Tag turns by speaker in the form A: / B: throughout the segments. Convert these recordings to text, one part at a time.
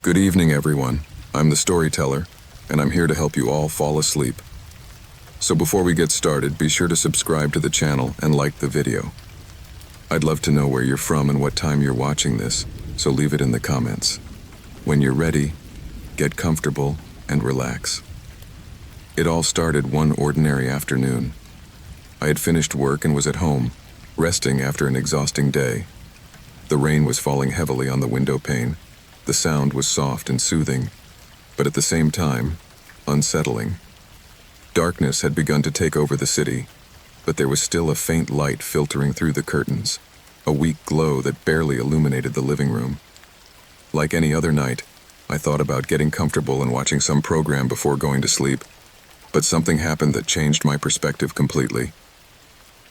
A: Good evening, everyone. I'm the storyteller, and I'm here to help you all fall asleep. So before we get started, be sure to subscribe to the channel and like the video. I'd love to know where you're from and what time you're watching this, so leave it in the comments. When you're ready, get comfortable and relax. It all started one ordinary afternoon. I had finished work and was at home, resting after an exhausting day. The rain was falling heavily on the window pane. The sound was soft and soothing, but at the same time, unsettling. Darkness had begun to take over the city, but there was still a faint light filtering through the curtains, a weak glow that barely illuminated the living room. Like any other night, I thought about getting comfortable and watching some program before going to sleep, but something happened that changed my perspective completely.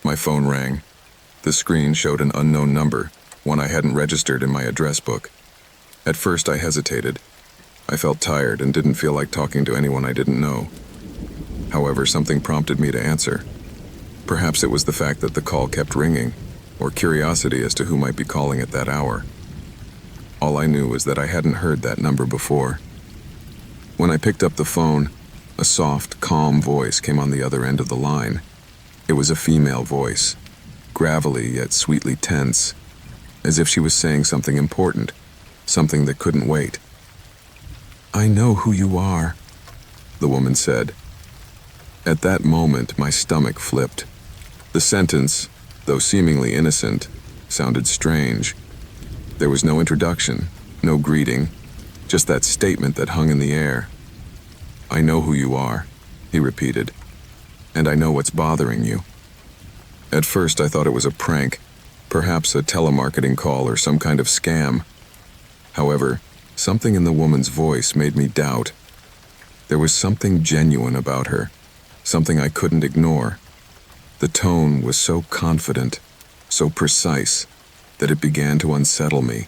A: My phone rang. The screen showed an unknown number, one I hadn't registered in my address book. At first I hesitated. I felt tired and didn't feel like talking to anyone I didn't know. However, something prompted me to answer. Perhaps it was the fact that the call kept ringing, or curiosity as to who might be calling at that hour. All I knew was that I hadn't heard that number before. When I picked up the phone, a soft, calm voice came on the other end of the line. It was a female voice, gravelly yet sweetly tense, as if she was saying something important. Something that couldn't wait. "I know who you are," the woman said. At that moment, my stomach flipped. The sentence, though seemingly innocent, sounded strange. There was no introduction, no greeting, just that statement that hung in the air. "I know who you are," he repeated, "and I know what's bothering you." At first, I thought it was a prank, perhaps a telemarketing call or some kind of scam. However, something in the woman's voice made me doubt. There was something genuine about her, something I couldn't ignore. The tone was so confident, so precise, that it began to unsettle me.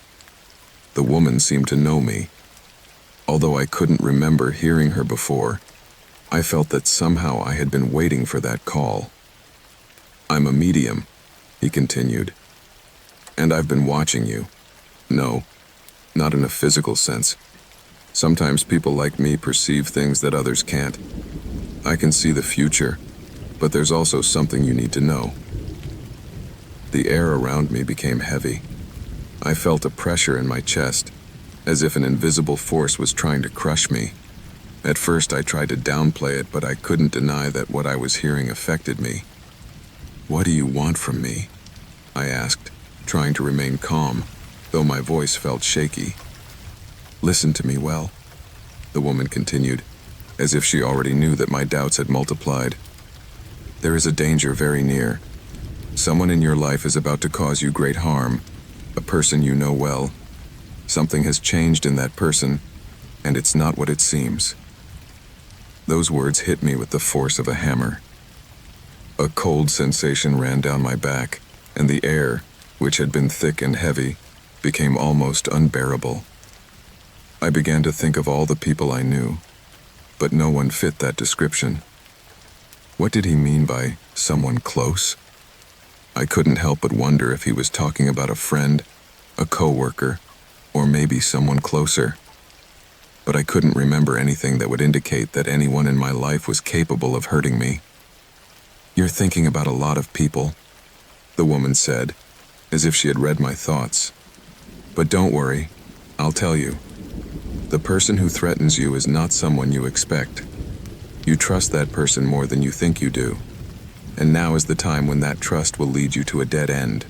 A: The woman seemed to know me. Although I couldn't remember hearing her before, I felt that somehow I had been waiting for that call. "I'm a medium," he continued, "and I've been watching you. No, not in a physical sense. Sometimes people like me perceive things that others can't. I can see the future, but there's also something you need to know." The air around me became heavy. I felt a pressure in my chest, as if an invisible force was trying to crush me. At first I tried to downplay it, but I couldn't deny that what I was hearing affected me. "What do you want from me?" I asked, trying to remain calm, though my voice felt shaky. "Listen to me well," the woman continued, as if she already knew that my doubts had multiplied. "There is a danger very near. Someone in your life is about to cause you great harm, a person you know well. Something has changed in that person, and it's not what it seems." Those words hit me with the force of a hammer. A cold sensation ran down my back, and the air, which had been thick and heavy, became almost unbearable. I began to think of all the people I knew, but no one fit that description. What did he mean by someone close? I couldn't help but wonder if he was talking about a friend, a coworker, or maybe someone closer. But I couldn't remember anything that would indicate that anyone in my life was capable of hurting me. "You're thinking about a lot of people," the woman said, as if she had read my thoughts. "But don't worry, I'll tell you. The person who threatens you is not someone you expect. You trust that person more than you think you do, and now is the time when that trust will lead you to a dead end."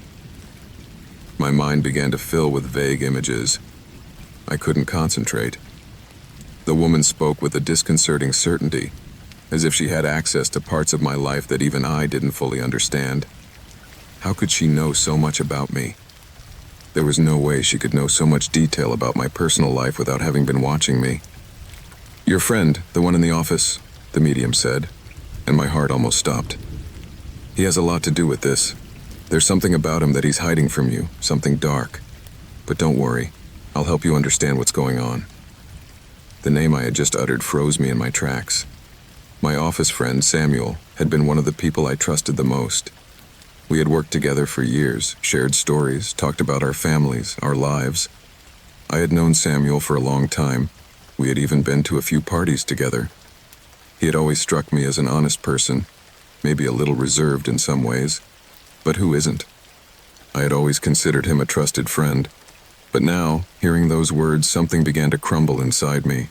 A: My mind began to fill with vague images. I couldn't concentrate. The woman spoke with a disconcerting certainty, as if she had access to parts of my life that even I didn't fully understand. How could she know so much about me? There was no way she could know so much detail about my personal life without having been watching me. "Your friend, the one in the office," the medium said, and my heart almost stopped. "He has a lot to do with this. There's something about him that he's hiding from you, something dark. But don't worry, I'll help you understand what's going on." The name I had just uttered froze me in my tracks. My office friend, Samuel, had been one of the people I trusted the most. We had worked together for years, shared stories, talked about our families, our lives. I had known Samuel for a long time. We had even been to a few parties together. He had always struck me as an honest person, maybe a little reserved in some ways, but who isn't? I had always considered him a trusted friend, but now, hearing those words, something began to crumble inside me.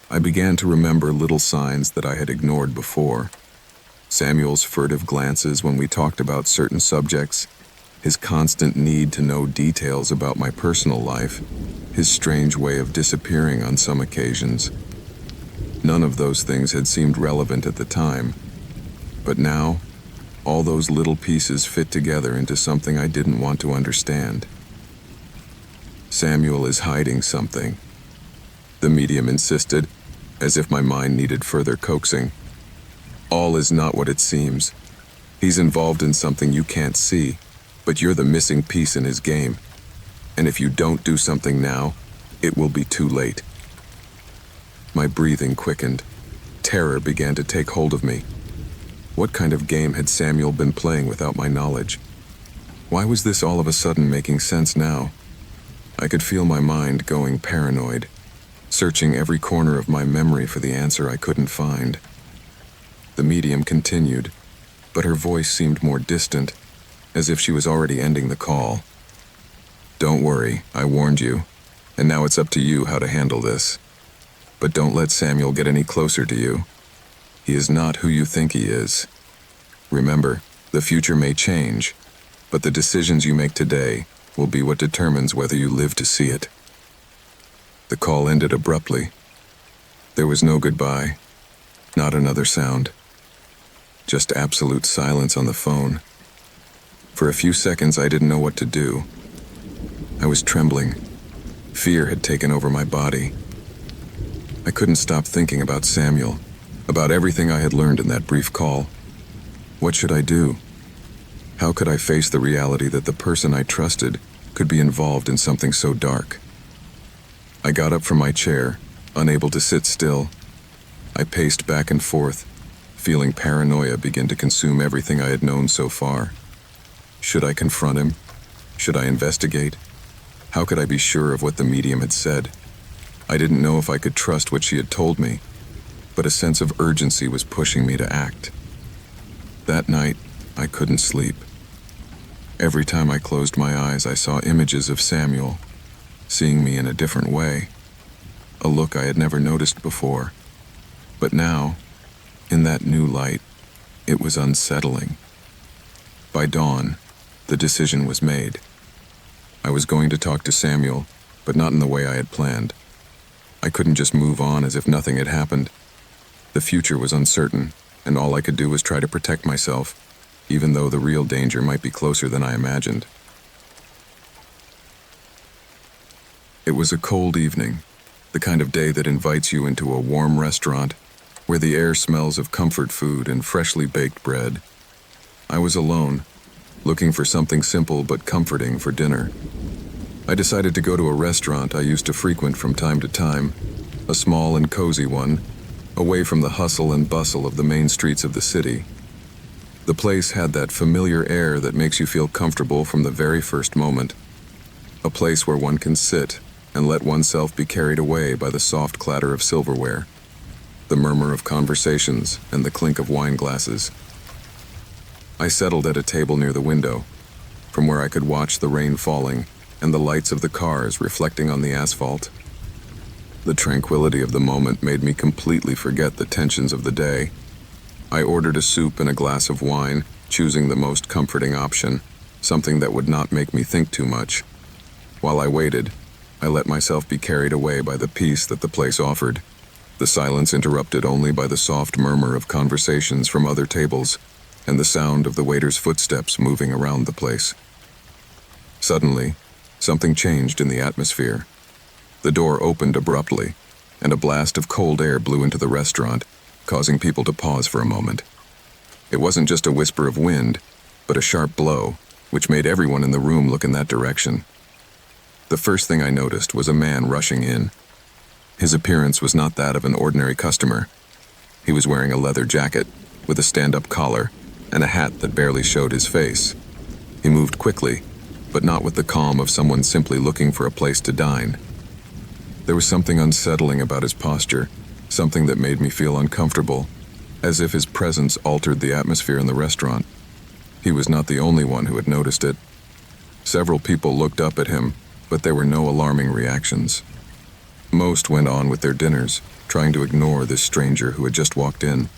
A: I began to remember little signs that I had ignored before. Samuel's furtive glances when we talked about certain subjects, his constant need to know details about my personal life, his strange way of disappearing on some occasions. None of those things had seemed relevant at the time, but now, all those little pieces fit together into something I didn't want to understand. Samuel is hiding something, the medium insisted, as if my mind needed further coaxing. All is not what it seems. He's involved in something you can't see, but you're the missing piece in his game. And if you don't do something now, it will be too late. My breathing quickened. Terror began to take hold of me. What kind of game had Samuel been playing without my knowledge? Why was this all of a sudden making sense now? I could feel my mind going paranoid, searching every corner of my memory for the answer I couldn't find. The medium continued, but her voice seemed more distant, as if she was already ending the call. Don't worry, I warned you, and now it's up to you how to handle this. But don't let Samuel get any closer to you. He is not who you think he is. Remember, the future may change, but the decisions you make today will be what determines whether you live to see it. The call ended abruptly. There was no goodbye, not another sound. Just absolute silence on the phone. For a few seconds I didn't know what to do. I was trembling. Fear had taken over my body. I couldn't stop thinking about Samuel, about everything I had learned in that brief call. What should I do? How could I face the reality that the person I trusted could be involved in something so dark? I got up from my chair, unable to sit still. I paced back and forth, feeling paranoia begin to consume everything I had known so far. Should I confront him? Should I investigate? How could I be sure of what the medium had said? I didn't know if I could trust what she had told me, but a sense of urgency was pushing me to act. That night, I couldn't sleep. Every time I closed my eyes, I saw images of Samuel, seeing me in a different way, a look I had never noticed before. But now, in that new light, it was unsettling. By dawn, the decision was made. I was going to talk to Samuel, but not in the way I had planned. I couldn't just move on as if nothing had happened. The future was uncertain, and all I could do was try to protect myself, even though the real danger might be closer than I imagined. It was a cold evening, the kind of day that invites you into a warm restaurant where the air smells of comfort food and freshly baked bread. I was alone, looking for something simple but comforting for dinner. I decided to go to a restaurant I used to frequent from time to time, a small and cozy one, away from the hustle and bustle of the main streets of the city. The place had that familiar air that makes you feel comfortable from the very first moment. A place where one can sit and let oneself be carried away by the soft clatter of silverware, the murmur of conversations, and the clink of wine glasses. I settled at a table near the window, from where I could watch the rain falling and the lights of the cars reflecting on the asphalt. The tranquility of the moment made me completely forget the tensions of the day. I ordered a soup and a glass of wine, choosing the most comforting option, something that would not make me think too much. While I waited, I let myself be carried away by the peace that the place offered, the silence interrupted only by the soft murmur of conversations from other tables and the sound of the waiter's footsteps moving around the place. Suddenly, something changed in the atmosphere. The door opened abruptly, and a blast of cold air blew into the restaurant, causing people to pause for a moment. It wasn't just a whisper of wind, but a sharp blow, which made everyone in the room look in that direction. The first thing I noticed was a man rushing in. His appearance was not that of an ordinary customer. He was wearing a leather jacket, with a stand-up collar, and a hat that barely showed his face. He moved quickly, but not with the calm of someone simply looking for a place to dine. There was something unsettling about his posture, something that made me feel uncomfortable, as if his presence altered the atmosphere in the restaurant. He was not the only one who had noticed it. Several people looked up at him, but there were no alarming reactions. Most went on with their dinners, trying to ignore this stranger who had just walked in.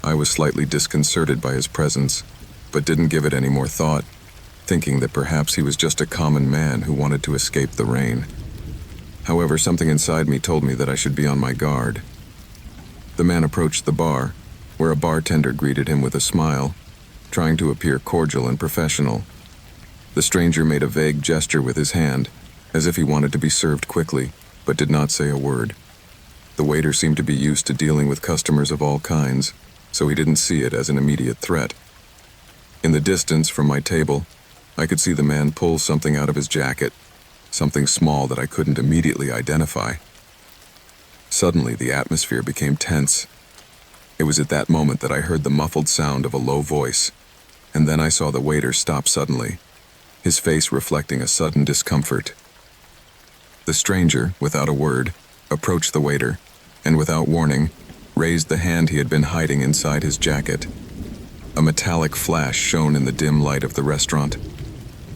A: I was slightly disconcerted by his presence, but didn't give it any more thought, thinking that perhaps he was just a common man who wanted to escape the rain. However, something inside me told me that I should be on my guard. The man approached the bar, where a bartender greeted him with a smile, trying to appear cordial and professional. The stranger made a vague gesture with his hand, as if he wanted to be served quickly, but did not say a word. The waiter seemed to be used to dealing with customers of all kinds, so he didn't see it as an immediate threat. In the distance from my table, I could see the man pull something out of his jacket, something small that I couldn't immediately identify. Suddenly, the atmosphere became tense. It was at that moment that I heard the muffled sound of a low voice, and then I saw the waiter stop suddenly, his face reflecting a sudden discomfort. The stranger, without a word, approached the waiter, and without warning, raised the hand he had been hiding inside his jacket. A metallic flash shone in the dim light of the restaurant.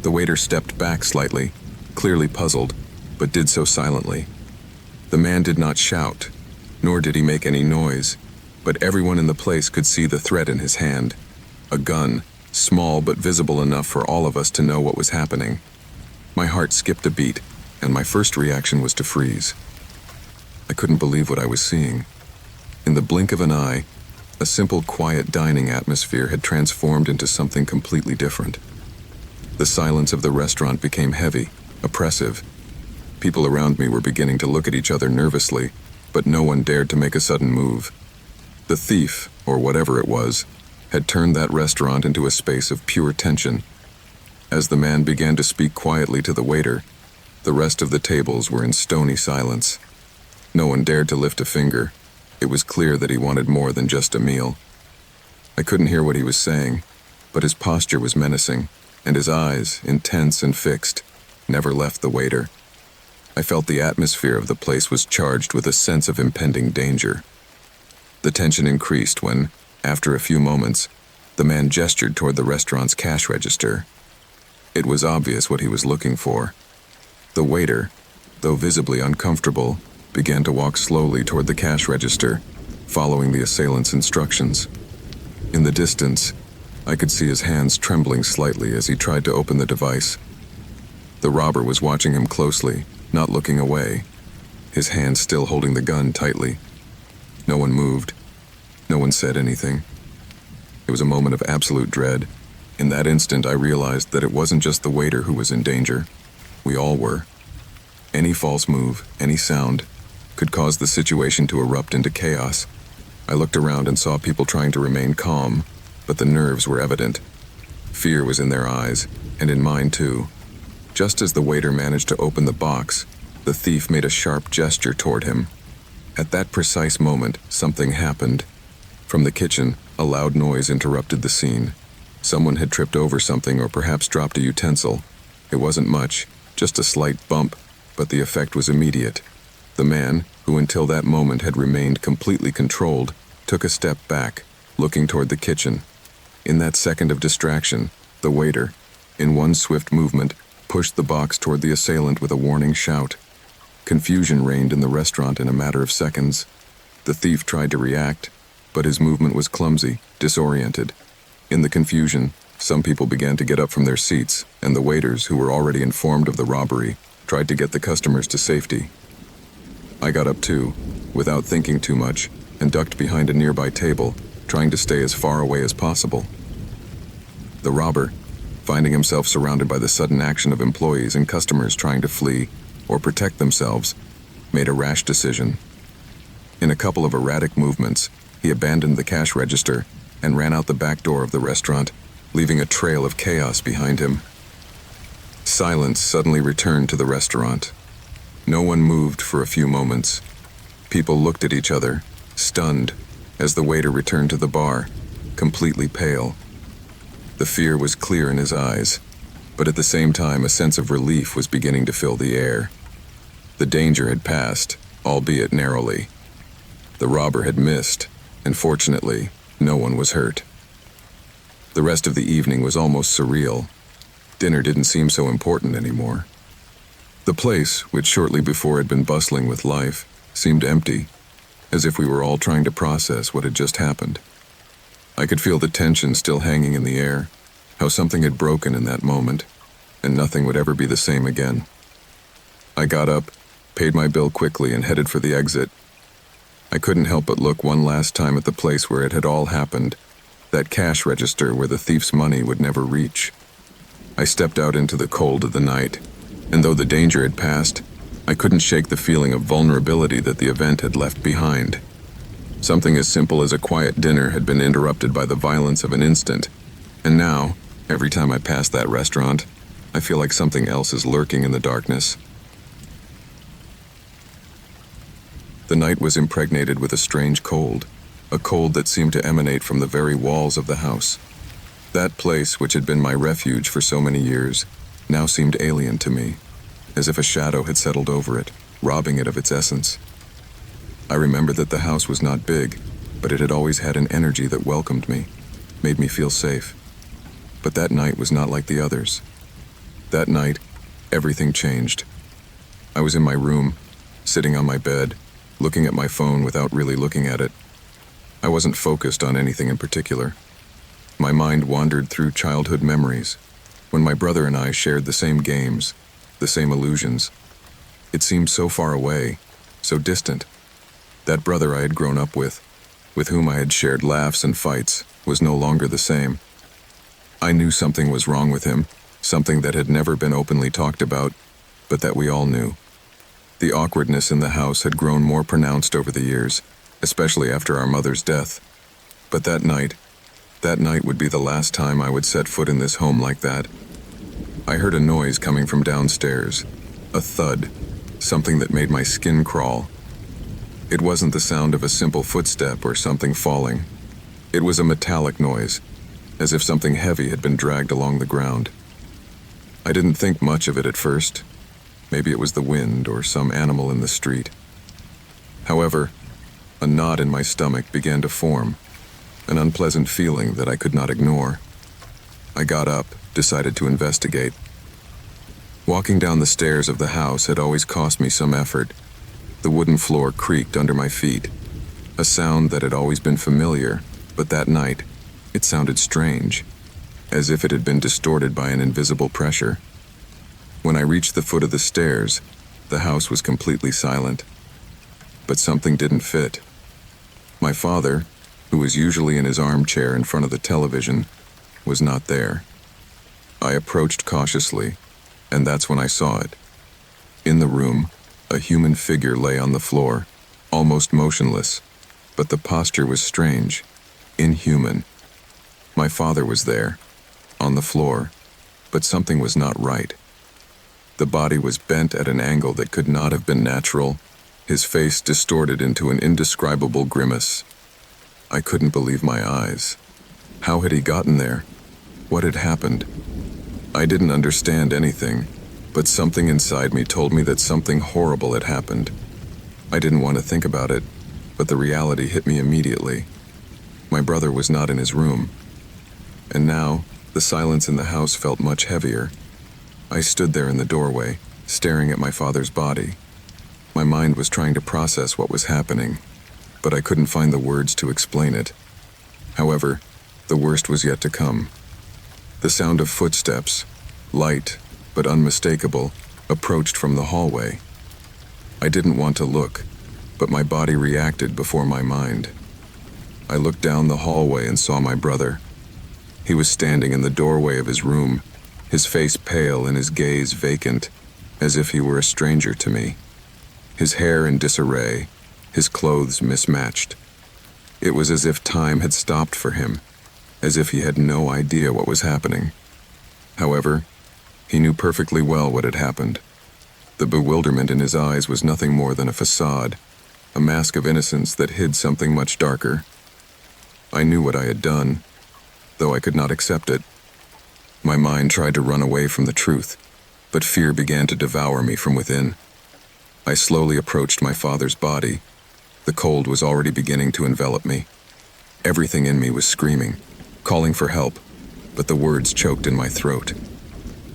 A: The waiter stepped back slightly, clearly puzzled, but did so silently. The man did not shout, nor did he make any noise, but everyone in the place could see the threat in his hand. A gun, small but visible enough for all of us to know what was happening. My heart skipped a beat, and my first reaction was to freeze. I couldn't believe what I was seeing. In the blink of an eye, a simple, quiet dining atmosphere had transformed into something completely different. The silence of the restaurant became heavy, oppressive. People around me were beginning to look at each other nervously, but no one dared to make a sudden move. The thief, or whatever it was, had turned that restaurant into a space of pure tension. As the man began to speak quietly to the waiter, the rest of the tables were in stony silence. No one dared to lift a finger. It was clear that he wanted more than just a meal. I couldn't hear what he was saying, but his posture was menacing, and his eyes, intense and fixed, never left the waiter. I felt the atmosphere of the place was charged with a sense of impending danger. The tension increased when, after a few moments, the man gestured toward the restaurant's cash register. It was obvious what he was looking for. The waiter, though visibly uncomfortable, began to walk slowly toward the cash register, following the assailant's instructions. In the distance, I could see his hands trembling slightly as he tried to open the device. The robber was watching him closely, not looking away, his hand still holding the gun tightly. No one moved. No one said anything. It was a moment of absolute dread. In that instant, I realized that it wasn't just the waiter who was in danger. We all were. Any false move, any sound, could cause the situation to erupt into chaos. I looked around and saw people trying to remain calm, but the nerves were evident. Fear was in their eyes, and in mine too. Just as the waiter managed to open the box, the thief made a sharp gesture toward him. At that precise moment, something happened. From the kitchen, a loud noise interrupted the scene. Someone had tripped over something or perhaps dropped a utensil. It wasn't much, just a slight bump, but the effect was immediate. The man, who until that moment had remained completely controlled, took a step back, looking toward the kitchen. In that second of distraction, the waiter, in one swift movement, pushed the box toward the assailant with a warning shout. Confusion reigned in the restaurant in a matter of seconds. The thief tried to react, but his movement was clumsy, disoriented. In the confusion, some people began to get up from their seats, and the waiters, who were already informed of the robbery, tried to get the customers to safety. I got up too, without thinking too much, and ducked behind a nearby table, trying to stay as far away as possible. The robber, finding himself surrounded by the sudden action of employees and customers trying to flee or protect themselves, made a rash decision. In a couple of erratic movements, he abandoned the cash register and ran out the back door of the restaurant, leaving a trail of chaos behind him. Silence suddenly returned to the restaurant. No one moved for a few moments. People looked at each other, stunned, as the waiter returned to the bar, completely pale. The fear was clear in his eyes, but at the same time a sense of relief was beginning to fill the air. The danger had passed, albeit narrowly. The robber had missed, and fortunately, no one was hurt. The rest of the evening was almost surreal. Dinner didn't seem so important anymore. The place, which shortly before had been bustling with life, seemed empty, as if we were all trying to process what had just happened. I could feel the tension still hanging in the air, how something had broken in that moment, and nothing would ever be the same again. I got up, paid my bill quickly, and headed for the exit. I couldn't help but look one last time at the place where it had all happened, that cash register where the thief's money would never reach. I stepped out into the cold of the night, and though the danger had passed, I couldn't shake the feeling of vulnerability that the event had left behind. Something as simple as a quiet dinner had been interrupted by the violence of an instant, and now, every time I pass that restaurant, I feel like something else is lurking in the darkness. The night was impregnated with a strange cold, a cold that seemed to emanate from the very walls of the house. That place, which had been my refuge for so many years, now seemed alien to me, as if a shadow had settled over it, robbing it of its essence. I remembered that the house was not big, but it had always had an energy that welcomed me, made me feel safe. But that night was not like the others. That night, everything changed. I was in my room, sitting on my bed, looking at my phone without really looking at it. I wasn't focused on anything in particular. My mind wandered through childhood memories, when my brother and I shared the same games, the same illusions. It seemed so far away, so distant. That brother I had grown up with whom I had shared laughs and fights, was no longer the same. I knew something was wrong with him, something that had never been openly talked about, but that we all knew. The awkwardness in the house had grown more pronounced over the years, especially after our mother's death. But that night would be the last time I would set foot in this home like that. I heard a noise coming from downstairs, a thud, something that made my skin crawl. It wasn't the sound of a simple footstep or something falling. It was a metallic noise, as if something heavy had been dragged along the ground. I didn't think much of it at first. Maybe it was the wind or some animal in the street. However, a knot in my stomach began to form, an unpleasant feeling that I could not ignore. I got up, decided to investigate. Walking down the stairs of the house had always cost me some effort. The wooden floor creaked under my feet, a sound that had always been familiar, but that night, it sounded strange, as if it had been distorted by an invisible pressure. When I reached the foot of the stairs, the house was completely silent. But something didn't fit. My father, who was usually in his armchair in front of the television, was not there. I approached cautiously, and that's when I saw it. In the room, a human figure lay on the floor, almost motionless, but the posture was strange, inhuman. My father was there, on the floor, but something was not right. The body was bent at an angle that could not have been natural, his face distorted into an indescribable grimace. I couldn't believe my eyes. How had he gotten there? What had happened? I didn't understand anything, but something inside me told me that something horrible had happened. I didn't want to think about it, but the reality hit me immediately. My brother was not in his room. And now, the silence in the house felt much heavier. I stood there in the doorway, staring at my father's body. My mind was trying to process what was happening, but I couldn't find the words to explain it. However, the worst was yet to come. The sound of footsteps, light but unmistakable, approached from the hallway. I didn't want to look, but my body reacted before my mind. I looked down the hallway and saw my brother. He was standing in the doorway of his room, his face pale and his gaze vacant, as if he were a stranger to me. His hair in disarray, his clothes mismatched. It was as if time had stopped for him, as if he had no idea what was happening. However, he knew perfectly well what had happened. The bewilderment in his eyes was nothing more than a facade, a mask of innocence that hid something much darker. I knew what I had done, though I could not accept it. My mind tried to run away from the truth, but fear began to devour me from within. I slowly approached my father's body. The cold was already beginning to envelop me. Everything in me was screaming, calling for help, but the words choked in my throat.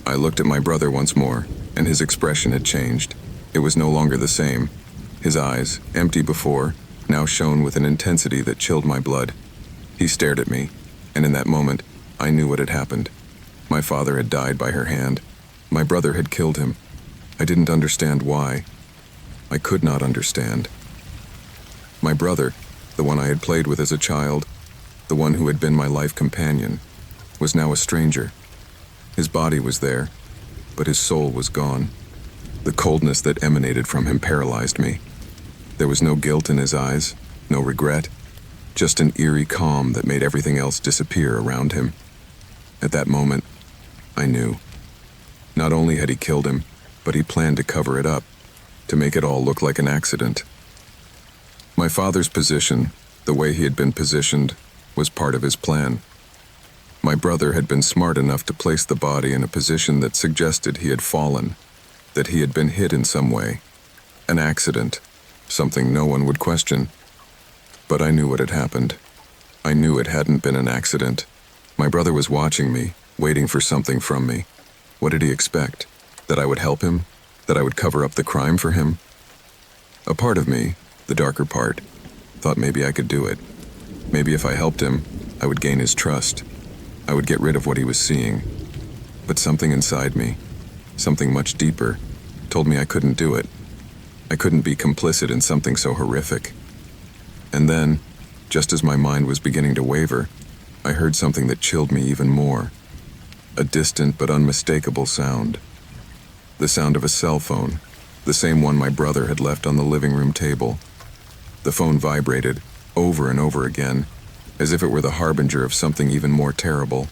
A: I looked at my brother once more, and his expression had changed. It was no longer the same. His eyes, empty before, now shone with an intensity that chilled my blood. He stared at me, and in that moment, I knew what had happened. My father had died by her hand. My brother had killed him. I didn't understand why. I could not understand. My brother, the one I had played with as a child, the one who had been my life companion, was now a stranger. His body was there, but his soul was gone. The coldness that emanated from him paralyzed me. There was no guilt in his eyes, no regret, just an eerie calm that made everything else disappear around him. At that moment, I knew. Not only had he killed him, but he planned to cover it up, to make it all look like an accident. My father's position, the way he had been positioned, was part of his plan. My brother had been smart enough to place the body in a position that suggested he had fallen, that he had been hit in some way. An accident, something no one would question. But I knew what had happened. I knew it hadn't been an accident. My brother was watching me, waiting for something from me. What did he expect? That I would help him? That I would cover up the crime for him? A part of me, the darker part, thought maybe I could do it. Maybe if I helped him, I would gain his trust. I would get rid of what he was seeing. But something inside me, something much deeper, told me I couldn't do it. I couldn't be complicit in something so horrific. And then, just as my mind was beginning to waver, I heard something that chilled me even more. A distant but unmistakable sound. The sound of a cell phone, the same one my brother had left on the living room table. The phone vibrated, over and over again, as if it were the harbinger of something even more terrible.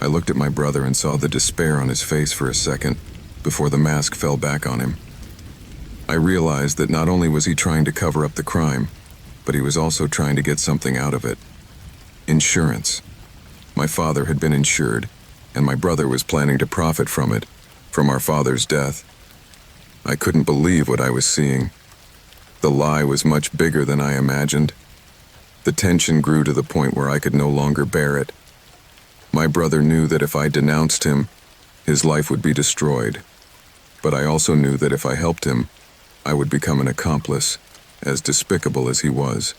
A: I looked at my brother and saw the despair on his face for a second, before the mask fell back on him. I realized that not only was he trying to cover up the crime, but he was also trying to get something out of it. Insurance. My father had been insured, and my brother was planning to profit from it, from our father's death. I couldn't believe what I was seeing. The lie was much bigger than I imagined. The tension grew to the point where I could no longer bear it. My brother knew that if I denounced him, his life would be destroyed. But I also knew that if I helped him, I would become an accomplice, as despicable as he was.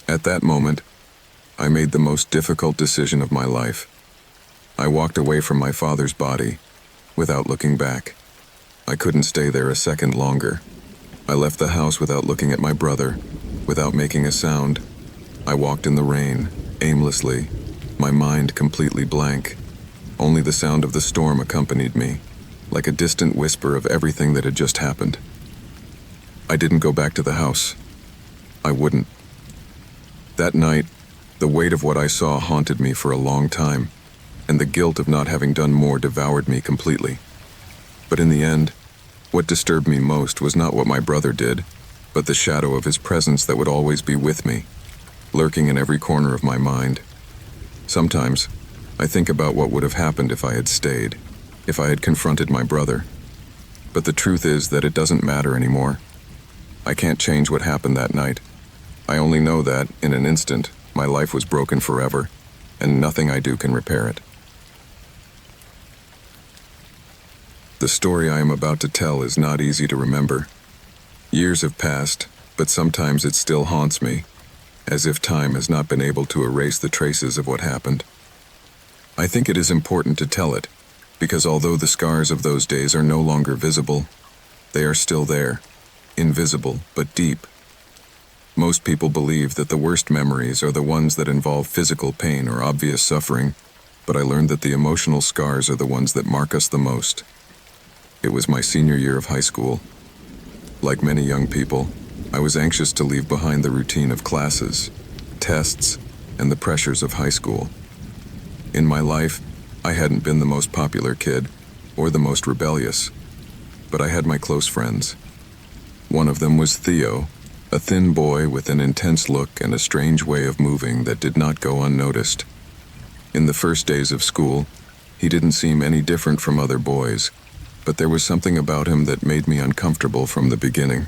A: At that moment, I made the most difficult decision of my life. I walked away from my father's body, without looking back. I couldn't stay there a second longer. I left the house without looking at my brother, without making a sound. I walked in the rain, aimlessly, my mind completely blank. Only the sound of the storm accompanied me, like a distant whisper of everything that had just happened. I didn't go back to the house. I wouldn't. That night, the weight of what I saw haunted me for a long time, and the guilt of not having done more devoured me completely. But in the end, what disturbed me most was not what my brother did, but the shadow of his presence that would always be with me, lurking in every corner of my mind. Sometimes, I think about what would have happened if I had stayed, if I had confronted my brother. But the truth is that it doesn't matter anymore. I can't change what happened that night. I only know that, in an instant, my life was broken forever, and nothing I do can repair it. The story I am about to tell is not easy to remember. Years have passed, but sometimes it still haunts me, as if time has not been able to erase the traces of what happened. I think it is important to tell it, because although the scars of those days are no longer visible, they are still there, invisible but deep. Most people believe that the worst memories are the ones that involve physical pain or obvious suffering, but I learned that the emotional scars are the ones that mark us the most. It was my senior year of high school. Like many young people, I was anxious to leave behind the routine of classes, tests, and the pressures of high school. In my life, I hadn't been the most popular kid, or the most rebellious, but I had my close friends. One of them was Theo, a thin boy with an intense look and a strange way of moving that did not go unnoticed. In the first days of school, he didn't seem any different from other boys. but there was something about him that made me uncomfortable from the beginning.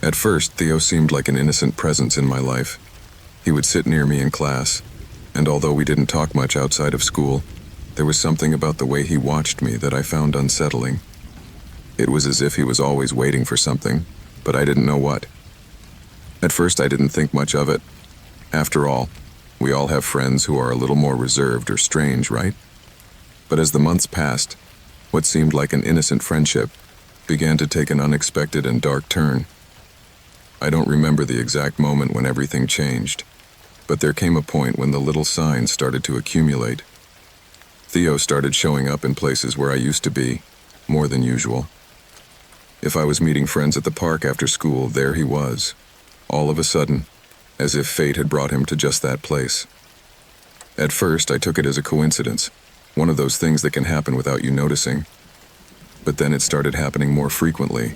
A: At first, Theo seemed like an innocent presence in my life. He would sit near me in class, and although we didn't talk much outside of school, there was something about the way he watched me that I found unsettling. It was as if he was always waiting for something, but I didn't know what. At first, I didn't think much of it. After all, we all have friends who are a little more reserved or strange, right? But as the months passed, what seemed like an innocent friendship began to take an unexpected and dark turn. I don't remember the exact moment when everything changed, but there came a point when the little signs started to accumulate. Theo started showing up in places where I used to be, more than usual. If I was meeting friends at the park after school, there he was, all of a sudden, as if fate had brought him to just that place. At first, I took it as a coincidence, one of those things that can happen without you noticing. But then it started happening more frequently.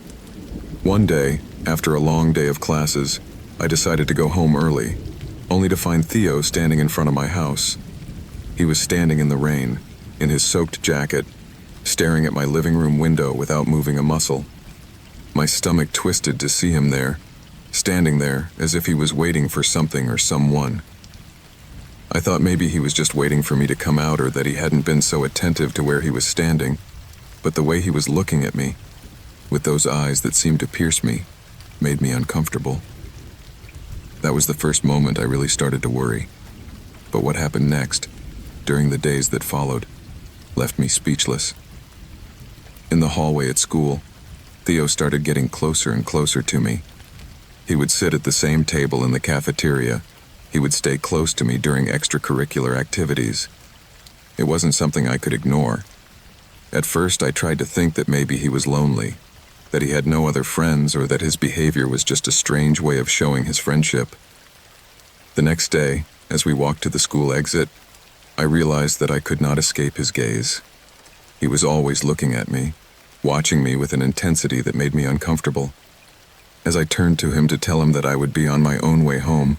A: One day, after a long day of classes, I decided to go home early, only to find Theo standing in front of my house. He was standing in the rain, in his soaked jacket, staring at my living room window without moving a muscle. My stomach twisted to see him there, standing there as if he was waiting for something or someone. I thought maybe he was just waiting for me to come out or that he hadn't been so attentive to where he was standing, but the way he was looking at me, with those eyes that seemed to pierce me, made me uncomfortable. That was the first moment I really started to worry. But what happened next, during the days that followed, left me speechless. In the hallway at school, Theo started getting closer and closer to me. He would sit at the same table in the cafeteria. He would stay close to me during extracurricular activities. It wasn't something I could ignore. At first, I tried to think that maybe he was lonely, that he had no other friends, or that his behavior was just a strange way of showing his friendship. The next day, as we walked to the school exit, I realized that I could not escape his gaze. He was always looking at me, watching me with an intensity that made me uncomfortable. As I turned to him to tell him that I would be on my own way home,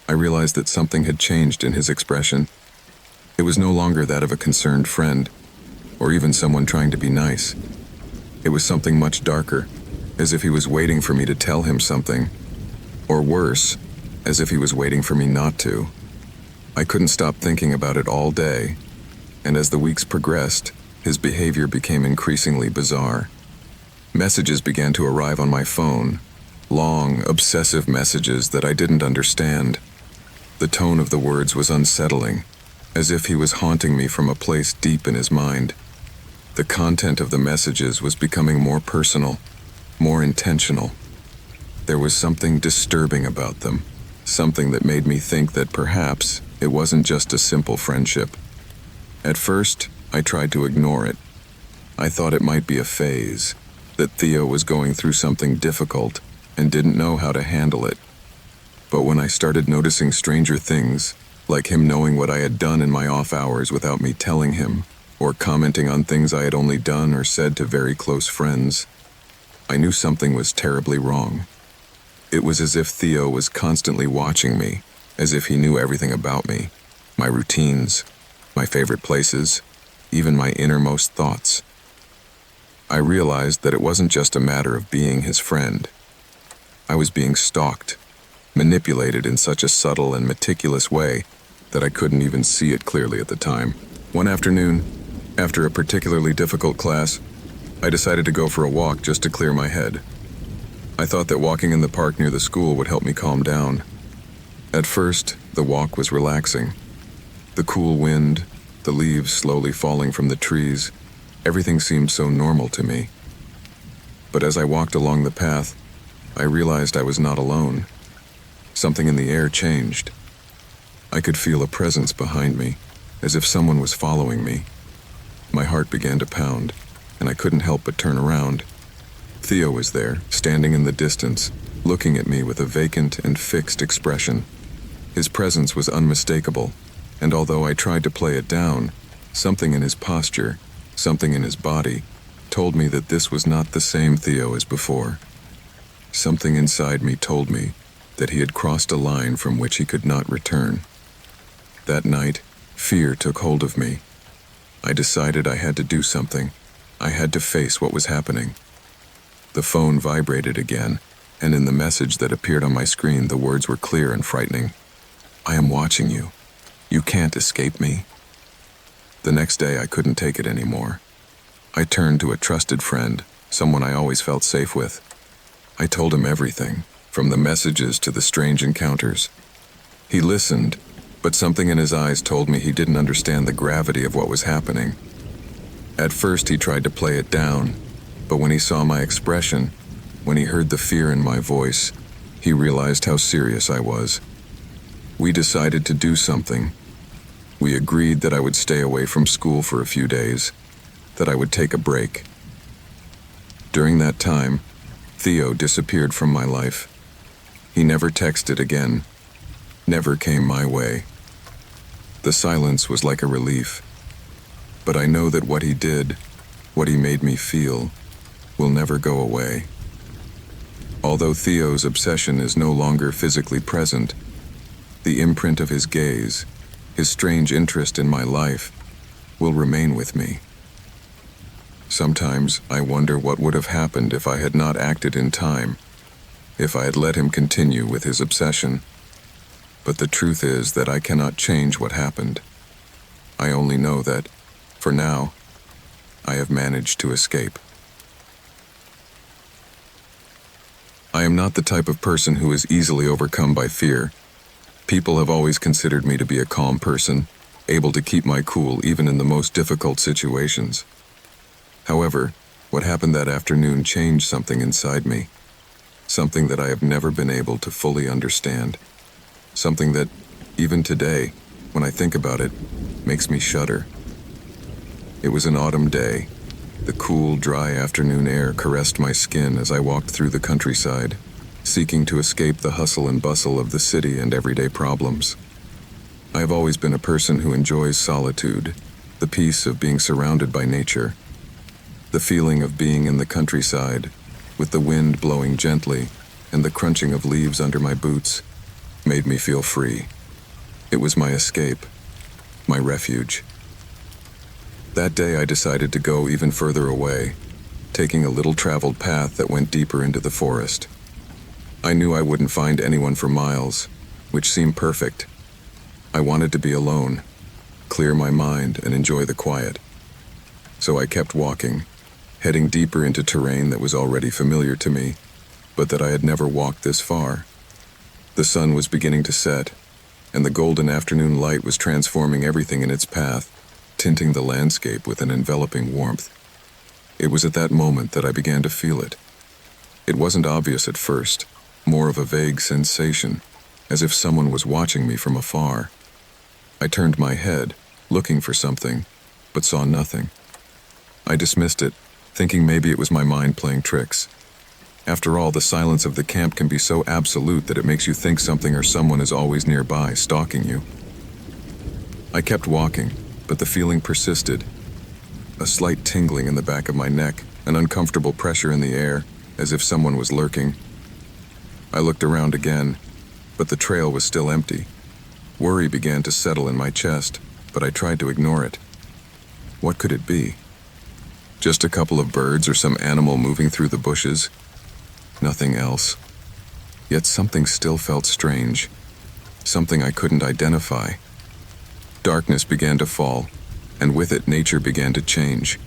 A: I realized that something had changed in his expression. It was no longer that of a concerned friend, or even someone trying to be nice. It was something much darker, as if he was waiting for me to tell him something, or worse, as if he was waiting for me not to. I couldn't stop thinking about it all day, and as the weeks progressed, his behavior became increasingly bizarre. Messages began to arrive on my phone, long, obsessive messages that I didn't understand. The tone of the words was unsettling, as if he was haunting me from a place deep in his mind. The content of the messages was becoming more personal, more intentional. There was something disturbing about them, something that made me think that perhaps it wasn't just a simple friendship. At first, I tried to ignore it. I thought it might be a phase, that Theo was going through something difficult and didn't know how to handle it. But when I started noticing stranger things, like him knowing what I had done in my off hours without me telling him, or commenting on things I had only done or said to very close friends, I knew something was terribly wrong. It was as if Theo was constantly watching me, as if he knew everything about me, my routines, my favorite places, even my innermost thoughts. I realized that it wasn't just a matter of being his friend. I was being stalked, manipulated in such a subtle and meticulous way that I couldn't even see it clearly at the time. One afternoon, after a particularly difficult class, I decided to go for a walk just to clear my head. I thought that walking in the park near the school would help me calm down. At first, the walk was relaxing. The cool wind, the leaves slowly falling from the trees, everything seemed so normal to me. But as I walked along the path, I realized I was not alone. Something in the air changed. I could feel a presence behind me, as if someone was following me. My heart began to pound, and I couldn't help but turn around. Theo was there, standing in the distance, looking at me with a vacant and fixed expression. His presence was unmistakable, and although I tried to play it down, something in his posture, something in his body, told me that this was not the same Theo as before. Something inside me told me that he had crossed a line from which he could not return. That night, fear took hold of me. I decided I had to do something. I had to face what was happening. The phone vibrated again, and in the message that appeared on my screen, the words were clear and frightening. I am watching you. You can't escape me. The next day, I couldn't take it anymore. I turned to a trusted friend, someone I always felt safe with. I told him everything, from the messages to the strange encounters. He listened, but something in his eyes told me he didn't understand the gravity of what was happening. At first, he tried to play it down, but when he saw my expression, when he heard the fear in my voice, he realized how serious I was. We decided to do something. We agreed that I would stay away from school for a few days, that I would take a break. During that time, Theo disappeared from my life. He never texted again, never came my way. The silence was like a relief. But I know that what he did, what he made me feel, will never go away. Although Theo's obsession is no longer physically present, the imprint of his gaze, his strange interest in my life, will remain with me. Sometimes I wonder what would have happened if I had not acted in time, if I had let him continue with his obsession. But the truth is that I cannot change what happened. I only know that, for now, I have managed to escape. I am not the type of person who is easily overcome by fear. People have always considered me to be a calm person, able to keep my cool even in the most difficult situations. However, what happened that afternoon changed something inside me, something that I have never been able to fully understand, something that, even today, when I think about it, makes me shudder. It was an autumn day. The cool, dry afternoon air caressed my skin as I walked through the countryside, seeking to escape the hustle and bustle of the city and everyday problems. I have always been a person who enjoys solitude, the peace of being surrounded by nature. The feeling of being in the countryside, with the wind blowing gently and the crunching of leaves under my boots, made me feel free. It was my escape, my refuge. That day I decided to go even further away, taking a little traveled path that went deeper into the forest. I knew I wouldn't find anyone for miles, which seemed perfect. I wanted to be alone, clear my mind and enjoy the quiet. So I kept walking, heading deeper into terrain that was already familiar to me, but that I had never walked this far. The sun was beginning to set, and the golden afternoon light was transforming everything in its path, tinting the landscape with an enveloping warmth. It was at that moment that I began to feel it. It wasn't obvious at first, more of a vague sensation, as if someone was watching me from afar. I turned my head, looking for something, but saw nothing. I dismissed it, thinking maybe it was my mind playing tricks. After all, the silence of the camp can be so absolute that it makes you think something or someone is always nearby, stalking you. I kept walking, but the feeling persisted. A slight tingling in the back of my neck, an uncomfortable pressure in the air, as if someone was lurking. I looked around again, but the trail was still empty. Worry began to settle in my chest, but I tried to ignore it. What could it be? Just a couple of birds or some animal moving through the bushes? Nothing else. Yet something still felt strange, something I couldn't identify. Darkness began to fall, and with it nature began to change.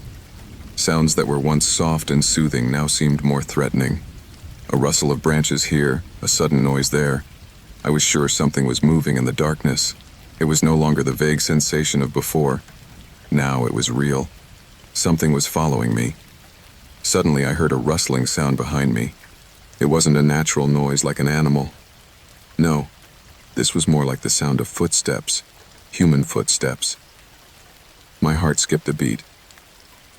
A: Sounds that were once soft and soothing now seemed more threatening. A rustle of branches here, a sudden noise there. I was sure something was moving in the darkness. It was no longer the vague sensation of before. Now it was real. Something was following me. Suddenly I heard a rustling sound behind me. It wasn't a natural noise like an animal. No, this was more like the sound of footsteps, human footsteps. My heart skipped a beat.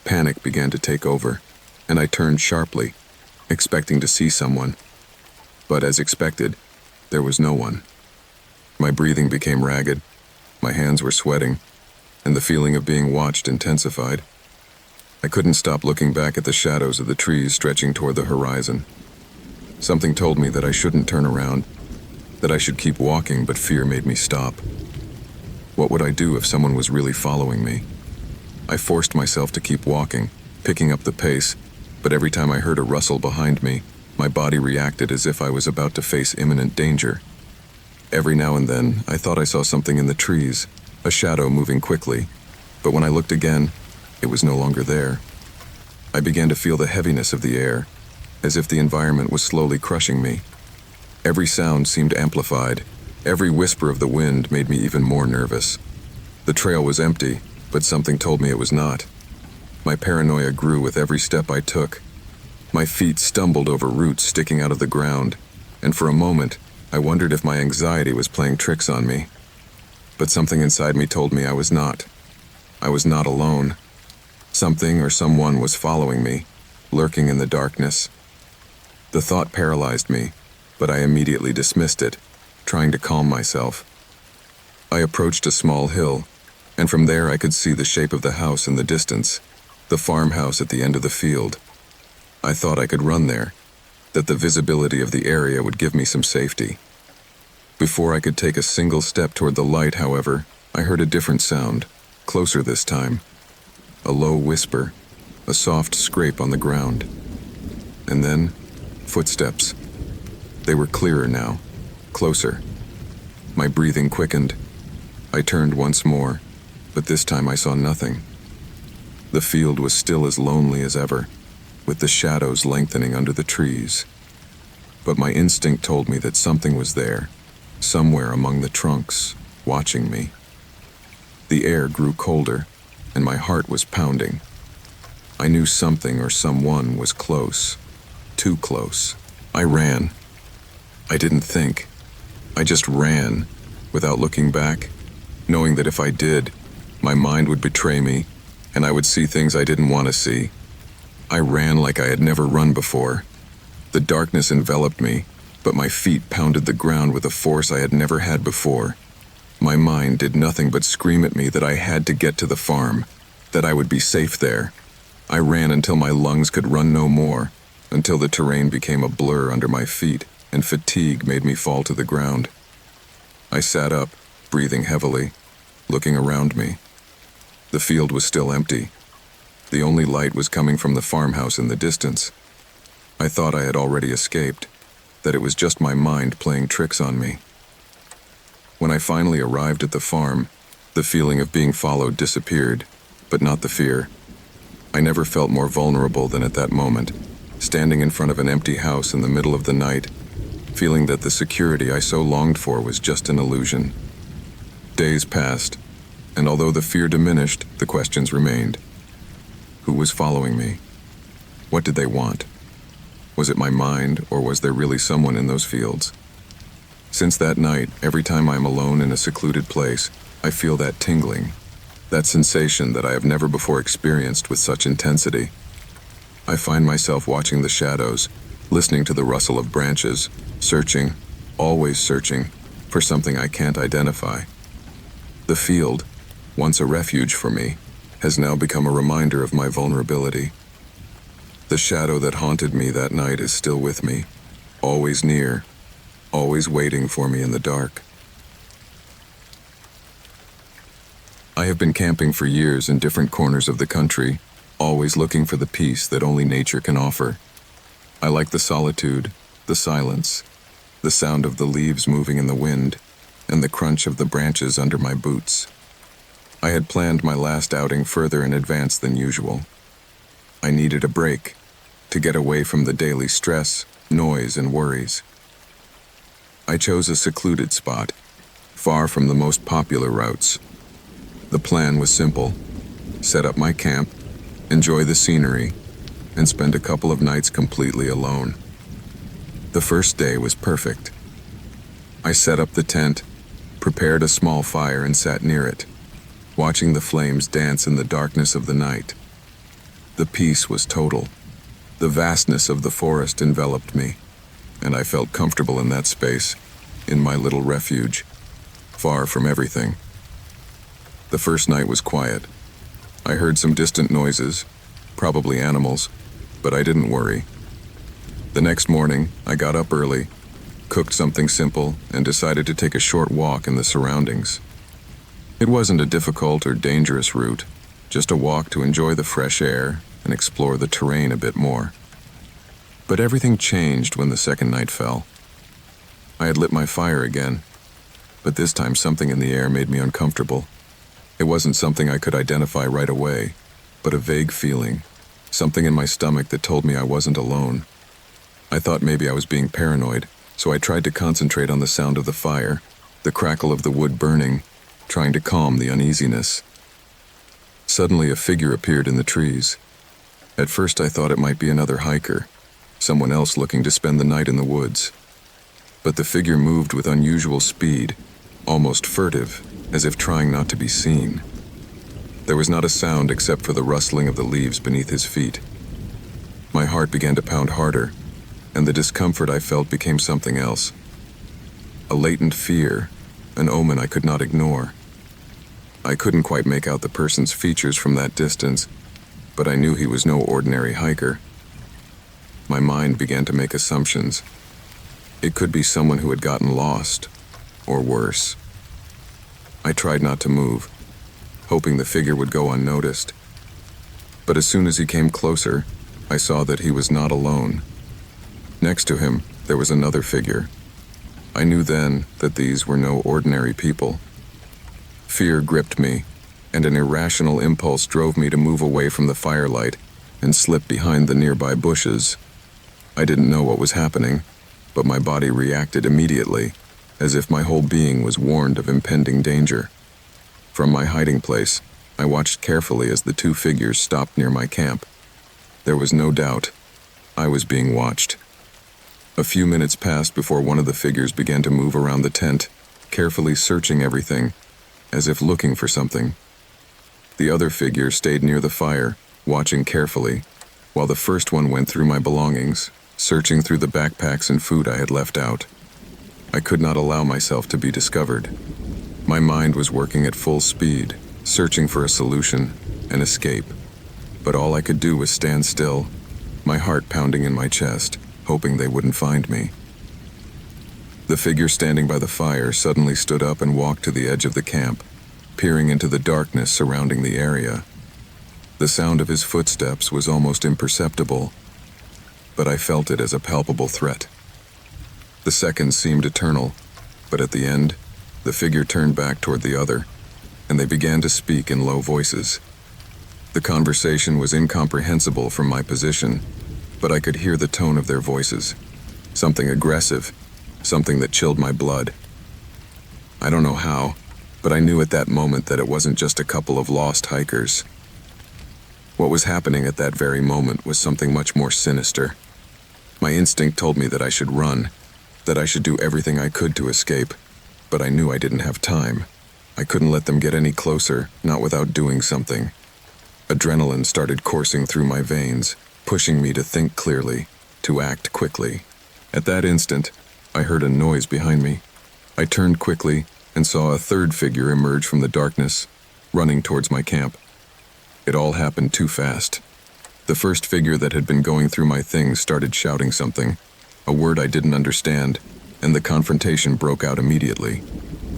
A: Panic began to take over, and I turned sharply, expecting to see someone. But as expected, there was no one. My breathing became ragged, my hands were sweating, and the feeling of being watched intensified. I couldn't stop looking back at the shadows of the trees stretching toward the horizon. Something told me that I shouldn't turn around, that I should keep walking, but fear made me stop. What would I do if someone was really following me? I forced myself to keep walking, picking up the pace, but every time I heard a rustle behind me, my body reacted as if I was about to face imminent danger. Every now and then, I thought I saw something in the trees, a shadow moving quickly, but when I looked again, it was no longer there. I began to feel the heaviness of the air, as if the environment was slowly crushing me. Every sound seemed amplified. Every whisper of the wind made me even more nervous. The trail was empty, but something told me it was not. My paranoia grew with every step I took. My feet stumbled over roots sticking out of the ground, and for a moment, I wondered if my anxiety was playing tricks on me. But something inside me told me I was not. I was not alone. Something or someone was following me, lurking in the darkness. The thought paralyzed me, but I immediately dismissed it, trying to calm myself. I approached a small hill, and from there I could see the shape of the house in the distance, the farmhouse at the end of the field. I thought I could run there, that the visibility of the area would give me some safety. Before I could take a single step toward the light, however, I heard a different sound, closer this time. A low whisper, a soft scrape on the ground. And then, footsteps. They were clearer now, closer. My breathing quickened. I turned once more, but this time I saw nothing. The field was still as lonely as ever, with the shadows lengthening under the trees. But my instinct told me that something was there, somewhere among the trunks, watching me. The air grew colder, and my heart was pounding. I knew something or someone was close, too close. I ran. I didn't think. I just ran, without looking back, knowing that if I did, my mind would betray me, and I would see things I didn't want to see. I ran like I had never run before. The darkness enveloped me, but my feet pounded the ground with a force I had never had before. My mind did nothing but scream at me that I had to get to the farm, that I would be safe there. I ran until my lungs could run no more, until the terrain became a blur under my feet, and fatigue made me fall to the ground. I sat up, breathing heavily, looking around me. The field was still empty. The only light was coming from the farmhouse in the distance. I thought I had already escaped, that it was just my mind playing tricks on me. When I finally arrived at the farm, the feeling of being followed disappeared, but not the fear. I never felt more vulnerable than at that moment, standing in front of an empty house in the middle of the night, feeling that the security I so longed for was just an illusion. Days passed, and although the fear diminished, the questions remained. Who was following me? What did they want? Was it my mind, or was there really someone in those fields? Since that night, every time I'm alone in a secluded place, I feel that tingling, that sensation that I have never before experienced with such intensity. I find myself watching the shadows, listening to the rustle of branches, searching, always searching, for something I can't identify. The field, once a refuge for me, has now become a reminder of my vulnerability. The shadow that haunted me that night is still with me, always near, always waiting for me in the dark. I have been camping for years in different corners of the country, always looking for the peace that only nature can offer. I like the solitude, the silence, the sound of the leaves moving in the wind, and the crunch of the branches under my boots. I had planned my last outing further in advance than usual. I needed a break, to get away from the daily stress, noise, and worries. I chose a secluded spot, far from the most popular routes. The plan was simple: set up my camp, enjoy the scenery, and spend a couple of nights completely alone. The first day was perfect. I set up the tent, prepared a small fire, and sat near it, watching the flames dance in the darkness of the night. The peace was total. The vastness of the forest enveloped me, and I felt comfortable in that space, in my little refuge, far from everything. The first night was quiet. I heard some distant noises, probably animals, but I didn't worry. The next morning, I got up early, cooked something simple, and decided to take a short walk in the surroundings. It wasn't a difficult or dangerous route, just a walk to enjoy the fresh air, and explore the terrain a bit more. But everything changed when the second night fell. I had lit my fire again, but this time something in the air made me uncomfortable. It wasn't something I could identify right away, but a vague feeling, something in my stomach that told me I wasn't alone. I thought maybe I was being paranoid, so I tried to concentrate on the sound of the fire, the crackle of the wood burning, trying to calm the uneasiness. Suddenly a figure appeared in the trees. At first I thought it might be another hiker, someone else looking to spend the night in the woods. But the figure moved with unusual speed, almost furtive, as if trying not to be seen. There was not a sound except for the rustling of the leaves beneath his feet. My heart began to pound harder, and the discomfort I felt became something else. A latent fear, an omen I could not ignore. I couldn't quite make out the person's features from that distance, but I knew he was no ordinary hiker. My mind began to make assumptions. It could be someone who had gotten lost, or worse. I tried not to move, hoping the figure would go unnoticed. But as soon as he came closer, I saw that he was not alone. Next to him, there was another figure. I knew then that these were no ordinary people. Fear gripped me, and an irrational impulse drove me to move away from the firelight and slip behind the nearby bushes. I didn't know what was happening, but my body reacted immediately, as if my whole being was warned of impending danger. From my hiding place, I watched carefully as the two figures stopped near my camp. There was no doubt, I was being watched. A few minutes passed before one of the figures began to move around the tent, carefully searching everything, as if looking for something. The other figure stayed near the fire, watching carefully, while the first one went through my belongings, searching through the backpacks and food I had left out. I could not allow myself to be discovered. My mind was working at full speed, searching for a solution, an escape. But all I could do was stand still, my heart pounding in my chest, hoping they wouldn't find me. The figure standing by the fire suddenly stood up and walked to the edge of the camp, peering into the darkness surrounding the area. The sound of his footsteps was almost imperceptible, but I felt it as a palpable threat. The seconds seemed eternal, but at the end, the figure turned back toward the other, and they began to speak in low voices. The conversation was incomprehensible from my position, but I could hear the tone of their voices, something aggressive, something that chilled my blood. I don't know how, but I knew at that moment that it wasn't just a couple of lost hikers. What was happening at that very moment was something much more sinister. My instinct told me that I should run, that I should do everything I could to escape, but I knew I didn't have time. I couldn't let them get any closer, not without doing something. Adrenaline started coursing through my veins, pushing me to think clearly, to act quickly. At that instant, I heard a noise behind me. I turned quickly and saw a third figure emerge from the darkness, running towards my camp. It all happened too fast. The first figure that had been going through my things started shouting something, a word I didn't understand, and the confrontation broke out immediately.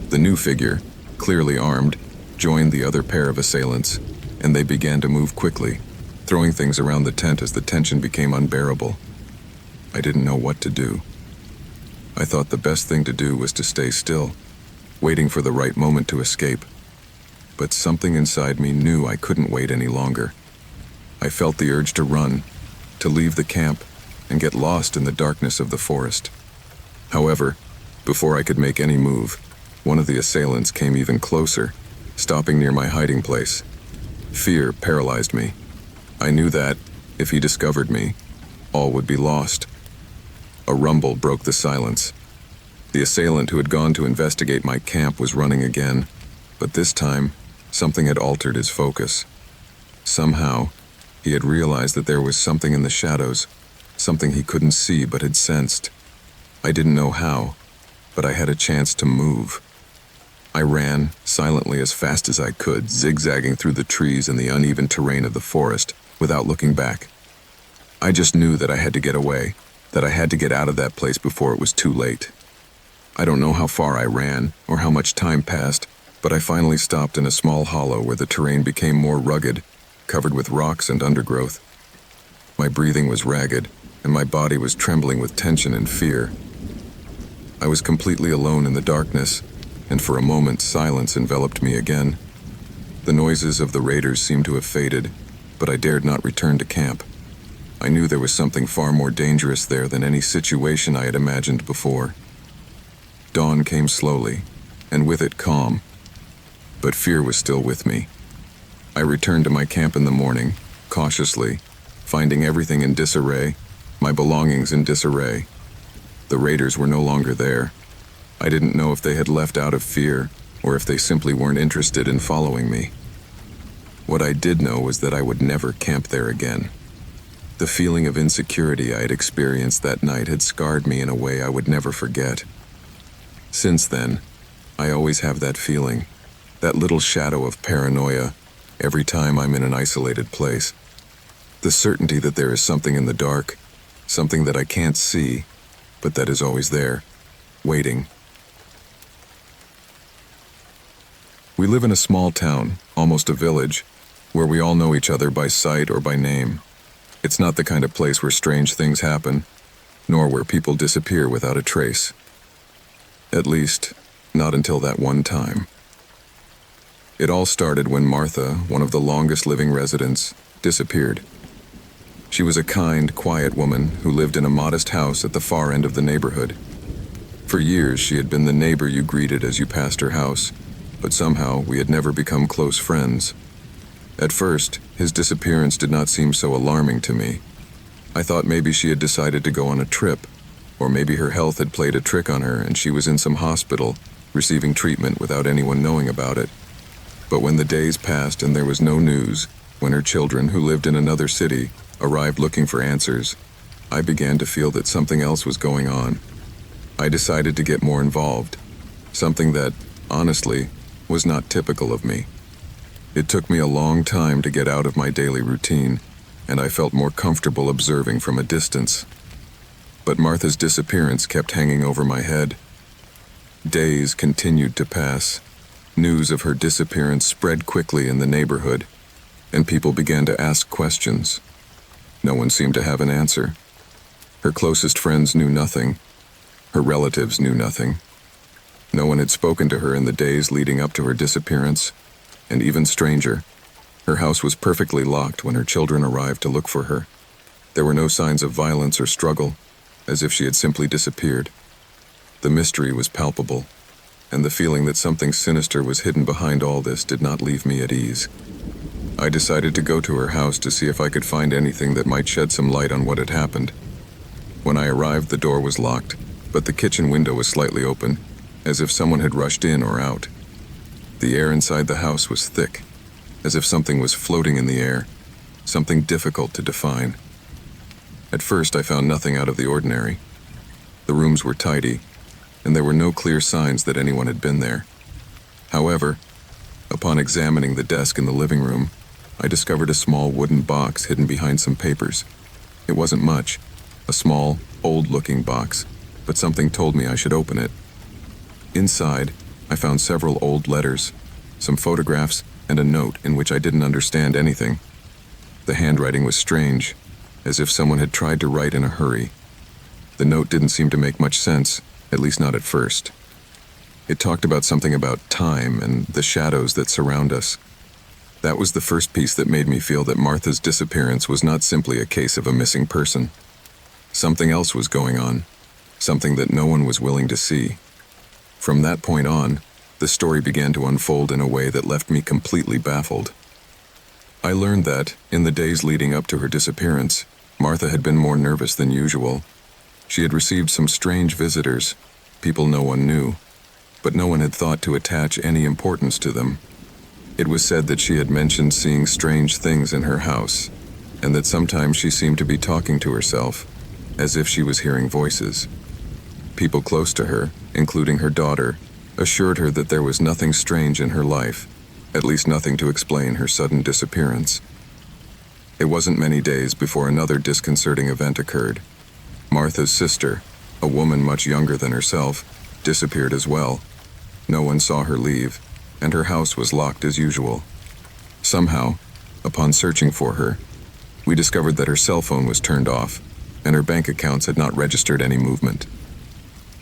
A: The new figure, clearly armed, joined the other pair of assailants, and they began to move quickly, throwing things around the tent as the tension became unbearable. I didn't know what to do. I thought the best thing to do was to stay still, waiting for the right moment to escape. But something inside me knew I couldn't wait any longer. I felt the urge to run, to leave the camp, and get lost in the darkness of the forest. However, before I could make any move, one of the assailants came even closer, stopping near my hiding place. Fear paralyzed me. I knew that, if he discovered me, all would be lost. A rumble broke the silence. The assailant who had gone to investigate my camp was running again, but this time, something had altered his focus. Somehow, he had realized that there was something in the shadows, something he couldn't see but had sensed. I didn't know how, but I had a chance to move. I ran, silently as fast as I could, zigzagging through the trees and the uneven terrain of the forest, without looking back. I just knew that I had to get away, that I had to get out of that place before it was too late. I don't know how far I ran, or how much time passed, but I finally stopped in a small hollow where the terrain became more rugged, covered with rocks and undergrowth. My breathing was ragged, and my body was trembling with tension and fear. I was completely alone in the darkness, and for a moment silence enveloped me again. The noises of the raiders seemed to have faded, but I dared not return to camp. I knew there was something far more dangerous there than any situation I had imagined before. Dawn came slowly, and with it calm, but fear was still with me. I returned to my camp in the morning, cautiously, finding everything in disarray, my belongings in disarray. The raiders were no longer there. I didn't know if they had left out of fear, or if they simply weren't interested in following me. What I did know was that I would never camp there again. The feeling of insecurity I had experienced that night had scarred me in a way I would never forget. Since then, I always have that feeling, that little shadow of paranoia, every time I'm in an isolated place. The certainty that there is something in the dark, something that I can't see, but that is always there, waiting. We live in a small town, almost a village, where we all know each other by sight or by name. It's not the kind of place where strange things happen, nor where people disappear without a trace. At least, not until that one time. It all started when Martha, one of the longest living residents, disappeared. She was a kind, quiet woman who lived in a modest house at the far end of the neighborhood. For years, she had been the neighbor you greeted as you passed her house, but somehow we had never become close friends. At first, his disappearance did not seem so alarming to me. I thought maybe she had decided to go on a trip, or maybe her health had played a trick on her and she was in some hospital, receiving treatment without anyone knowing about it. But when the days passed and there was no news, when her children, who lived in another city, arrived looking for answers, I began to feel that something else was going on. I decided to get more involved, something that, honestly, was not typical of me. It took me a long time to get out of my daily routine, and I felt more comfortable observing from a distance. But Martha's disappearance kept hanging over my head. Days continued to pass. News of her disappearance spread quickly in the neighborhood, and people began to ask questions. No one seemed to have an answer. Her closest friends knew nothing. Her relatives knew nothing. No one had spoken to her in the days leading up to her disappearance, and even stranger, her house was perfectly locked when her children arrived to look for her. There were no signs of violence or struggle, as if she had simply disappeared. The mystery was palpable, and the feeling that something sinister was hidden behind all this did not leave me at ease. I decided to go to her house to see if I could find anything that might shed some light on what had happened. When I arrived, the door was locked, but the kitchen window was slightly open, as if someone had rushed in or out. The air inside the house was thick, as if something was floating in the air, something difficult to define. At first, I found nothing out of the ordinary. The rooms were tidy, and there were no clear signs that anyone had been there. However, upon examining the desk in the living room, I discovered a small wooden box hidden behind some papers. It wasn't much, a small, old-looking box, but something told me I should open it. Inside, I found several old letters, some photographs, and a note in which I didn't understand anything. The handwriting was strange, as if someone had tried to write in a hurry. The note didn't seem to make much sense, at least not at first. It talked about something about time and the shadows that surround us. That was the first piece that made me feel that Martha's disappearance was not simply a case of a missing person. Something else was going on, something that no one was willing to see. From that point on, the story began to unfold in a way that left me completely baffled. I learned that, in the days leading up to her disappearance, Martha had been more nervous than usual. She had received some strange visitors, people no one knew, but no one had thought to attach any importance to them. It was said that she had mentioned seeing strange things in her house, and that sometimes she seemed to be talking to herself, as if she was hearing voices. People close to her, including her daughter, assured her that there was nothing strange in her life, at least nothing to explain her sudden disappearance. It wasn't many days before another disconcerting event occurred. Martha's sister, a woman much younger than herself, disappeared as well. No one saw her leave, and her house was locked as usual. Somehow, upon searching for her, We discovered that her cell phone was turned off, and her bank accounts had not registered any movement.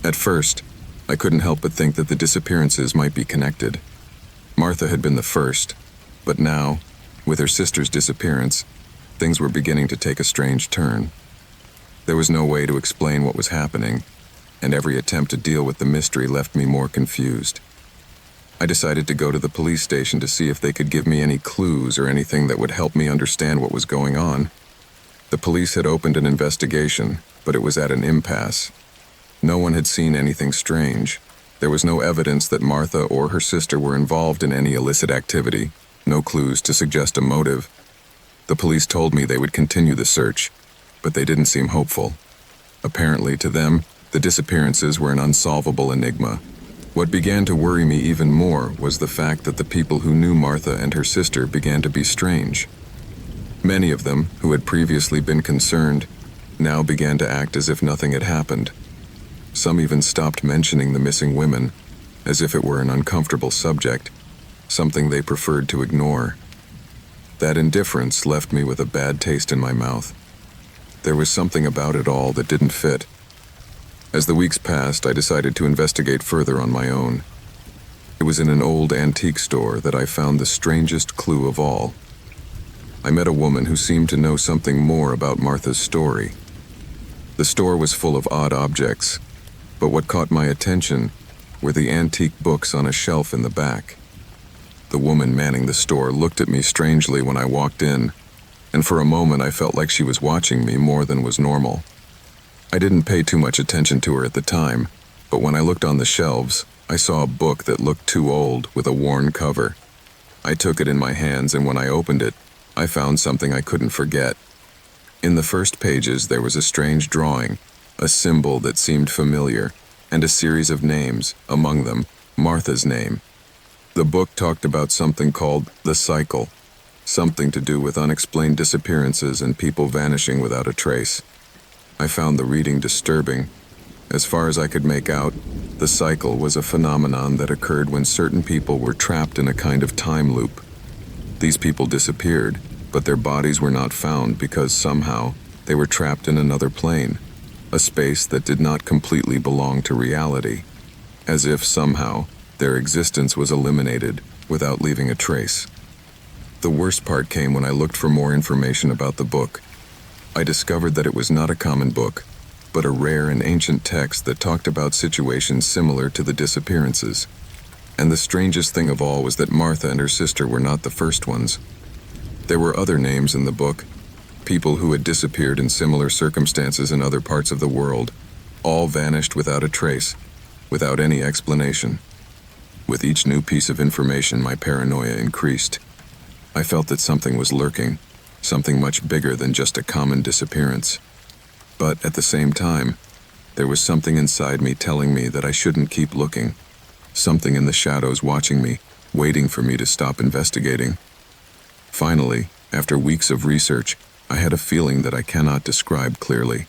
A: At first, I couldn't help but think that the disappearances might be connected. Martha had been the first, but now, with her sister's disappearance, things were beginning to take a strange turn. There was no way to explain what was happening, and every attempt to deal with the mystery left me more confused. I decided to go to the police station to see if they could give me any clues or anything that would help me understand what was going on. The police had opened an investigation, but it was at an impasse. No one had seen anything strange. There was no evidence that Martha or her sister were involved in any illicit activity, no clues to suggest a motive. The police told me they would continue the search, but they didn't seem hopeful. Apparently, to them, the disappearances were an unsolvable enigma. What began to worry me even more was the fact that the people who knew Martha and her sister began to be strange. Many of them, who had previously been concerned, now began to act as if nothing had happened. Some even stopped mentioning the missing women, as if it were an uncomfortable subject, something they preferred to ignore. That indifference left me with a bad taste in my mouth. There was something about it all that didn't fit. As the weeks passed, I decided to investigate further on my own. It was in an old antique store that I found the strangest clue of all. I met a woman who seemed to know something more about Martha's story. The store was full of odd objects, but what caught my attention were the antique books on a shelf in the back. The woman manning the store looked at me strangely when I walked in, and for a moment I felt like she was watching me more than was normal. I didn't pay too much attention to her at the time, but when I looked on the shelves, I saw a book that looked too old with a worn cover. I took it in my hands, and when I opened it, I found something I couldn't forget. In the first pages, there was a strange drawing, a symbol that seemed familiar, and a series of names, among them, Martha's name. The book talked about something called the cycle, something to do with unexplained disappearances and people vanishing without a trace. I found the reading disturbing. As far as I could make out, the cycle was a phenomenon that occurred when certain people were trapped in a kind of time loop. These people disappeared, but their bodies were not found because somehow they were trapped in another plane, a space that did not completely belong to reality, as if somehow their existence was eliminated without leaving a trace. The worst part came when I looked for more information about the book. I discovered that it was not a common book, but a rare and ancient text that talked about situations similar to the disappearances. And the strangest thing of all was that Martha and her sister were not the first ones. There were other names in the book, people who had disappeared in similar circumstances in other parts of the world, all vanished without a trace, without any explanation. With each new piece of information, my paranoia increased. I felt that something was lurking, something much bigger than just a common disappearance. But at the same time, there was something inside me telling me that I shouldn't keep looking, something in the shadows watching me, waiting for me to stop investigating. Finally, after weeks of research, I had a feeling that I cannot describe clearly.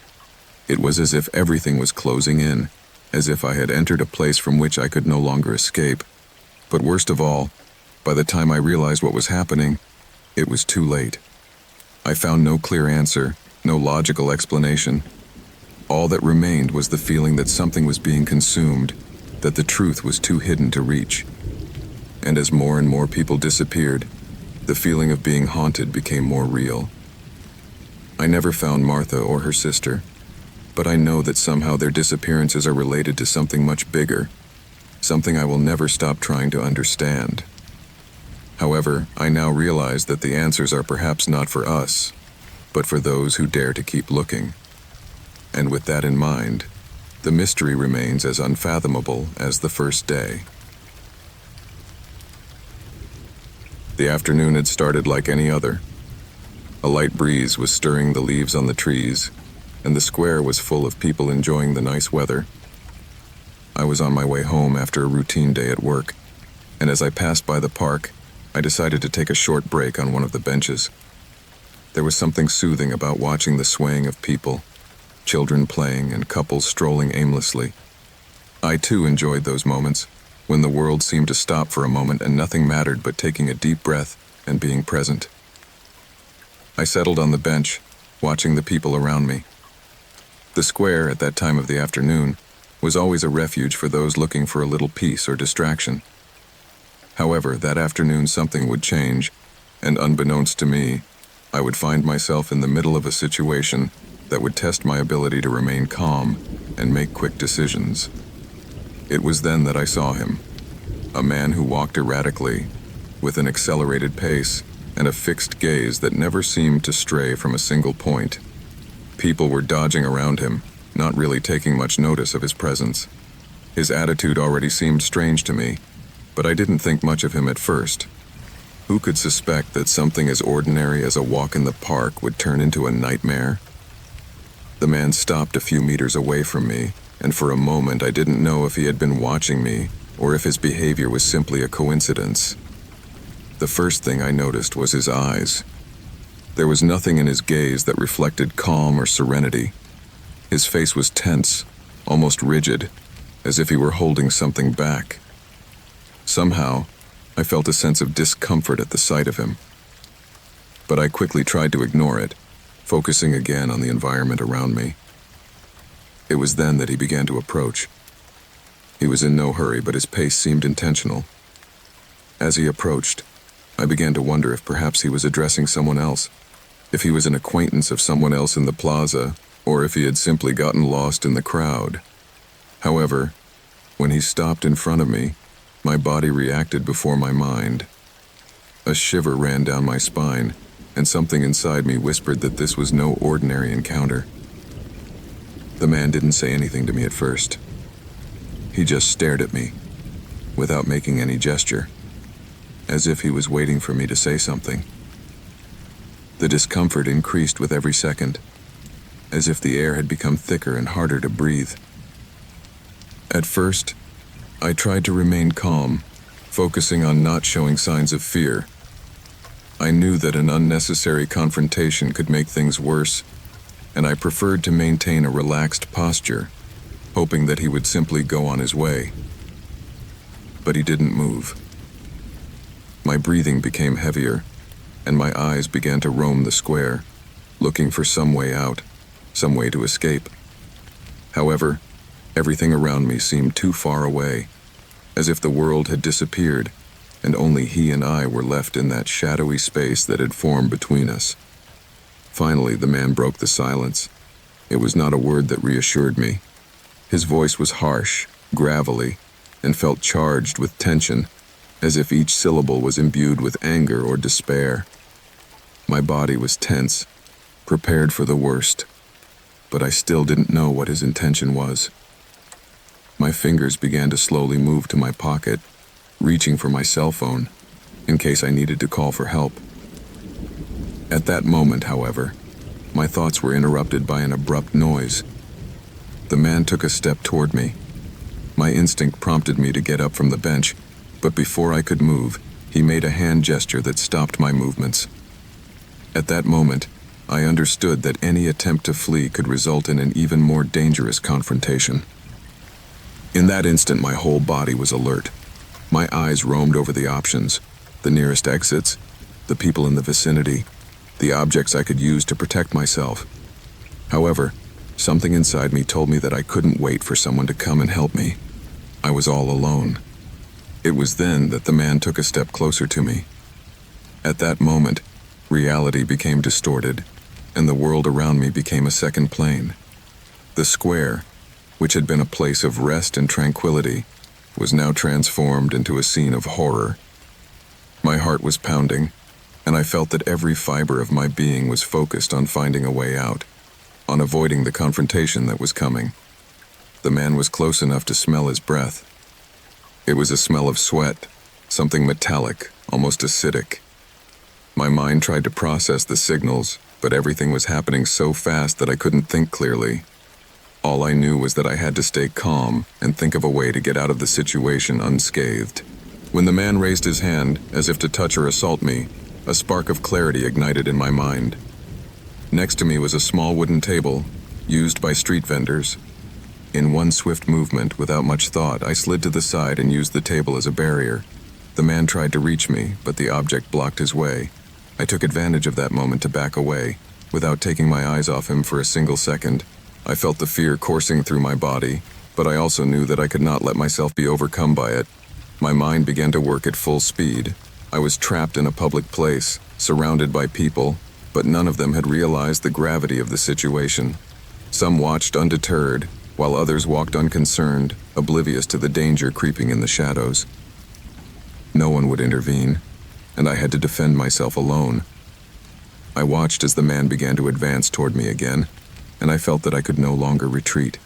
A: It was as if everything was closing in, as if I had entered a place from which I could no longer escape. But worst of all, by the time I realized what was happening, it was too late. I found no clear answer, no logical explanation. All that remained was the feeling that something was being consumed, that the truth was too hidden to reach. And as more and more people disappeared, the feeling of being haunted became more real. I never found Martha or her sister, but I know that somehow their disappearances are related to something much bigger, something I will never stop trying to understand. However, I now realize that the answers are perhaps not for us, but for those who dare to keep looking. And with that in mind, the mystery remains as unfathomable as the first day. The afternoon had started like any other. A light breeze was stirring the leaves on the trees, and the square was full of people enjoying the nice weather. I was on my way home after a routine day at work, and as I passed by the park, I decided to take a short break on one of the benches. There was something soothing about watching the swaying of people, children playing and couples strolling aimlessly. I too enjoyed those moments, when the world seemed to stop for a moment and nothing mattered but taking a deep breath and being present. I settled on the bench, watching the people around me. The square, at that time of the afternoon, was always a refuge for those looking for a little peace or distraction. However, that afternoon something would change, and unbeknownst to me, I would find myself in the middle of a situation that would test my ability to remain calm and make quick decisions. It was then that I saw him, a man who walked erratically, with an accelerated pace and a fixed gaze that never seemed to stray from a single point. People were dodging around him, not really taking much notice of his presence. His attitude already seemed strange to me, but I didn't think much of him at first. Who could suspect that something as ordinary as a walk in the park would turn into a nightmare? The man stopped a few meters away from me, and for a moment I didn't know if he had been watching me or if his behavior was simply a coincidence. The first thing I noticed was his eyes. There was nothing in his gaze that reflected calm or serenity. His face was tense, almost rigid, as if he were holding something back. Somehow, I felt a sense of discomfort at the sight of him. But I quickly tried to ignore it, focusing again on the environment around me. It was then that he began to approach. He was in no hurry, but his pace seemed intentional. As he approached, I began to wonder if perhaps he was addressing someone else, if he was an acquaintance of someone else in the plaza, or if he had simply gotten lost in the crowd. However, when he stopped in front of me, my body reacted before my mind. A shiver ran down my spine, and something inside me whispered that this was no ordinary encounter. The man didn't say anything to me at first. He just stared at me, without making any gesture, as if he was waiting for me to say something. The discomfort increased with every second, as if the air had become thicker and harder to breathe. At first, I tried to remain calm, focusing on not showing signs of fear. I knew that an unnecessary confrontation could make things worse, and I preferred to maintain a relaxed posture, hoping that he would simply go on his way. But he didn't move. My breathing became heavier, and my eyes began to roam the square, looking for some way out, some way to escape. However, everything around me seemed too far away, as if the world had disappeared, and only he and I were left in that shadowy space that had formed between us. Finally, the man broke the silence. It was not a word that reassured me. His voice was harsh, gravelly, and felt charged with tension, as if each syllable was imbued with anger or despair. My body was tense, prepared for the worst, but I still didn't know what his intention was. My fingers began to slowly move to my pocket, reaching for my cell phone, in case I needed to call for help. At that moment, however, my thoughts were interrupted by an abrupt noise. The man took a step toward me. My instinct prompted me to get up from the bench, but before I could move, he made a hand gesture that stopped my movements. At that moment, I understood that any attempt to flee could result in an even more dangerous confrontation. In that instant, my whole body was alert. My eyes roamed over the options, the nearest exits, the people in the vicinity, the objects I could use to protect myself. However, something inside me told me that I couldn't wait for someone to come and help me. I was all alone. It was then that the man took a step closer to me. At that moment, reality became distorted, and the world around me became a second plane. The square, which had been a place of rest and tranquility, was now transformed into a scene of horror. My heart was pounding, and I felt that every fiber of my being was focused on finding a way out, on avoiding the confrontation that was coming. The man was close enough to smell his breath. It was a smell of sweat, something metallic, almost acidic. My mind tried to process the signals, but everything was happening so fast that I couldn't think clearly. All I knew was that I had to stay calm and think of a way to get out of the situation unscathed. When the man raised his hand, as if to touch or assault me, a spark of clarity ignited in my mind. Next to me was a small wooden table, used by street vendors. In one swift movement, without much thought, I slid to the side and used the table as a barrier. The man tried to reach me, but the object blocked his way. I took advantage of that moment to back away, without taking my eyes off him for a single second. I felt the fear coursing through my body, but I also knew that I could not let myself be overcome by it. My mind began to work at full speed. I was trapped in a public place, surrounded by people, but none of them had realized the gravity of the situation. Some watched undeterred, while others walked unconcerned, oblivious to the danger creeping in the shadows. No one would intervene, and I had to defend myself alone. I watched as the man began to advance toward me again, and I felt that I could no longer retreat.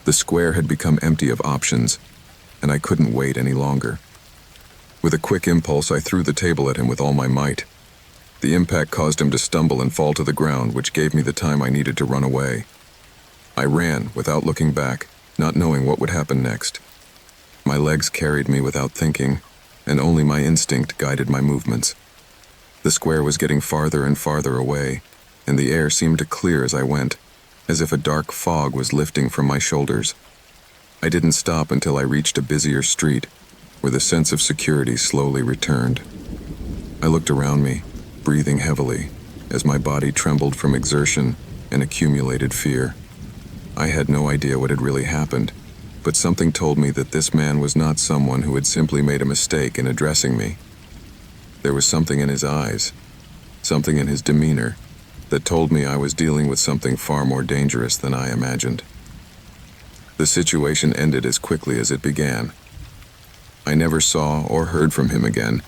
A: The square had become empty of options, and I couldn't wait any longer. With a quick impulse, I threw the table at him with all my might. The impact caused him to stumble and fall to the ground, which gave me the time I needed to run away. I ran without looking back, not knowing what would happen next. My legs carried me without thinking, and only my instinct guided my movements. The square was getting farther and farther away, and the air seemed to clear as I went, as if a dark fog was lifting from my shoulders. I didn't stop until I reached a busier street, where the sense of security slowly returned. I looked around me, breathing heavily, as my body trembled from exertion and accumulated fear. I had no idea what had really happened, but something told me that this man was not someone who had simply made a mistake in addressing me. There was something in his eyes, something in his demeanor, that told me I was dealing with something far more dangerous than I imagined. The situation ended as quickly as it began. I never saw or heard from him again,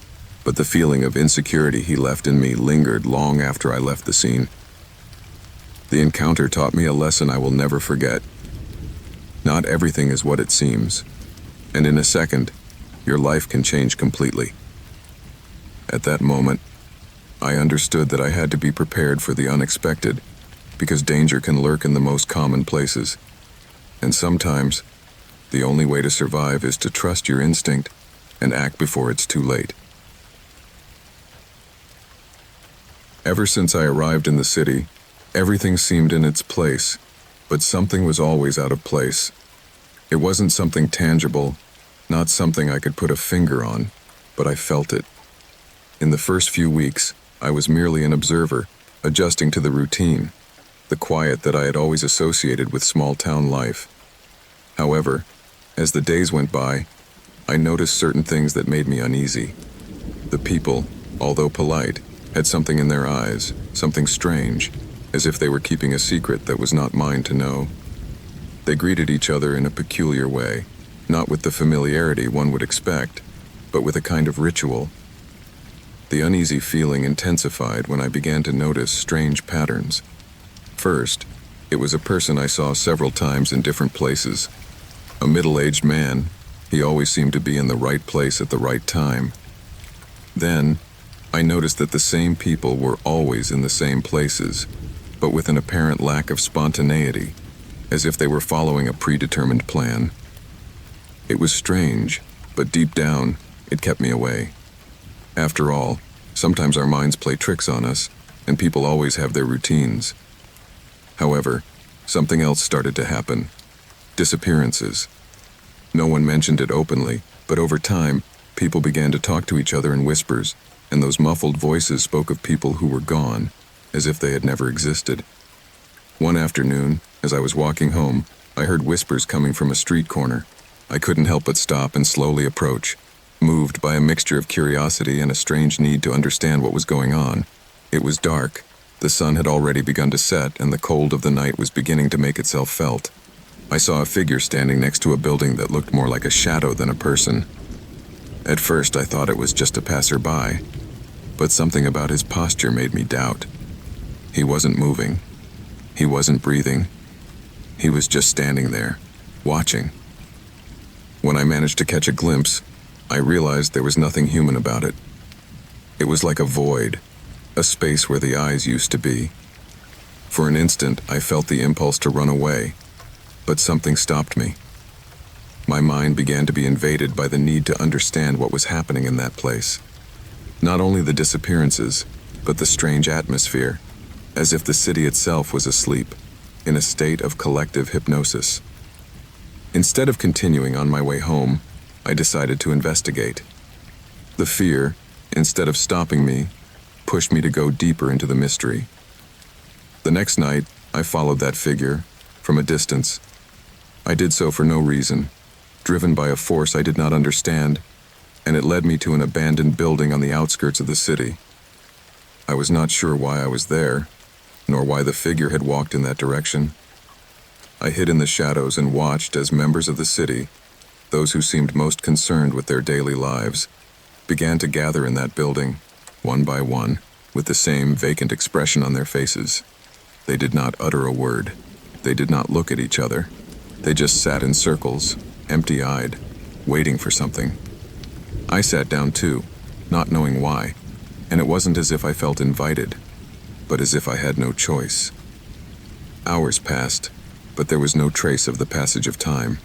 A: but the feeling of insecurity he left in me lingered long after I left the scene. The encounter taught me a lesson I will never forget. Not everything is what it seems, and in a second, your life can change completely. At that moment, I understood that I had to be prepared for the unexpected, because danger can lurk in the most common places. And sometimes, the only way to survive is to trust your instinct and act before it's too late. Ever since I arrived in the city, everything seemed in its place, but something was always out of place. It wasn't something tangible, not something I could put a finger on, but I felt it. In the first few weeks, I was merely an observer, adjusting to the routine, the quiet that I had always associated with small-town life. However, as the days went by, I noticed certain things that made me uneasy. The people, although polite, had something in their eyes, something strange, as if they were keeping a secret that was not mine to know. They greeted each other in a peculiar way, not with the familiarity one would expect, but with a kind of ritual. The uneasy feeling intensified when I began to notice strange patterns. First, it was a person I saw several times in different places. A middle-aged man, he always seemed to be in the right place at the right time. Then, I noticed that the same people were always in the same places, but with an apparent lack of spontaneity, as if they were following a predetermined plan. It was strange, but deep down, it kept me away. After all, sometimes our minds play tricks on us, and people always have their routines. However, something else started to happen. Disappearances. No one mentioned it openly, but over time, people began to talk to each other in whispers, and those muffled voices spoke of people who were gone, as if they had never existed. One afternoon, as I was walking home, I heard whispers coming from a street corner. I couldn't help but stop and slowly approach, moved by a mixture of curiosity and a strange need to understand what was going on. It was dark. The sun had already begun to set, and the cold of the night was beginning to make itself felt. I saw a figure standing next to a building that looked more like a shadow than a person. At first, I thought it was just a passerby, but something about his posture made me doubt. He wasn't moving. He wasn't breathing. He was just standing there, watching. When I managed to catch a glimpse, I realized there was nothing human about it. It was like a void, a space where the eyes used to be. For an instant, I felt the impulse to run away, but something stopped me. My mind began to be invaded by the need to understand what was happening in that place. Not only the disappearances, but the strange atmosphere, as if the city itself was asleep, in a state of collective hypnosis. Instead of continuing on my way home, I decided to investigate. The fear, instead of stopping me, pushed me to go deeper into the mystery. The next night, I followed that figure, from a distance. I did so for no reason, driven by a force I did not understand, and it led me to an abandoned building on the outskirts of the city. I was not sure why I was there, nor why the figure had walked in that direction. I hid in the shadows and watched as members of the city, those who seemed most concerned with their daily lives, began to gather in that building, one by one, with the same vacant expression on their faces. They did not utter a word. They did not look at each other. They just sat in circles, empty-eyed, waiting for something. I sat down too, not knowing why, and it wasn't as if I felt invited, but as if I had no choice. Hours passed, but there was no trace of the passage of time.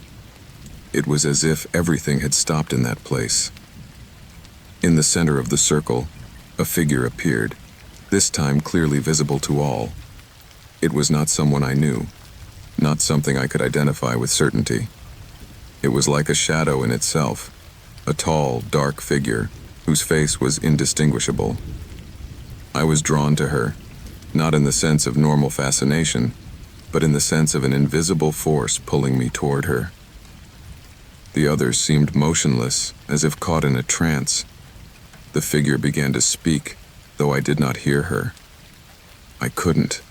A: It was as if everything had stopped in that place. In the center of the circle, a figure appeared, this time clearly visible to all. It was not someone I knew, not something I could identify with certainty. It was like a shadow in itself, a tall, dark figure whose face was indistinguishable. I was drawn to her, not in the sense of normal fascination, but in the sense of an invisible force pulling me toward her. The others seemed motionless, as if caught in a trance. The figure began to speak, though I did not hear her. I couldn't.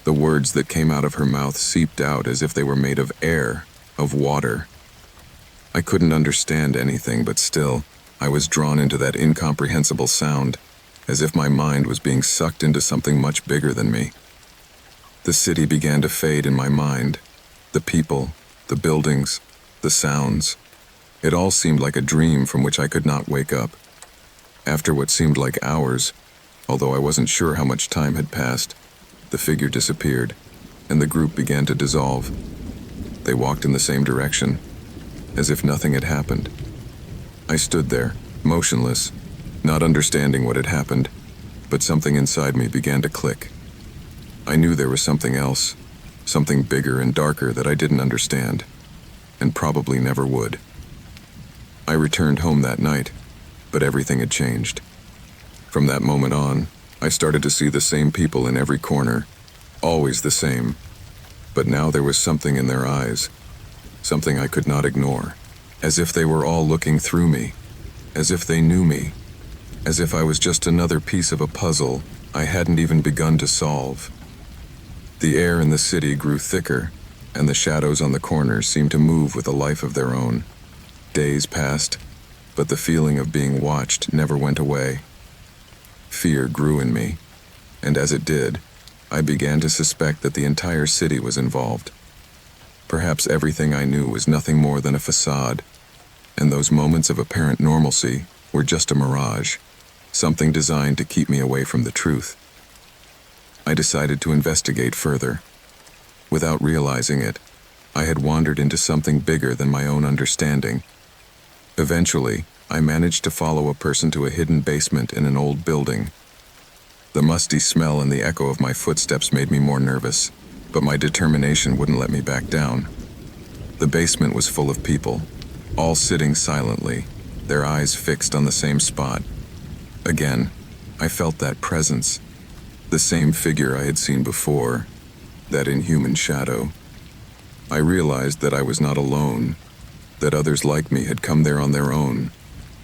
A: The words that came out of her mouth seeped out as if they were made of air, of water. I couldn't understand anything, but still, I was drawn into that incomprehensible sound, as if my mind was being sucked into something much bigger than me. The city began to fade in my mind. The people, the buildings, the sounds. It all seemed like a dream from which I could not wake up. After what seemed like hours, although I wasn't sure how much time had passed, the figure disappeared, and the group began to dissolve. They walked in the same direction, as if nothing had happened. I stood there, motionless, not understanding what had happened, but something inside me began to click. I knew there was something else, something bigger and darker that I didn't understand, and probably never would. I returned home that night, but everything had changed. From that moment on, I started to see the same people in every corner, always the same, but now there was something in their eyes, something I could not ignore, as if they were all looking through me, as if they knew me, as if I was just another piece of a puzzle I hadn't even begun to solve. The air in the city grew thicker, and the shadows on the corners seemed to move with a life of their own. Days passed, but the feeling of being watched never went away. Fear grew in me, and as it did, I began to suspect that the entire city was involved. Perhaps everything I knew was nothing more than a facade, and those moments of apparent normalcy were just a mirage, something designed to keep me away from the truth. I decided to investigate further. Without realizing it, I had wandered into something bigger than my own understanding. Eventually, I managed to follow a person to a hidden basement in an old building. The musty smell and the echo of my footsteps made me more nervous, but my determination wouldn't let me back down. The basement was full of people, all sitting silently, their eyes fixed on the same spot. Again, I felt that presence, the same figure I had seen before, that inhuman shadow. I realized that I was not alone, that others like me had come there on their own,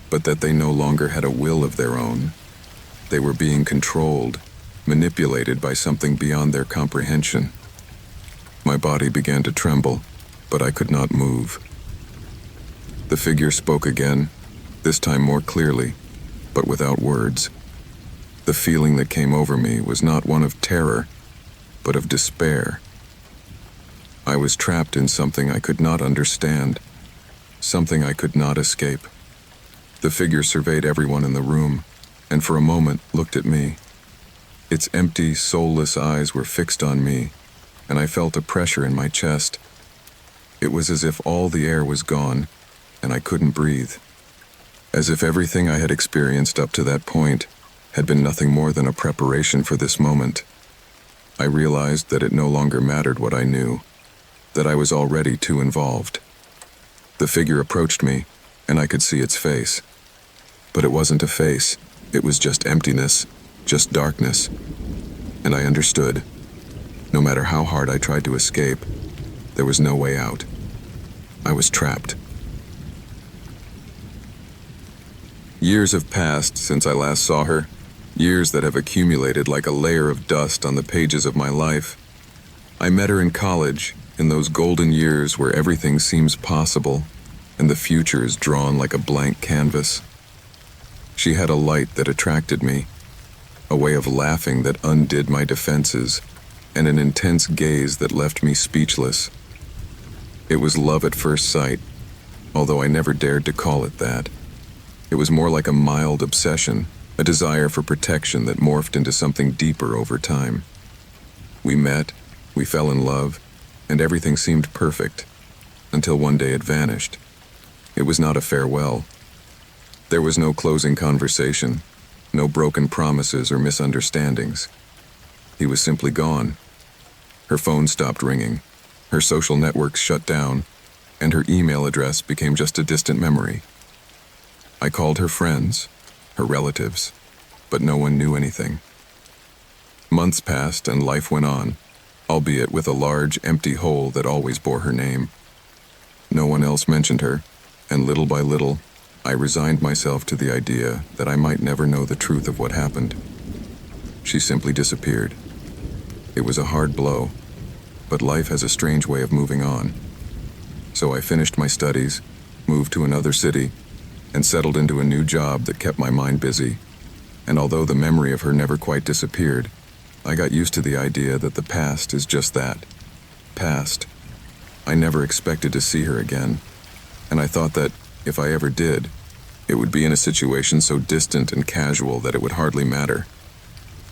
A: but that they no longer had a will of their own. They were being controlled, manipulated by something beyond their comprehension. My body began to tremble, but I could not move. The figure spoke again, this time more clearly, but without words. The feeling that came over me was not one of terror, but of despair. I was trapped in something I could not understand, something I could not escape. The figure surveyed everyone in the room, and for a moment looked at me. Its empty, soulless eyes were fixed on me, and I felt a pressure in my chest. It was as if all the air was gone, and I couldn't breathe. As if everything I had experienced up to that point had been nothing more than a preparation for this moment. I realized that it no longer mattered what I knew, that I was already too involved. The figure approached me, and I could see its face. But it wasn't a face, it was just emptiness, just darkness. And I understood. No matter how hard I tried to escape, there was no way out. I was trapped. Years have passed since I last saw her, years that have accumulated like a layer of dust on the pages of my life. I met her in college, in those golden years where everything seems possible and the future is drawn like a blank canvas. She had a light that attracted me, a way of laughing that undid my defenses, and an intense gaze that left me speechless. It was love at first sight, although I never dared to call it that. It was more like a mild obsession, a desire for protection that morphed into something deeper over time. We met, we fell in love, and everything seemed perfect, until one day it vanished. It was not a farewell. There was no closing conversation, no broken promises or misunderstandings. He was simply gone. Her phone stopped ringing, her social networks shut down, and her email address became just a distant memory. I called her friends, her relatives, but no one knew anything. Months passed and life went on, albeit with a large, empty hole that always bore her name. No one else mentioned her, and little by little, I resigned myself to the idea that I might never know the truth of what happened. She simply disappeared. It was a hard blow, but life has a strange way of moving on. So I finished my studies, moved to another city, and settled into a new job that kept my mind busy. And although the memory of her never quite disappeared, I got used to the idea that the past is just that, past. I never expected to see her again, and I thought that, if I ever did, it would be in a situation so distant and casual that it would hardly matter.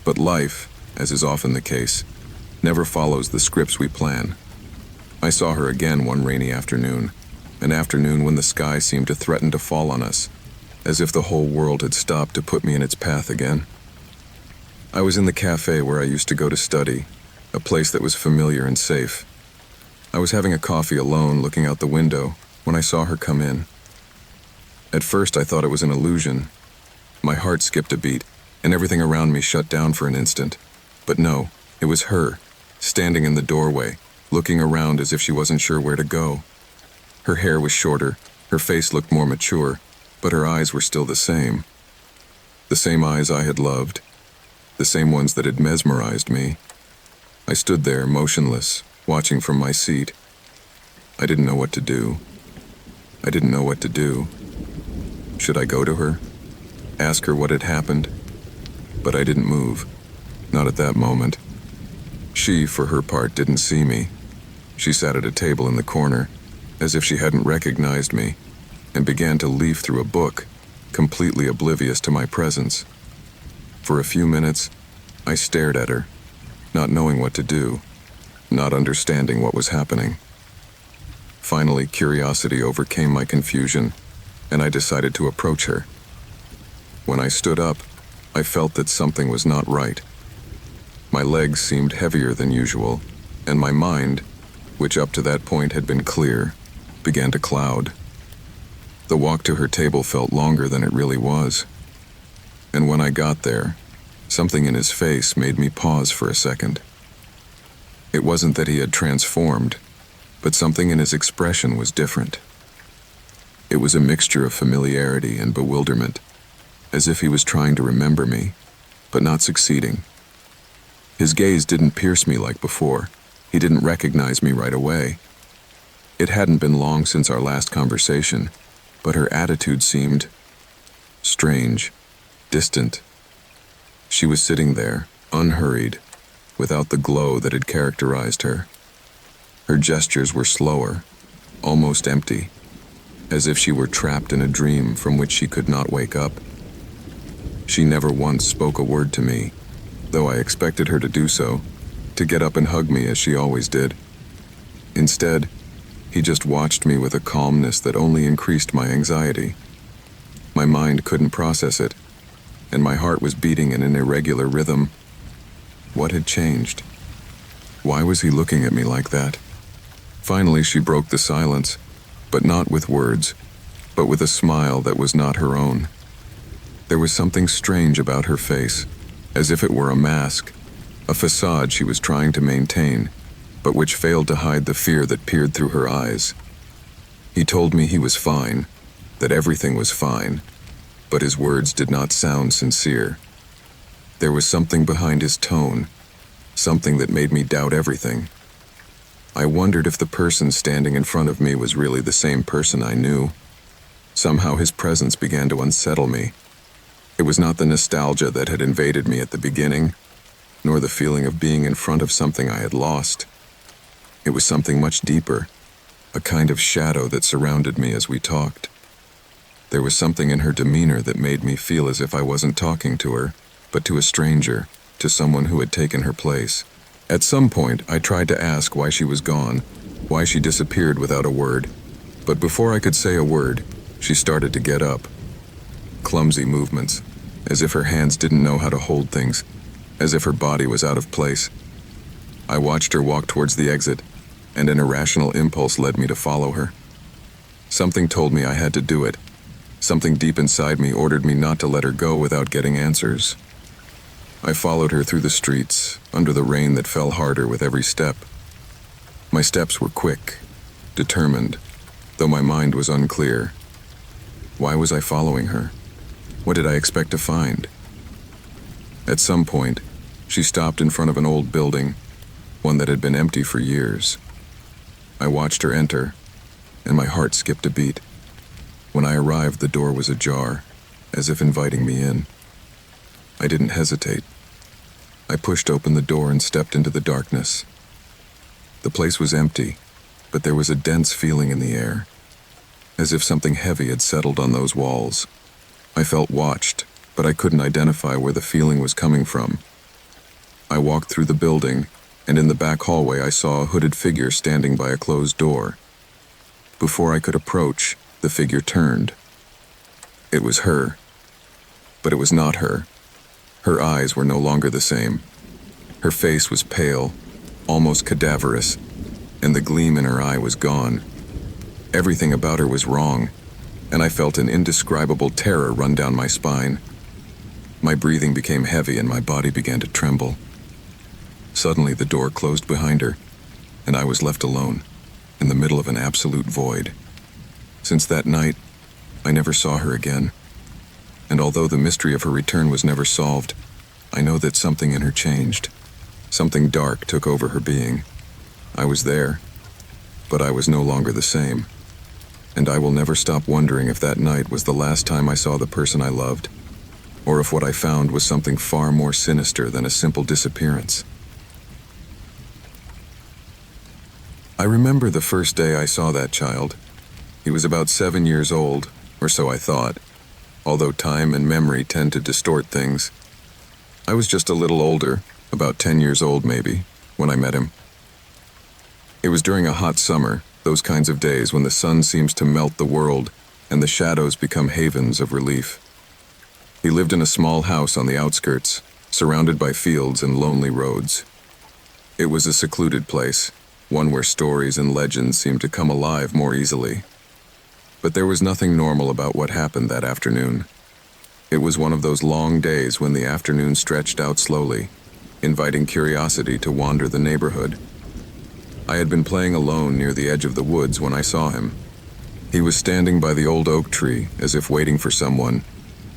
A: But life, as is often the case, never follows the scripts we plan. I saw her again one rainy afternoon, an afternoon when the sky seemed to threaten to fall on us, as if the whole world had stopped to put me in its path again. I was in the cafe where I used to go to study, a place that was familiar and safe. I was having a coffee alone, looking out the window, when I saw her come in. At first I thought it was an illusion. My heart skipped a beat, and everything around me shut down for an instant. But no, it was her, standing in the doorway, looking around as if she wasn't sure where to go. Her hair was shorter, her face looked more mature, but her eyes were still the same. The same eyes I had loved, the same ones that had mesmerized me. I stood there, motionless, watching from my seat. I didn't know what to do. I didn't know what to do. Should I go to her? Ask her what had happened? But I didn't move. Not at that moment. She, for her part, didn't see me. She sat at a table in the corner, as if she hadn't recognized me, and began to leaf through a book, completely oblivious to my presence. For a few minutes, I stared at her, not knowing what to do, not understanding what was happening. Finally, curiosity overcame my confusion, and I decided to approach her. When I stood up, I felt that something was not right. My legs seemed heavier than usual, and my mind, which up to that point had been clear, began to cloud. The walk to her table felt longer than it really was. And when I got there, something in his face made me pause for a second. It wasn't that he had transformed, but something in his expression was different. It was a mixture of familiarity and bewilderment, as if he was trying to remember me, but not succeeding. His gaze didn't pierce me like before. He didn't recognize me right away. It hadn't been long since our last conversation, but her attitude seemed strange, distant. She was sitting there, unhurried, without the glow that had characterized her. Her gestures were slower, almost empty, as if she were trapped in a dream from which she could not wake up. She never once spoke a word to me, though I expected her to do so, to get up and hug me as she always did. Instead, he just watched me with a calmness that only increased my anxiety. My mind couldn't process it, and my heart was beating in an irregular rhythm. What had changed? Why was he looking at me like that? Finally, she broke the silence, but not with words, but with a smile that was not her own. There was something strange about her face, as if it were a mask, a facade she was trying to maintain, but which failed to hide the fear that peered through her eyes. He told me he was fine, that everything was fine, but his words did not sound sincere. There was something behind his tone, something that made me doubt everything. I wondered if the person standing in front of me was really the same person I knew. Somehow his presence began to unsettle me. It was not the nostalgia that had invaded me at the beginning, nor the feeling of being in front of something I had lost. It was something much deeper, a kind of shadow that surrounded me as we talked. There was something in her demeanor that made me feel as if I wasn't talking to her, but to a stranger, to someone who had taken her place. At some point, I tried to ask why she was gone, why she disappeared without a word. But before I could say a word, she started to get up. Clumsy movements, as if her hands didn't know how to hold things, as if her body was out of place. I watched her walk towards the exit, and an irrational impulse led me to follow her. Something told me I had to do it. Something deep inside me ordered me not to let her go without getting answers. I followed her through the streets, under the rain that fell harder with every step. My steps were quick, determined, though my mind was unclear. Why was I following her? What did I expect to find? At some point, she stopped in front of an old building, one that had been empty for years. I watched her enter, and my heart skipped a beat. When I arrived, the door was ajar, as if inviting me in. I didn't hesitate. I pushed open the door and stepped into the darkness. The place was empty, but there was a dense feeling in the air, as if something heavy had settled on those walls. I felt watched, but I couldn't identify where the feeling was coming from. I walked through the building, and in the back hallway I saw a hooded figure standing by a closed door. Before I could approach, the figure turned. It was her, but it was not her. Her eyes were no longer the same. Her face was pale, almost cadaverous, and the gleam in her eye was gone. Everything about her was wrong, and I felt an indescribable terror run down my spine. My breathing became heavy and my body began to tremble. Suddenly the door closed behind her, and I was left alone, in the middle of an absolute void. Since that night, I never saw her again. And although the mystery of her return was never solved, I know that something in her changed. Something dark took over her being. I was there, but I was no longer the same. And I will never stop wondering if that night was the last time I saw the person I loved, or if what I found was something far more sinister than a simple disappearance. I remember the first day I saw that child. He was about 7 years old, or so I thought, although time and memory tend to distort things. I was just a little older, about 10 years old maybe, when I met him. It was during a hot summer, those kinds of days when the sun seems to melt the world and the shadows become havens of relief. He lived in a small house on the outskirts, surrounded by fields and lonely roads. It was a secluded place, one where stories and legends seemed to come alive more easily. But there was nothing normal about what happened that afternoon. It was one of those long days when the afternoon stretched out slowly, inviting curiosity to wander the neighborhood. I had been playing alone near the edge of the woods when I saw him. He was standing by the old oak tree, as if waiting for someone,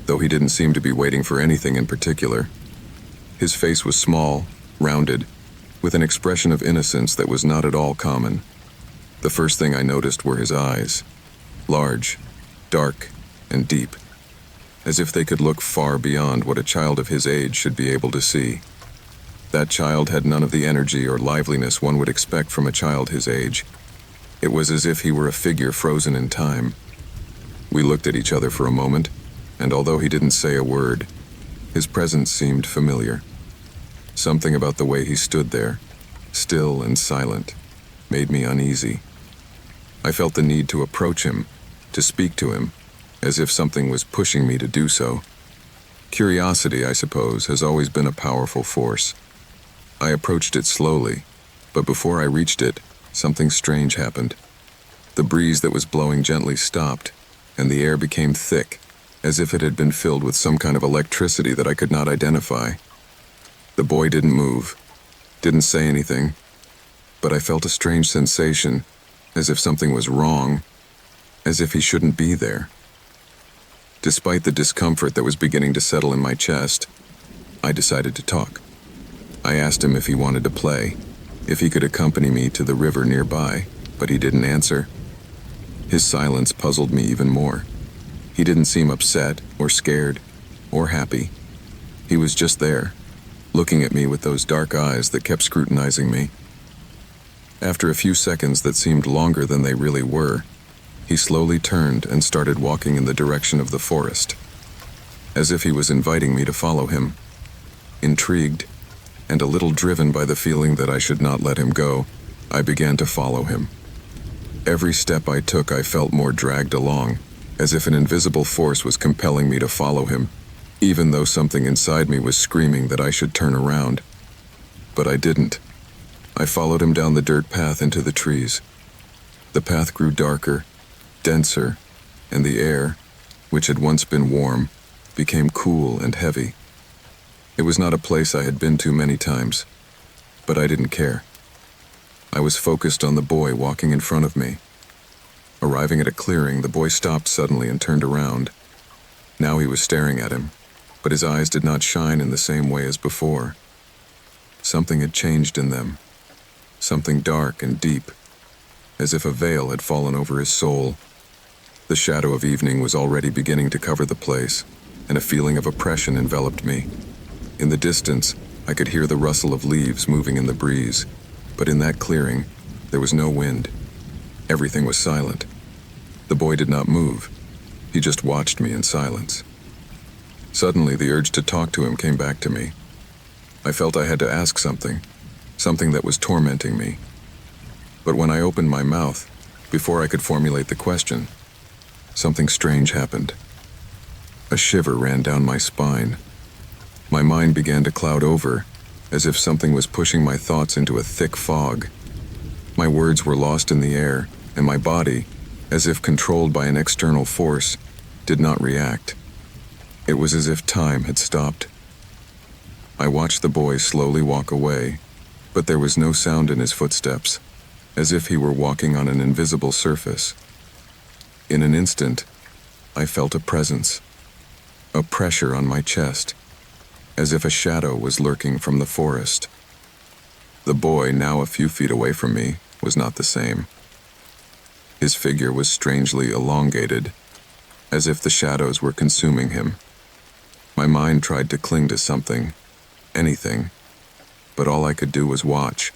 A: though he didn't seem to be waiting for anything in particular. His face was small, rounded, with an expression of innocence that was not at all common. The first thing I noticed were his eyes. Large, dark, and deep, as if they could look far beyond what a child of his age should be able to see. That child had none of the energy or liveliness one would expect from a child his age. It was as if he were a figure frozen in time. We looked at each other for a moment, and although he didn't say a word, his presence seemed familiar. Something about the way he stood there, still and silent, made me uneasy. I felt the need to approach him, to speak to him, as if something was pushing me to do so. Curiosity, I suppose, has always been a powerful force. I approached it slowly, but before I reached it, something strange happened. The breeze that was blowing gently stopped, and the air became thick, as if it had been filled with some kind of electricity that I could not identify. The boy didn't move, didn't say anything, but I felt a strange sensation, as if something was wrong, as if he shouldn't be there. Despite the discomfort that was beginning to settle in my chest, I decided to talk. I asked him if he wanted to play, if he could accompany me to the river nearby, but he didn't answer. His silence puzzled me even more. He didn't seem upset or scared or happy. He was just there, looking at me with those dark eyes that kept scrutinizing me. After a few seconds that seemed longer than they really were, he slowly turned and started walking in the direction of the forest, as if he was inviting me to follow him. Intrigued, and a little driven by the feeling that I should not let him go, I began to follow him. Every step I took, I felt more dragged along, as if an invisible force was compelling me to follow him, even though something inside me was screaming that I should turn around. But I didn't. I followed him down the dirt path into the trees. The path grew darker, denser, and the air, which had once been warm, became cool and heavy. It was not a place I had been to many times, but I didn't care. I was focused on the boy walking in front of me. Arriving at a clearing, the boy stopped suddenly and turned around. Now he was staring at him, but his eyes did not shine in the same way as before. Something had changed in them, something dark and deep, as if a veil had fallen over his soul. The shadow of evening was already beginning to cover the place, and a feeling of oppression enveloped me. In the distance, I could hear the rustle of leaves moving in the breeze, but in that clearing, there was no wind. Everything was silent. The boy did not move. He just watched me in silence. Suddenly, the urge to talk to him came back to me. I felt I had to ask something that was tormenting me. But when I opened my mouth, before I could formulate the question, something strange happened. A shiver ran down my spine. My mind began to cloud over, as if something was pushing my thoughts into a thick fog. My words were lost in the air, and my body, as if controlled by an external force, did not react. It was as if time had stopped. I watched the boy slowly walk away, but there was no sound in his footsteps, as if he were walking on an invisible surface. In an instant, I felt a presence, a pressure on my chest, as if a shadow was lurking from the forest. The boy, now a few feet away from me, was not the same. His figure was strangely elongated, as if the shadows were consuming him. My mind tried to cling to something, anything, but all I could do was watch.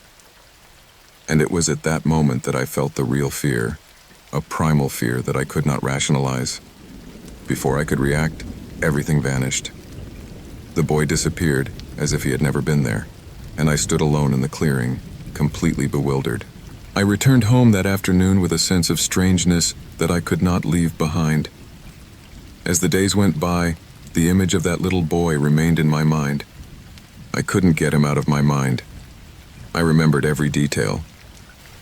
A: And it was at that moment that I felt the real fear, a primal fear that I could not rationalize. Before I could react, everything vanished. The boy disappeared as if he had never been there, and I stood alone in the clearing, completely bewildered. I returned home that afternoon with a sense of strangeness that I could not leave behind. As the days went by, the image of that little boy remained in my mind. I couldn't get him out of my mind. I remembered every detail.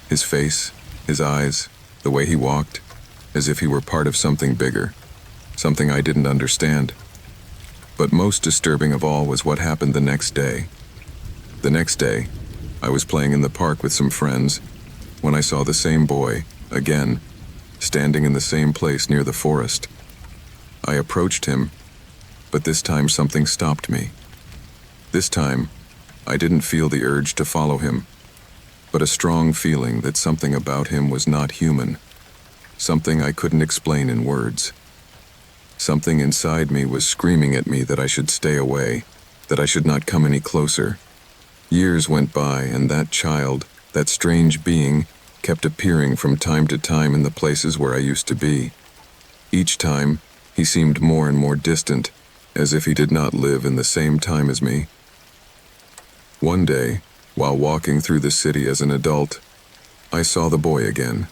A: His face, his eyes, the way he walked, as if he were part of something bigger, something I didn't understand. But most disturbing of all was what happened the next day. The next day, I was playing in the park with some friends when I saw the same boy, again, standing in the same place near the forest. I approached him, but this time something stopped me. This time, I didn't feel the urge to follow him, but a strong feeling that something about him was not human, something I couldn't explain in words. Something inside me was screaming at me that I should stay away, that I should not come any closer. Years went by, and that child, that strange being, kept appearing from time to time in the places where I used to be. Each time, he seemed more and more distant, as if he did not live in the same time as me. One day, while walking through the city as an adult, I saw the boy again.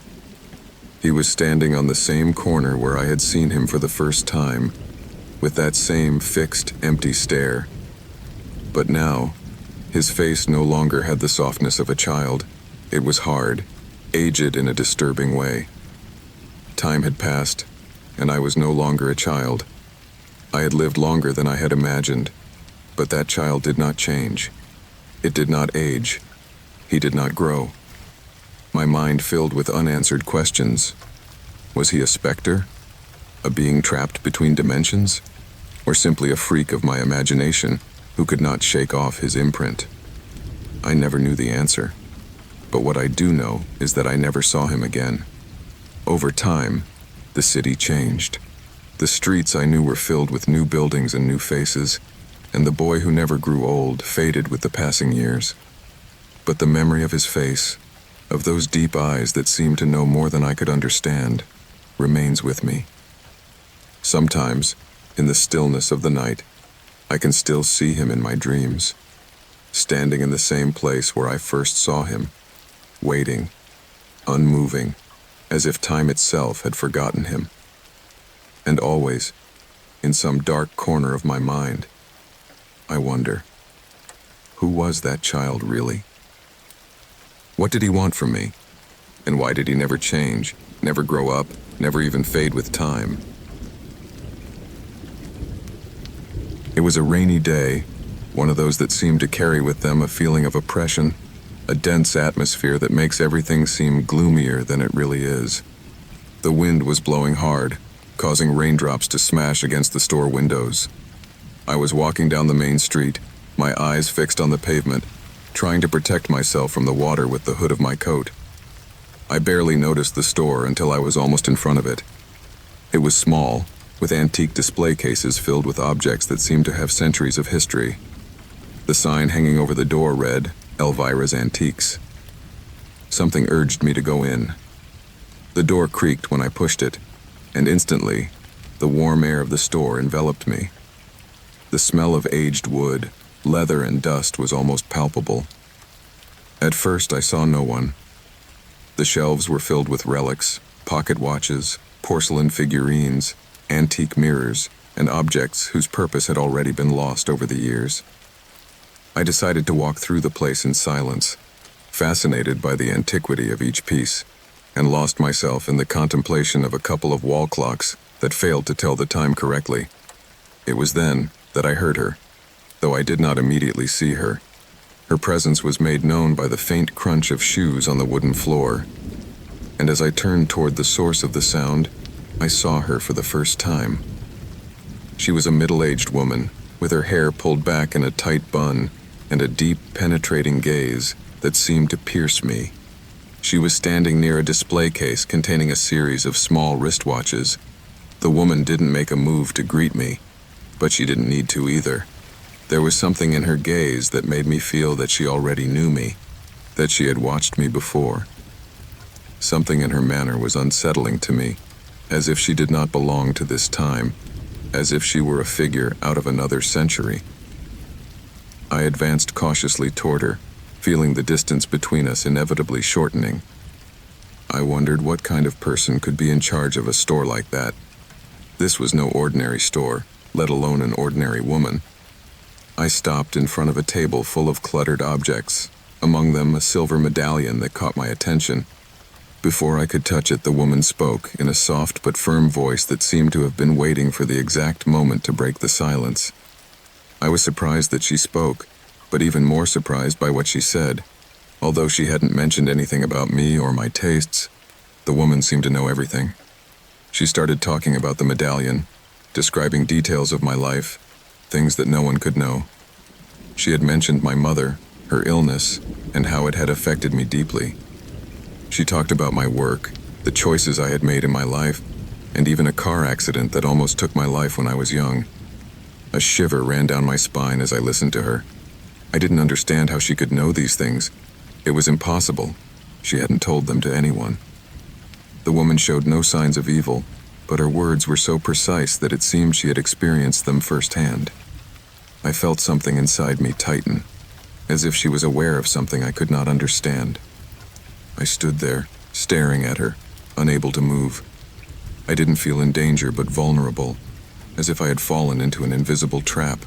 A: He was standing on the same corner where I had seen him for the first time, with that same fixed, empty stare. But now, his face no longer had the softness of a child. It was hard, aged in a disturbing way. Time had passed, and I was no longer a child. I had lived longer than I had imagined, but that child did not change. It did not age. He did not grow. My mind filled with unanswered questions. Was he a specter? A being trapped between dimensions? Or simply a freak of my imagination who could not shake off his imprint? I never knew the answer. But what I do know is that I never saw him again. Over time, the city changed. The streets I knew were filled with new buildings and new faces, and the boy who never grew old faded with the passing years. But the memory of his face, of those deep eyes that seemed to know more than I could understand, remains with me. Sometimes, in the stillness of the night, I can still see him in my dreams, standing in the same place where I first saw him, waiting, unmoving, as if time itself had forgotten him. And always, in some dark corner of my mind, I wonder, who was that child really? What did he want from me? And why did he never change, never grow up, never even fade with time? It was a rainy day, one of those that seem to carry with them a feeling of oppression, a dense atmosphere that makes everything seem gloomier than it really is. The wind was blowing hard, causing raindrops to smash against the store windows. I was walking down the main street, my eyes fixed on the pavement, trying to protect myself from the water with the hood of my coat. I barely noticed the store until I was almost in front of it. It was small, with antique display cases filled with objects that seemed to have centuries of history. The sign hanging over the door read, Elvira's Antiques. Something urged me to go in. The door creaked when I pushed it, and instantly, the warm air of the store enveloped me. The smell of aged wood, leather, and dust was almost palpable. At first, I saw no one. The shelves were filled with relics, pocket watches, porcelain figurines, antique mirrors, and objects whose purpose had already been lost over the years. I decided to walk through the place in silence, fascinated by the antiquity of each piece, and lost myself in the contemplation of a couple of wall clocks that failed to tell the time correctly. It was then that I heard her, though I did not immediately see her. Her presence was made known by the faint crunch of shoes on the wooden floor, and as I turned toward the source of the sound, I saw her for the first time. She was a middle-aged woman, with her hair pulled back in a tight bun and a deep, penetrating gaze that seemed to pierce me. She was standing near a display case containing a series of small wristwatches. The woman didn't make a move to greet me, but she didn't need to either. There was something in her gaze that made me feel that she already knew me, that she had watched me before. Something in her manner was unsettling to me, as if she did not belong to this time, as if she were a figure out of another century. I advanced cautiously toward her, feeling the distance between us inevitably shortening. I wondered what kind of person could be in charge of a store like that. This was no ordinary store, let alone an ordinary woman. I stopped in front of a table full of cluttered objects, among them a silver medallion that caught my attention. Before I could touch it, the woman spoke in a soft but firm voice that seemed to have been waiting for the exact moment to break the silence. I was surprised that she spoke, but even more surprised by what she said. Although she hadn't mentioned anything about me or my tastes, the woman seemed to know everything. She started talking about the medallion, describing details of my life, things that no one could know. She had mentioned my mother, her illness, and how it had affected me deeply. She talked about my work, the choices I had made in my life, and even a car accident that almost took my life when I was young. A shiver ran down my spine as I listened to her. I didn't understand how she could know these things. It was impossible. She hadn't told them to anyone. The woman showed no signs of evil, but her words were so precise that it seemed she had experienced them firsthand. I felt something inside me tighten, as if she was aware of something I could not understand. I stood there, staring at her, unable to move. I didn't feel in danger but vulnerable, as if I had fallen into an invisible trap.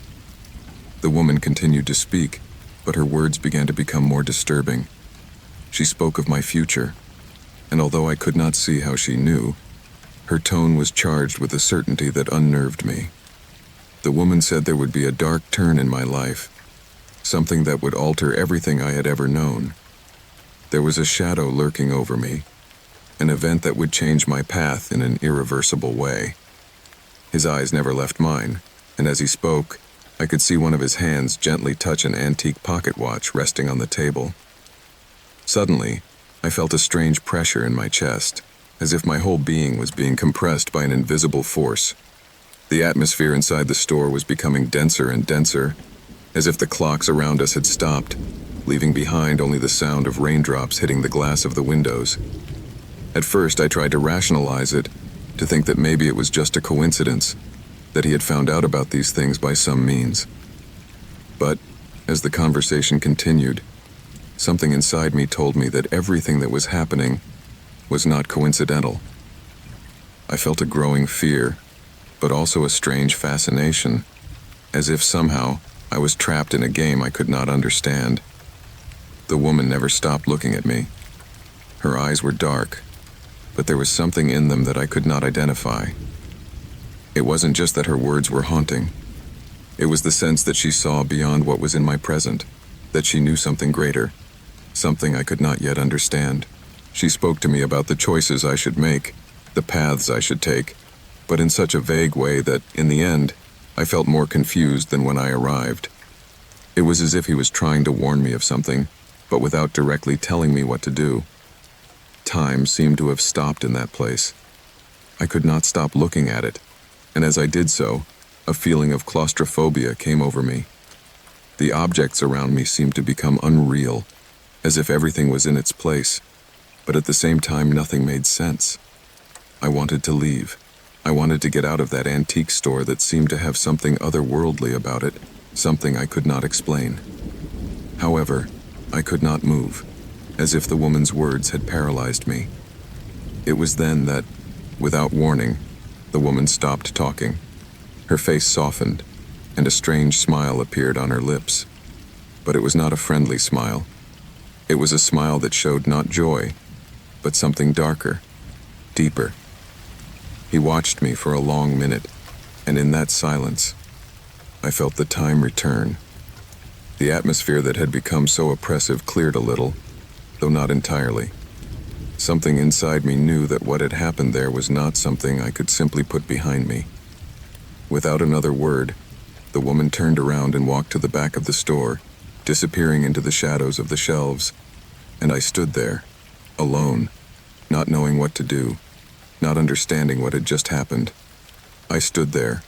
A: The woman continued to speak, but her words began to become more disturbing. She spoke of my future, and although I could not see how she knew, her tone was charged with a certainty that unnerved me. The woman said there would be a dark turn in my life, something that would alter everything I had ever known. There was a shadow lurking over me, an event that would change my path in an irreversible way. His eyes never left mine, and as he spoke, I could see one of his hands gently touch an antique pocket watch resting on the table. Suddenly, I felt a strange pressure in my chest, as if my whole being was being compressed by an invisible force. The atmosphere inside the store was becoming denser and denser, as if the clocks around us had stopped, leaving behind only the sound of raindrops hitting the glass of the windows. At first, I tried to rationalize it, to think that maybe it was just a coincidence, that he had found out about these things by some means. But, as the conversation continued, something inside me told me that everything that was happening was not coincidental. I felt a growing fear, but also a strange fascination, as if somehow I was trapped in a game I could not understand. The woman never stopped looking at me. Her eyes were dark, but there was something in them that I could not identify. It wasn't just that her words were haunting. It was the sense that she saw beyond what was in my present, that she knew something greater, something I could not yet understand. She spoke to me about the choices I should make, the paths I should take, but in such a vague way that, in the end, I felt more confused than when I arrived. It was as if he was trying to warn me of something, but without directly telling me what to do. Time seemed to have stopped in that place. I could not stop looking at it, and as I did so, a feeling of claustrophobia came over me. The objects around me seemed to become unreal, as if everything was in its place, but at the same time nothing made sense. I wanted to leave. I wanted to get out of that antique store that seemed to have something otherworldly about it, something I could not explain. However, I could not move, as if the woman's words had paralyzed me. It was then that, without warning, the woman stopped talking. Her face softened, and a strange smile appeared on her lips. But it was not a friendly smile. It was a smile that showed not joy, but something darker, deeper. He watched me for a long minute, and in that silence, I felt the time return. The atmosphere that had become so oppressive cleared a little, though not entirely. Something inside me knew that what had happened there was not something I could simply put behind me. Without another word, the woman turned around and walked to the back of the store, disappearing into the shadows of the shelves, and I stood there, alone, not knowing what to do, not understanding what had just happened. I stood there,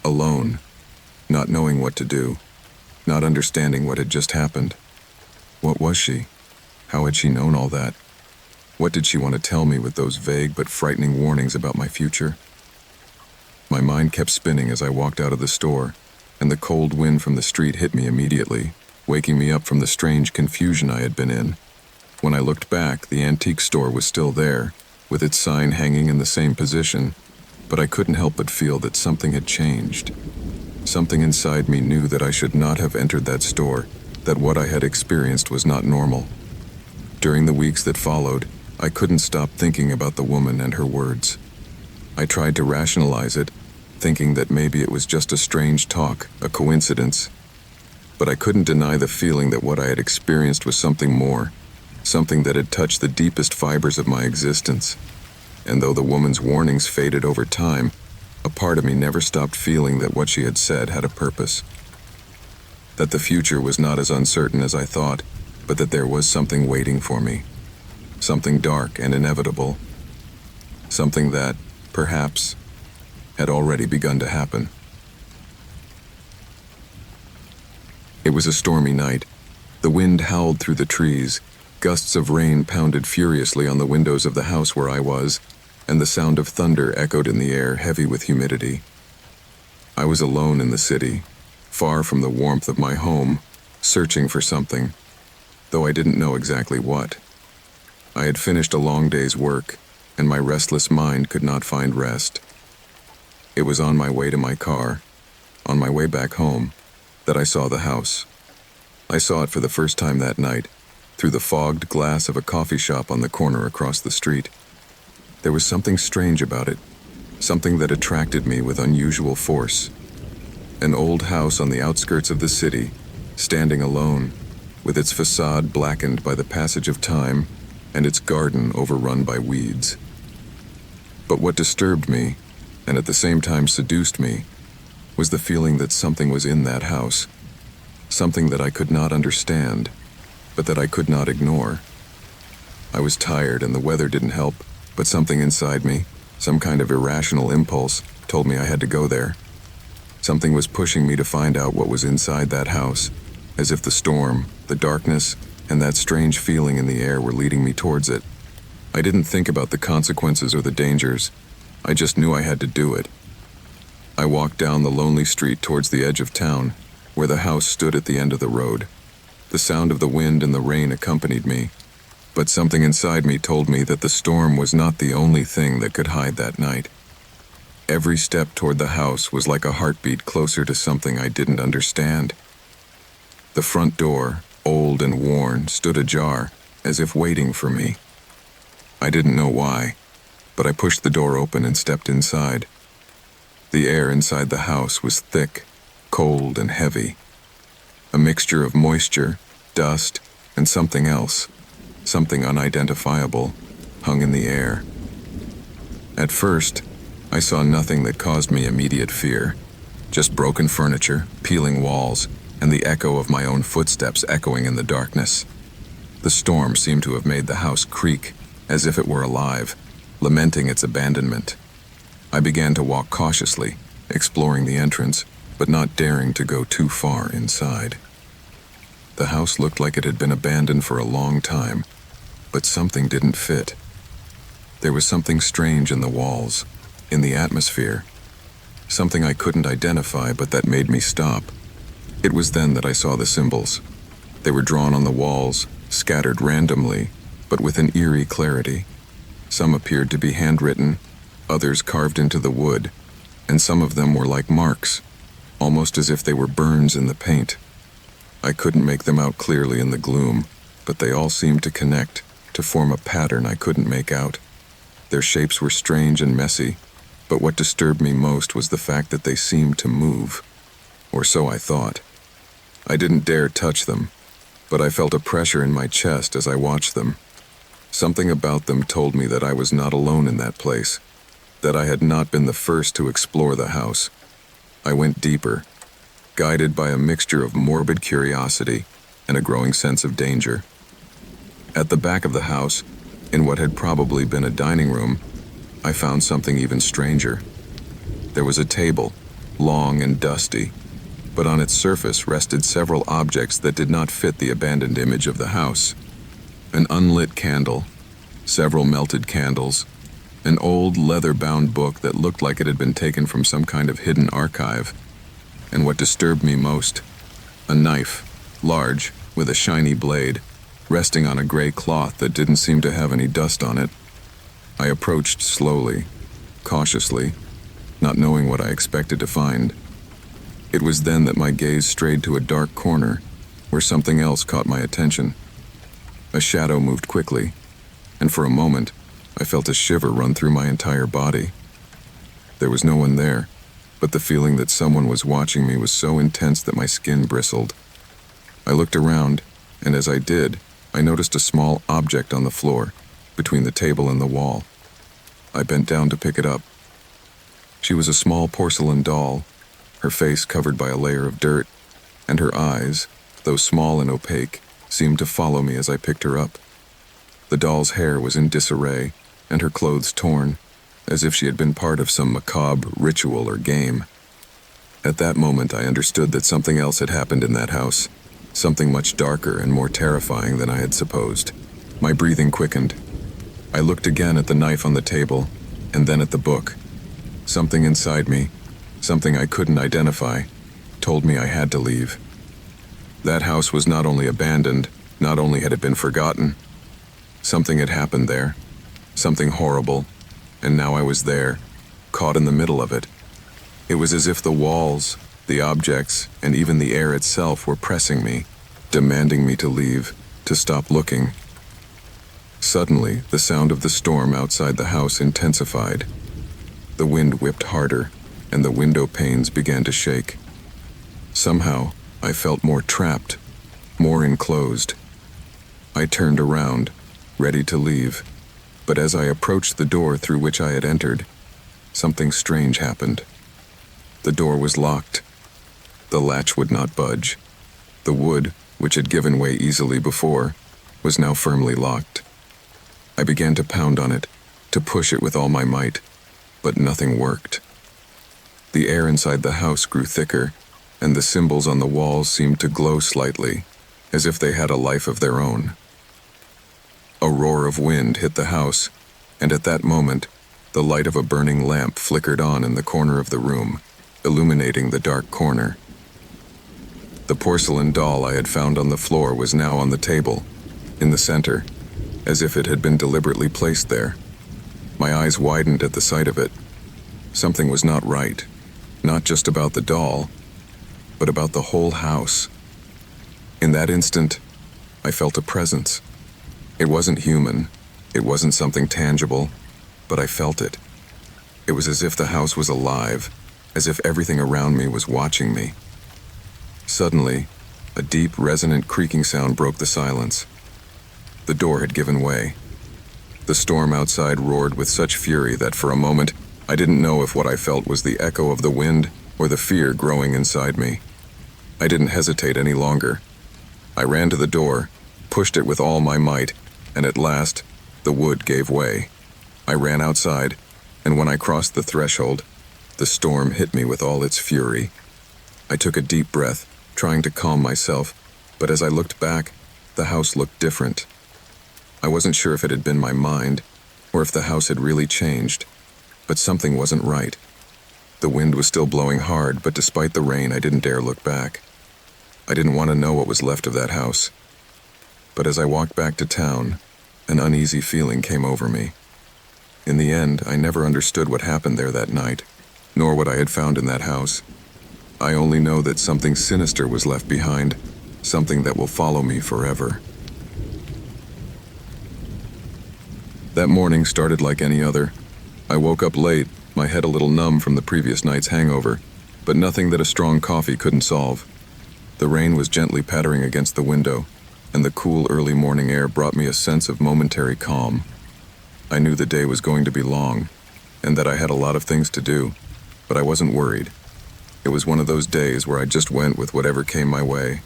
A: alone, not knowing what to do, not understanding what had just happened. What was she? How had she known all that? What did she want to tell me with those vague but frightening warnings about my future? My mind kept spinning as I walked out of the store, and the cold wind from the street hit me immediately, waking me up from the strange confusion I had been in. When I looked back, the antique store was still there, with its sign hanging in the same position, but I couldn't help but feel that something had changed. Something inside me knew that I should not have entered that store, that what I had experienced was not normal. During the weeks that followed, I couldn't stop thinking about the woman and her words. I tried to rationalize it, thinking that maybe it was just a strange talk, a coincidence. But I couldn't deny the feeling that what I had experienced was something more, something that had touched the deepest fibers of my existence. And though the woman's warnings faded over time, a part of me never stopped feeling that what she had said had a purpose. That the future was not as uncertain as I thought, but that there was something waiting for me. Something dark and inevitable. Something that, perhaps, had already begun to happen. It was a stormy night. The wind howled through the trees. Gusts of rain pounded furiously on the windows of the house where I was, and the sound of thunder echoed in the air, heavy with humidity. I was alone in the city, far from the warmth of my home, searching for something, though I didn't know exactly what. I had finished a long day's work, and my restless mind could not find rest. It was on my way to my car, on my way back home, that I saw the house. I saw it for the first time that night, through the fogged glass of a coffee shop on the corner across the street. There was something strange about it, something that attracted me with unusual force. An old house on the outskirts of the city, standing alone, with its facade blackened by the passage of time and its garden overrun by weeds. But what disturbed me, and at the same time seduced me, was the feeling that something was in that house, something that I could not understand, but that I could not ignore. I was tired and the weather didn't help, but something inside me, some kind of irrational impulse, told me I had to go there. Something was pushing me to find out what was inside that house, as if the storm, the darkness, and that strange feeling in the air were leading me towards it. I didn't think about the consequences or the dangers. I just knew I had to do it. I walked down the lonely street towards the edge of town, where the house stood at the end of the road. The sound of the wind and the rain accompanied me, but something inside me told me that the storm was not the only thing that could hide that night. Every step toward the house was like a heartbeat closer to something I didn't understand. The front door, old and worn, stood ajar, as if waiting for me. I didn't know why, but I pushed the door open and stepped inside. The air inside the house was thick, cold, and heavy. A mixture of moisture, dust, and something else, something unidentifiable, hung in the air. At first, I saw nothing that caused me immediate fear, just broken furniture, peeling walls, and the echo of my own footsteps echoing in the darkness. The storm seemed to have made the house creak, as if it were alive, lamenting its abandonment. I began to walk cautiously, exploring the entrance, but not daring to go too far inside. The house looked like it had been abandoned for a long time, but something didn't fit. There was something strange in the walls, in the atmosphere, something I couldn't identify but that made me stop. It was then that I saw the symbols. They were drawn on the walls, scattered randomly, but with an eerie clarity. Some appeared to be handwritten, others carved into the wood, and some of them were like marks, almost as if they were burns in the paint. I couldn't make them out clearly in the gloom, but they all seemed to connect, to form a pattern I couldn't make out. Their shapes were strange and messy, but what disturbed me most was the fact that they seemed to move. Or so I thought. I didn't dare touch them, but I felt a pressure in my chest as I watched them. Something about them told me that I was not alone in that place, that I had not been the first to explore the house. I went deeper, guided by a mixture of morbid curiosity and a growing sense of danger. At the back of the house, in what had probably been a dining room, I found something even stranger. There was a table, long and dusty, but on its surface rested several objects that did not fit the abandoned image of the house. An unlit candle, several melted candles, an old leather-bound book that looked like it had been taken from some kind of hidden archive, and what disturbed me most, a knife, large, with a shiny blade, resting on a gray cloth that didn't seem to have any dust on it. I approached slowly, cautiously, not knowing what I expected to find. It was then that my gaze strayed to a dark corner, where something else caught my attention. A shadow moved quickly, and for a moment, I felt a shiver run through my entire body. There was no one there, but the feeling that someone was watching me was so intense that my skin bristled. I looked around, and as I did, I noticed a small object on the floor, between the table and the wall. I bent down to pick it up. She was a small porcelain doll, her face covered by a layer of dirt, and her eyes, though small and opaque, seemed to follow me as I picked her up. The doll's hair was in disarray, and her clothes torn, as if she had been part of some macabre ritual or game. At that moment, I understood that something else had happened in that house, something much darker and more terrifying than I had supposed. My breathing quickened. I looked again at the knife on the table, and then at the book. Something inside me, something I couldn't identify, told me I had to leave. That house was not only abandoned, not only had it been forgotten. Something had happened there, something horrible, and now I was there, caught in the middle of it. It was as if the walls, the objects, and even the air itself were pressing me, demanding me to leave, to stop looking. Suddenly, the sound of the storm outside the house intensified. The wind whipped harder, and the window panes began to shake. Somehow, I felt more trapped, more enclosed. I turned around, ready to leave, but as I approached the door through which I had entered, something strange happened. The door was locked. The latch would not budge. The wood, which had given way easily before, was now firmly locked. I began to pound on it, to push it with all my might, but nothing worked. The air inside the house grew thicker, and the symbols on the walls seemed to glow slightly, as if they had a life of their own. A roar of wind hit the house, and at that moment, the light of a burning lamp flickered on in the corner of the room, illuminating the dark corner. The porcelain doll I had found on the floor was now on the table, in the center, as if it had been deliberately placed there. My eyes widened at the sight of it. Something was not right, not just about the doll, but about the whole house. In that instant, I felt a presence. It wasn't human, it wasn't something tangible, but I felt it. It was as if the house was alive, as if everything around me was watching me. Suddenly, a deep, resonant creaking sound broke the silence. The door had given way. The storm outside roared with such fury that for a moment, I didn't know if what I felt was the echo of the wind or the fear growing inside me. I didn't hesitate any longer. I ran to the door, pushed it with all my might, and at last, the wood gave way. I ran outside, and when I crossed the threshold, the storm hit me with all its fury. I took a deep breath, trying to calm myself, but as I looked back, the house looked different. I wasn't sure if it had been my mind, or if the house had really changed, but something wasn't right. The wind was still blowing hard, but despite the rain, I didn't dare look back. I didn't want to know what was left of that house. But as I walked back to town, an uneasy feeling came over me. In the end, I never understood what happened there that night, nor what I had found in that house. I only know that something sinister was left behind, something that will follow me forever. That morning started like any other. I woke up late, my head a little numb from the previous night's hangover, but nothing that a strong coffee couldn't solve. The rain was gently pattering against the window, and the cool early morning air brought me a sense of momentary calm. I knew the day was going to be long, and that I had a lot of things to do, but I wasn't worried. It was one of those days where I just went with whatever came my way.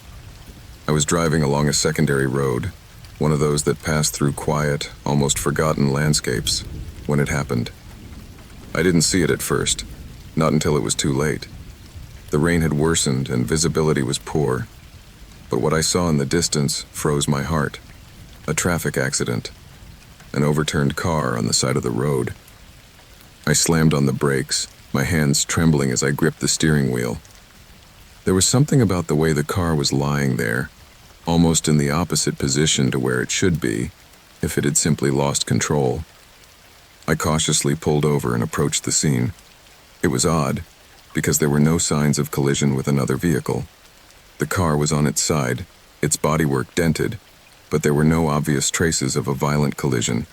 A: I was driving along a secondary road, one of those that pass through quiet, almost forgotten landscapes, when it happened. I didn't see it at first, not until it was too late. The rain had worsened and visibility was poor, but what I saw in the distance froze my heart. A traffic accident. An overturned car on the side of the road. I slammed on the brakes, my hands trembling as I gripped the steering wheel. There was something about the way the car was lying there, almost in the opposite position to where it should be, if it had simply lost control. I cautiously pulled over and approached the scene. It was odd, because there were no signs of collision with another vehicle. The car was on its side, its bodywork dented, but there were no obvious traces of a violent collision.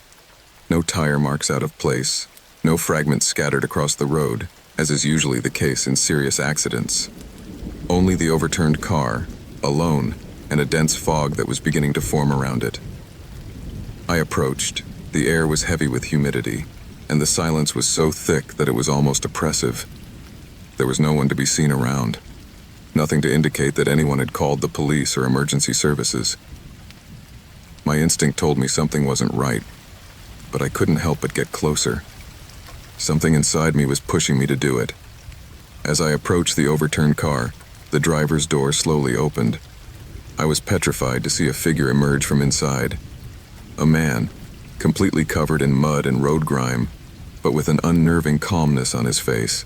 A: No tire marks out of place, no fragments scattered across the road, as is usually the case in serious accidents. Only the overturned car, alone, and a dense fog that was beginning to form around it. I approached. The air was heavy with humidity, and the silence was so thick that it was almost oppressive. There was no one to be seen around. Nothing to indicate that anyone had called the police or emergency services. My instinct told me something wasn't right, but I couldn't help but get closer. Something inside me was pushing me to do it. As I approached the overturned car, the driver's door slowly opened. I was petrified to see a figure emerge from inside. A man, completely covered in mud and road grime, but with an unnerving calmness on his face.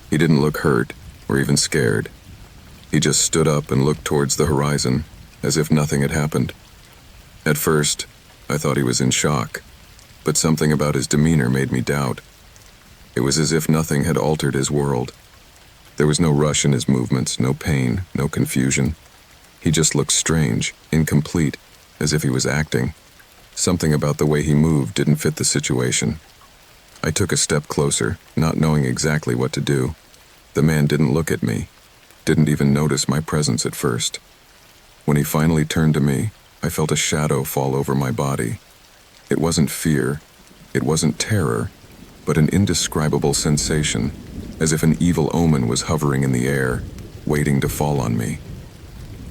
A: He didn't look hurt or even scared. He just stood up and looked towards the horizon, as if nothing had happened. At first, I thought he was in shock, but something about his demeanor made me doubt. It was as if nothing had altered his world. There was no rush in his movements, no pain, no confusion. He just looked strange, incomplete, as if he was acting. Something about the way he moved didn't fit the situation. I took a step closer, not knowing exactly what to do. The man didn't look at me, didn't even notice my presence at first. When he finally turned to me, I felt a shadow fall over my body. It wasn't fear, it wasn't terror, but an indescribable sensation, as if an evil omen was hovering in the air, waiting to fall on me.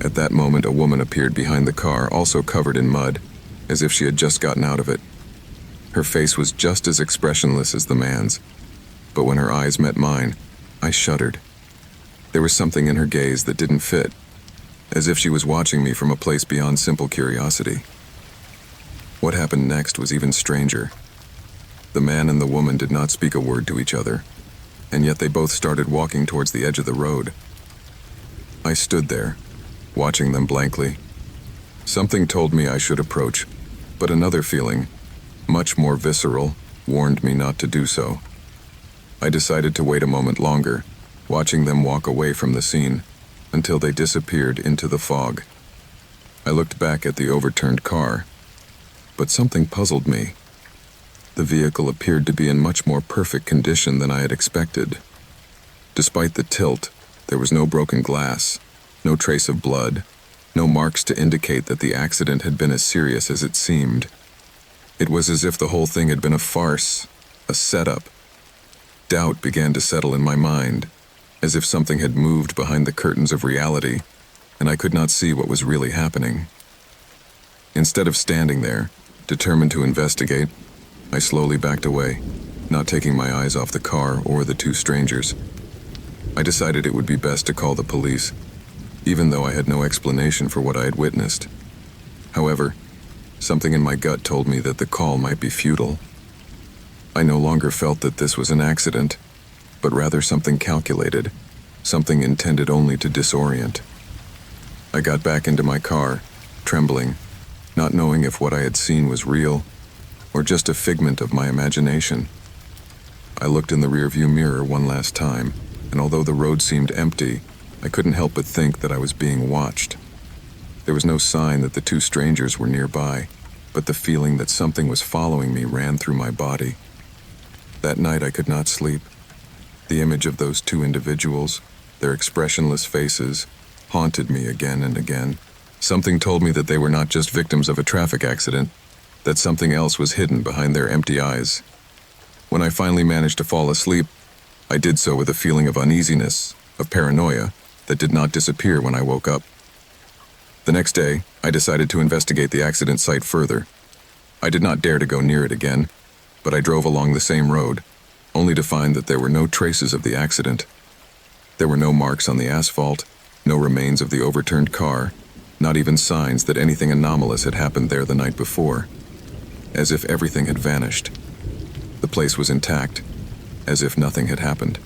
A: At that moment, a woman appeared behind the car, also covered in mud, as if she had just gotten out of it. Her face was just as expressionless as the man's, but when her eyes met mine, I shuddered. There was something in her gaze that didn't fit, as if she was watching me from a place beyond simple curiosity. What happened next was even stranger. The man and the woman did not speak a word to each other, and yet they both started walking towards the edge of the road. I stood there, watching them blankly. Something told me I should approach, but another feeling, much more visceral, warned me not to do so. I decided to wait a moment longer, watching them walk away from the scene, until they disappeared into the fog. I looked back at the overturned car, but something puzzled me. The vehicle appeared to be in much more perfect condition than I had expected. Despite the tilt, there was no broken glass, no trace of blood, no marks to indicate that the accident had been as serious as it seemed. It was as if the whole thing had been a farce, a setup. Doubt began to settle in my mind, as if something had moved behind the curtains of reality, and I could not see what was really happening. Instead of standing there, determined to investigate, I slowly backed away, not taking my eyes off the car or the two strangers. I decided it would be best to call the police, even though I had no explanation for what I had witnessed. However, something in my gut told me that the call might be futile. I no longer felt that this was an accident, but rather something calculated, something intended only to disorient. I got back into my car, trembling, not knowing if what I had seen was real or just a figment of my imagination. I looked in the rearview mirror one last time, and although the road seemed empty, I couldn't help but think that I was being watched. There was no sign that the two strangers were nearby, but the feeling that something was following me ran through my body. That night I could not sleep. The image of those two individuals, their expressionless faces, haunted me again and again. Something told me that they were not just victims of a traffic accident, that something else was hidden behind their empty eyes. When I finally managed to fall asleep, I did so with a feeling of uneasiness, of paranoia, that did not disappear when I woke up. The next day, I decided to investigate the accident site further. I did not dare to go near it again, but I drove along the same road, only to find that there were no traces of the accident. There were no marks on the asphalt, no remains of the overturned car, not even signs that anything anomalous had happened there the night before. As if everything had vanished. The place was intact, as if nothing had happened.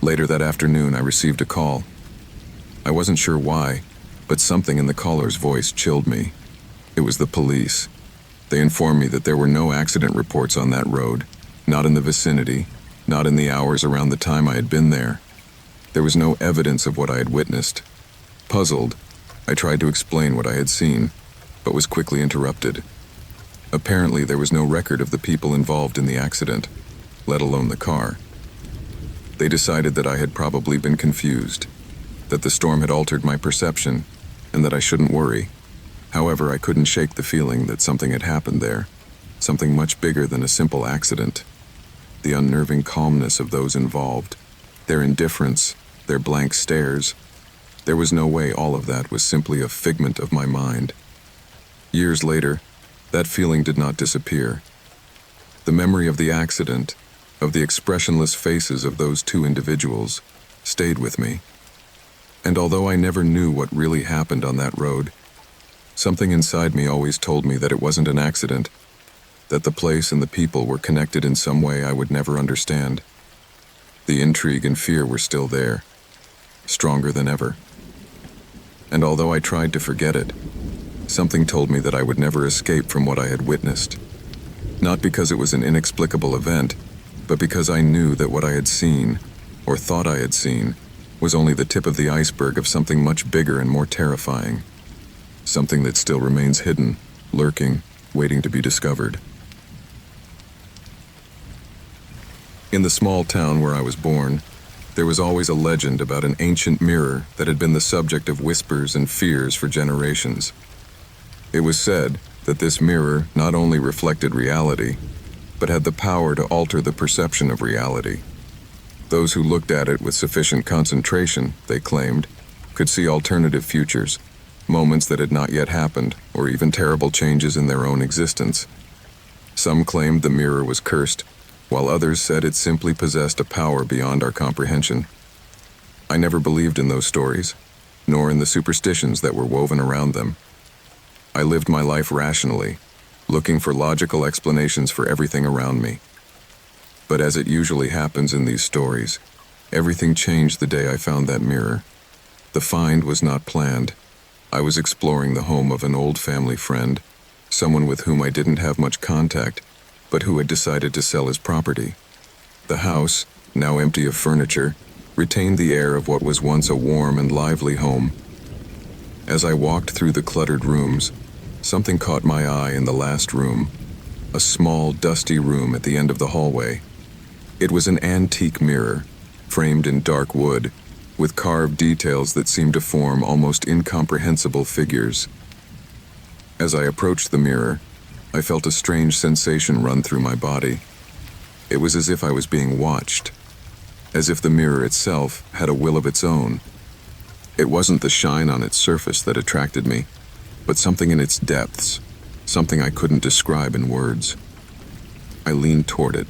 A: Later that afternoon, I received a call. I wasn't sure why, but something in the caller's voice chilled me. It was the police. They informed me that there were no accident reports on that road, not in the vicinity, not in the hours around the time I had been there. There was no evidence of what I had witnessed. Puzzled, I tried to explain what I had seen, but was quickly interrupted. Apparently, there was no record of the people involved in the accident, let alone the car. They decided that I had probably been confused, that the storm had altered my perception, and that I shouldn't worry. However, I couldn't shake the feeling that something had happened there, something much bigger than a simple accident. The unnerving calmness of those involved, their indifference, their blank stares. There was no way all of that was simply a figment of my mind. Years later, that feeling did not disappear. The memory of the accident, of the expressionless faces of those two individuals, stayed with me. And although I never knew what really happened on that road, something inside me always told me that it wasn't an accident, that the place and the people were connected in some way I would never understand. The intrigue and fear were still there, stronger than ever. And although I tried to forget it, something told me that I would never escape from what I had witnessed. Not because it was an inexplicable event, but because I knew that what I had seen, or thought I had seen, was only the tip of the iceberg of something much bigger and more terrifying. Something that still remains hidden, lurking, waiting to be discovered. In the small town where I was born, There was always a legend about an ancient mirror that had been the subject of whispers and fears for generations. It was said that this mirror not only reflected reality, but had the power to alter the perception of reality. Those who looked at it with sufficient concentration, they claimed, could see alternative futures, moments that had not yet happened, or even terrible changes in their own existence. Some claimed the mirror was cursed, while others said it simply possessed a power beyond our comprehension. I never believed in those stories, nor in the superstitions that were woven around them. I lived my life rationally, looking for logical explanations for everything around me. But as it usually happens in these stories, everything changed the day I found that mirror. The find was not planned. I was exploring the home of an old family friend, someone with whom I didn't have much contact, but who had decided to sell his property. The house, now empty of furniture, retained the air of what was once a warm and lively home. As I walked through the cluttered rooms, something caught my eye in the last room, a small, dusty room at the end of the hallway. It was an antique mirror, framed in dark wood, with carved details that seemed to form almost incomprehensible figures. As I approached the mirror, I felt a strange sensation run through my body. It was as if I was being watched, as if the mirror itself had a will of its own. It wasn't the shine on its surface that attracted me, but something in its depths, something I couldn't describe in words. I leaned toward it,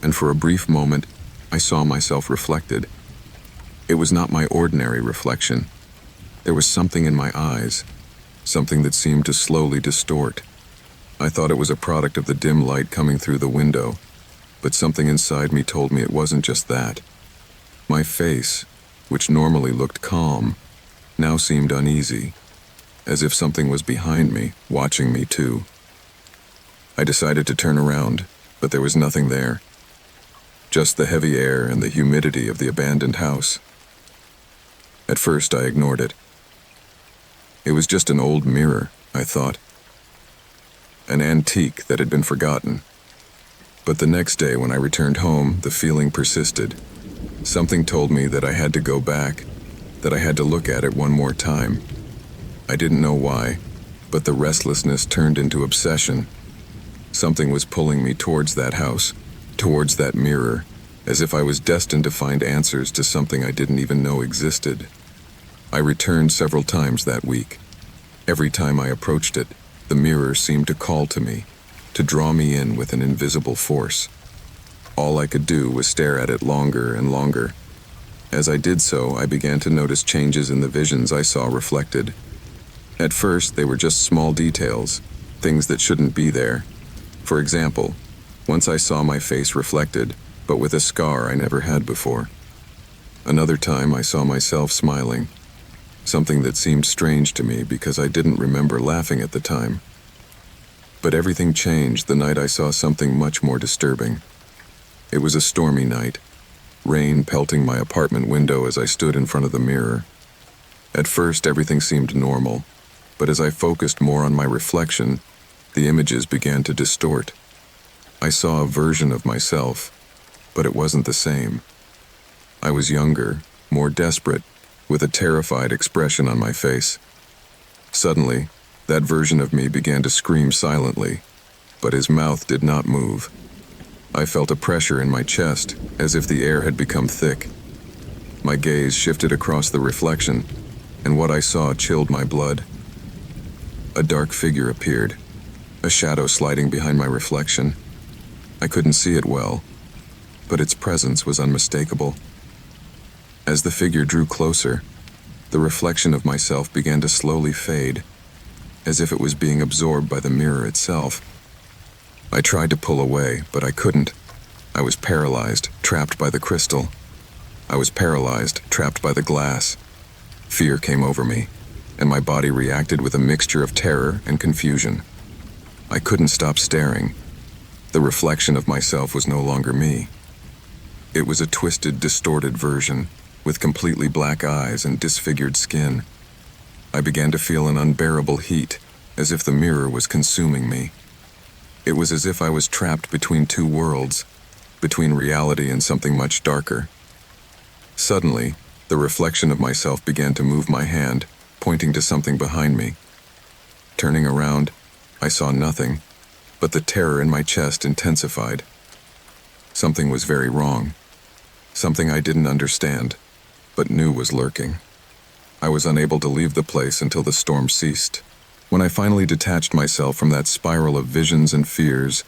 A: and for a brief moment, I saw myself reflected. It was not my ordinary reflection. There was something in my eyes, something that seemed to slowly distort. I thought it was a product of the dim light coming through the window, but something inside me told me it wasn't just that. My face, which normally looked calm, now seemed uneasy, as if something was behind me, watching me too. I decided to turn around, but there was nothing there. Just the heavy air and the humidity of the abandoned house. At first, I ignored it. It was just an old mirror, I thought. An antique that had been forgotten. But the next day when I returned home, the feeling persisted. Something told me that I had to go back, that I had to look at it one more time. I didn't know why, but the restlessness turned into obsession. Something was pulling me towards that house, towards that mirror, as if I was destined to find answers to something I didn't even know existed. I returned several times that week. Every time I approached it, the mirror seemed to call to me, to draw me in with an invisible force. All I could do was stare at it longer and longer. As I did so, I began to notice changes in the visions I saw reflected. At first, they were just small details, things that shouldn't be there. For example, once I saw my face reflected, but with a scar I never had before. Another time I saw myself smiling, something that seemed strange to me because I didn't remember laughing at the time. But everything changed the night I saw something much more disturbing. It was a stormy night, rain pelting my apartment window as I stood in front of the mirror. At first, everything seemed normal, but as I focused more on my reflection, the images began to distort. I saw a version of myself, but it wasn't the same. I was younger, more desperate, with a terrified expression on my face. Suddenly, that version of me began to scream silently, but his mouth did not move. I felt a pressure in my chest, as if the air had become thick. My gaze shifted across the reflection, and what I saw chilled my blood. A dark figure appeared, a shadow sliding behind my reflection. I couldn't see it well, but its presence was unmistakable. As the figure drew closer, the reflection of myself began to slowly fade, as if it was being absorbed by the mirror itself. I tried to pull away, but I couldn't. I was paralyzed, trapped by the crystal. I was paralyzed, trapped by the glass. Fear came over me, and my body reacted with a mixture of terror and confusion. I couldn't stop staring. The reflection of myself was no longer me. It was a twisted, distorted version, with completely black eyes and disfigured skin. I began to feel an unbearable heat, as if the mirror was consuming me. It was as if I was trapped between two worlds, between reality and something much darker. Suddenly, the reflection of myself began to move my hand, pointing to something behind me. Turning around, I saw nothing, but the terror in my chest intensified. Something was very wrong. Something I didn't understand, but knew was lurking. I was unable to leave the place until the storm ceased. When I finally detached myself from that spiral of visions and fears,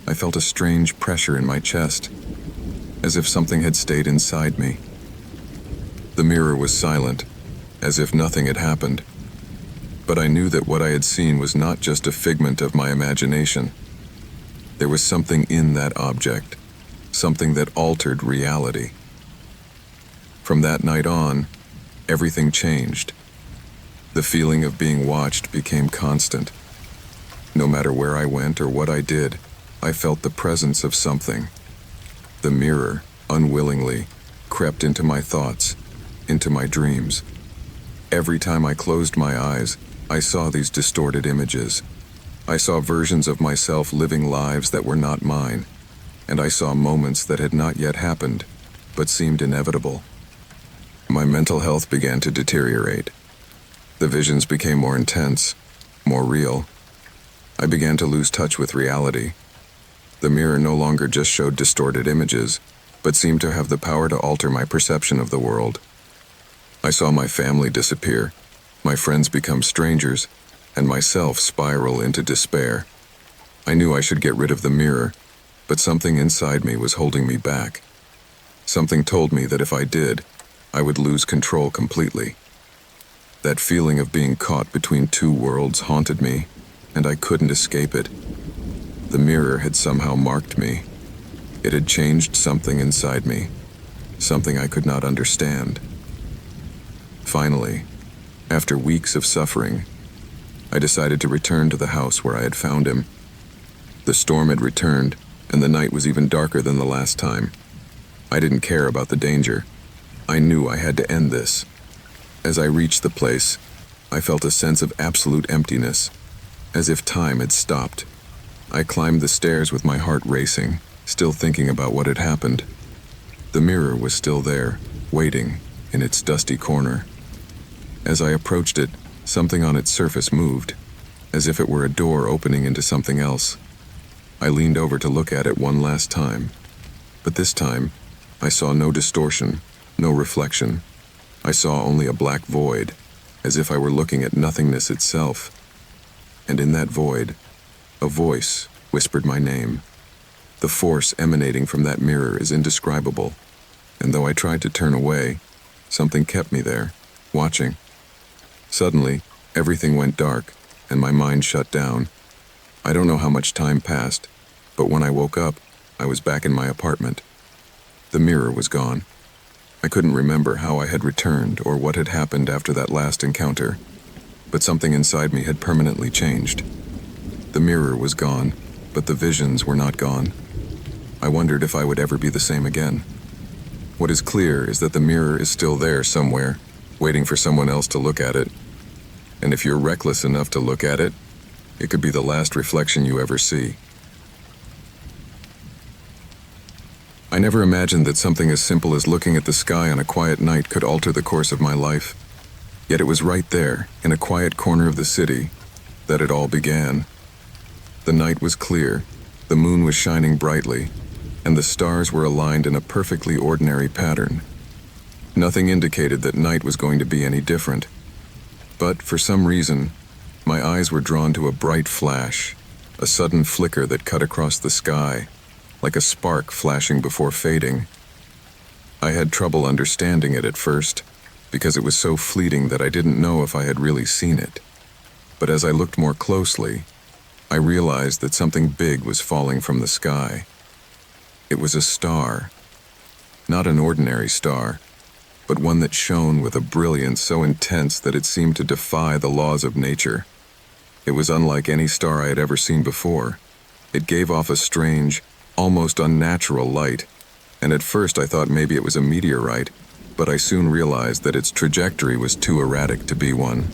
A: I felt a strange pressure in my chest, as if something had stayed inside me. The mirror was silent, as if nothing had happened. But I knew that what I had seen was not just a figment of my imagination. There was something in that object, something that altered reality. From that night on, everything changed. The feeling of being watched became constant. No matter where I went or what I did, I felt the presence of something. The mirror, unwillingly, crept into my thoughts, into my dreams. Every time I closed my eyes, I saw these distorted images. I saw versions of myself living lives that were not mine, and I saw moments that had not yet happened, but seemed inevitable. My mental health began to deteriorate. The visions became more intense, more real. I began to lose touch with reality. The mirror no longer just showed distorted images, but seemed to have the power to alter my perception of the world. I saw my family disappear, my friends become strangers, and myself spiral into despair. I knew I should get rid of the mirror, but something inside me was holding me back. Something told me that if I did, I would lose control completely. That feeling of being caught between two worlds haunted me, and I couldn't escape it. The mirror had somehow marked me. It had changed something inside me, something I could not understand. Finally, after weeks of suffering, I decided to return to the house where I had found him. The storm had returned, and the night was even darker than the last time. I didn't care about the danger. I knew I had to end this. As I reached the place, I felt a sense of absolute emptiness, as if time had stopped. I climbed the stairs with my heart racing, still thinking about what had happened. The mirror was still there, waiting, in its dusty corner. As I approached it, something on its surface moved, as if it were a door opening into something else. I leaned over to look at it one last time, but this time, I saw no distortion, no reflection. I saw only a black void, as if I were looking at nothingness itself. And in that void, a voice whispered my name. The force emanating from that mirror is indescribable, and though I tried to turn away, something kept me there, watching. Suddenly, everything went dark, and my mind shut down. I don't know how much time passed, but when I woke up, I was back in my apartment. The mirror was gone. I couldn't remember how I had returned or what had happened after that last encounter, but something inside me had permanently changed. The mirror was gone, but the visions were not gone. I wondered if I would ever be the same again. What is clear is that the mirror is still there somewhere, waiting for someone else to look at it. And if you're reckless enough to look at it, it could be the last reflection you ever see. I never imagined that something as simple as looking at the sky on a quiet night could alter the course of my life. Yet it was right there, in a quiet corner of the city, that it all began. The night was clear, the moon was shining brightly, and the stars were aligned in a perfectly ordinary pattern. Nothing indicated that night was going to be any different. But for some reason, my eyes were drawn to a bright flash, a sudden flicker that cut across the sky, like a spark flashing before fading. I had trouble understanding it at first, because it was so fleeting that I didn't know if I had really seen it. But as I looked more closely, I realized that something big was falling from the sky. It was a star. Not an ordinary star, but one that shone with a brilliance so intense that it seemed to defy the laws of nature. It was unlike any star I had ever seen before. It gave off a strange, almost unnatural light, and at first I thought maybe it was a meteorite, but I soon realized that its trajectory was too erratic to be one.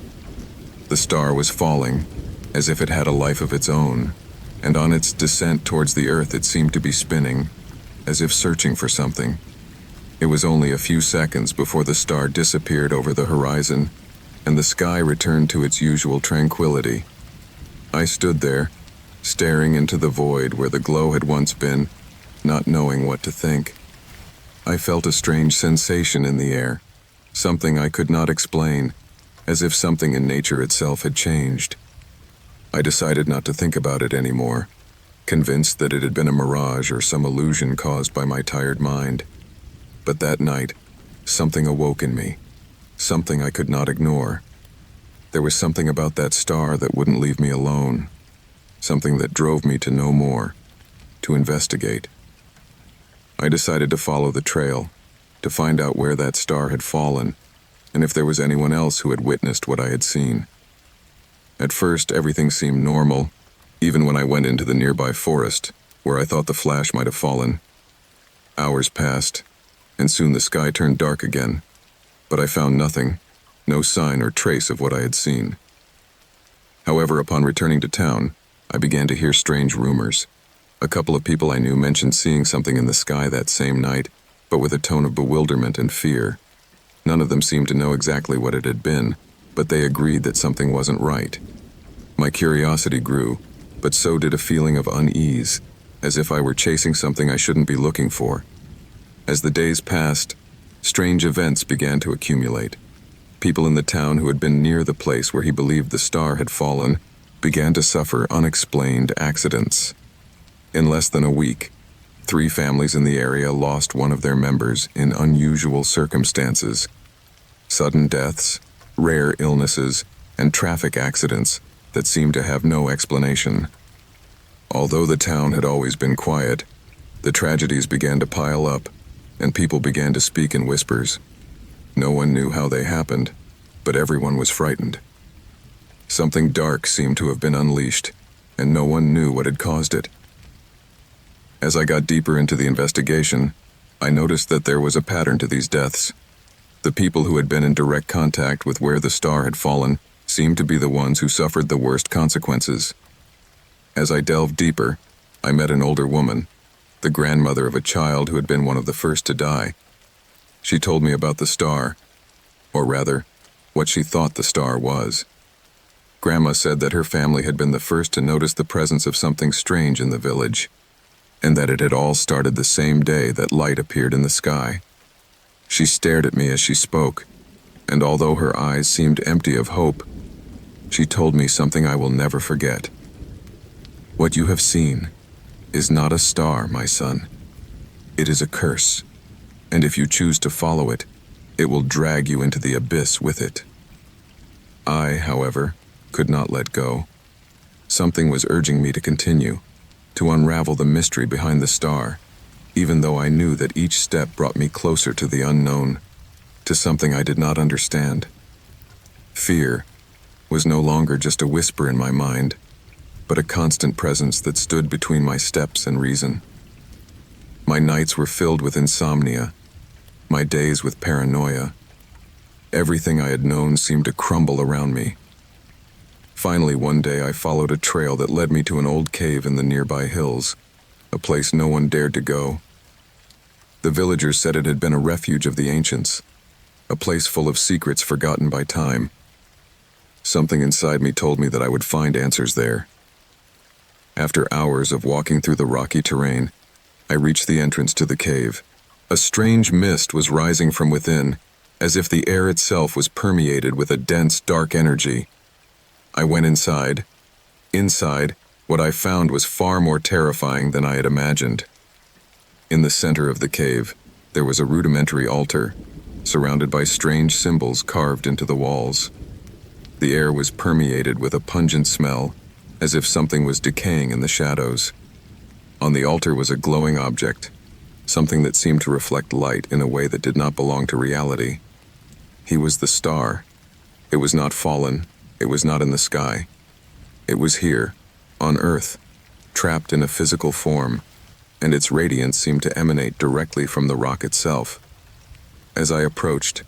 A: The star was falling, as if it had a life of its own, and on its descent towards the earth it seemed to be spinning, as if searching for something. It was only a few seconds before the star disappeared over the horizon, and the sky returned to its usual tranquility. I stood there, staring into the void where the glow had once been, not knowing what to think. I felt a strange sensation in the air, something I could not explain, as if something in nature itself had changed. I decided not to think about it anymore, convinced that it had been a mirage or some illusion caused by my tired mind. But that night, something awoke in me, something I could not ignore. There was something about that star that wouldn't leave me alone, something that drove me to know more, to investigate. I decided to follow the trail, to find out where that star had fallen, and if there was anyone else who had witnessed what I had seen. At first, everything seemed normal, even when I went into the nearby forest, where I thought the flash might have fallen. Hours passed, and soon the sky turned dark again, but I found nothing, no sign or trace of what I had seen. However, upon returning to town, I began to hear strange rumors. A couple of people I knew mentioned seeing something in the sky that same night, but with a tone of bewilderment and fear. None of them seemed to know exactly what it had been, but they agreed that something wasn't right. My curiosity grew, but so did a feeling of unease, as if I were chasing something I shouldn't be looking for. As the days passed, strange events began to accumulate. People in the town who had been near the place where he believed the star had fallen began to suffer unexplained accidents. In less than a week, 3 families in the area lost one of their members in unusual circumstances. Sudden deaths, rare illnesses, and traffic accidents that seemed to have no explanation. Although the town had always been quiet, the tragedies began to pile up, and people began to speak in whispers. No one knew how they happened, but everyone was frightened. Something dark seemed to have been unleashed, and no one knew what had caused it. As I got deeper into the investigation, I noticed that there was a pattern to these deaths. The people who had been in direct contact with where the star had fallen seemed to be the ones who suffered the worst consequences. As I delved deeper, I met an older woman, the grandmother of a child who had been one of the first to die. She told me about the star, or rather, what she thought the star was. Grandma said that her family had been the first to notice the presence of something strange in the village, and that it had all started the same day that light appeared in the sky. She stared at me as she spoke, and although her eyes seemed empty of hope, she told me something I will never forget. What you have seen is not a star, my son. It is a curse, and if you choose to follow it, it will drag you into the abyss with it. I, however, could not let go. Something was urging me to continue, to unravel the mystery behind the star, even though I knew that each step brought me closer to the unknown, to something I did not understand. Fear was no longer just a whisper in my mind, but a constant presence that stood between my steps and reason. My nights were filled with insomnia, my days with paranoia. Everything I had known seemed to crumble around me. Finally, one day I followed a trail that led me to an old cave in the nearby hills, a place no one dared to go. The villagers said it had been a refuge of the ancients, a place full of secrets forgotten by time. Something inside me told me that I would find answers there. After hours of walking through the rocky terrain, I reached the entrance to the cave. A strange mist was rising from within, as if the air itself was permeated with a dense, dark energy. I went inside. Inside, what I found was far more terrifying than I had imagined. In the center of the cave, there was a rudimentary altar, surrounded by strange symbols carved into the walls. The air was permeated with a pungent smell, as if something was decaying in the shadows. On the altar was a glowing object, something that seemed to reflect light in a way that did not belong to reality. He was the star. It was not fallen. It was not in the sky. It was here, on Earth, trapped in a physical form, and its radiance seemed to emanate directly from the rock itself. As I approached,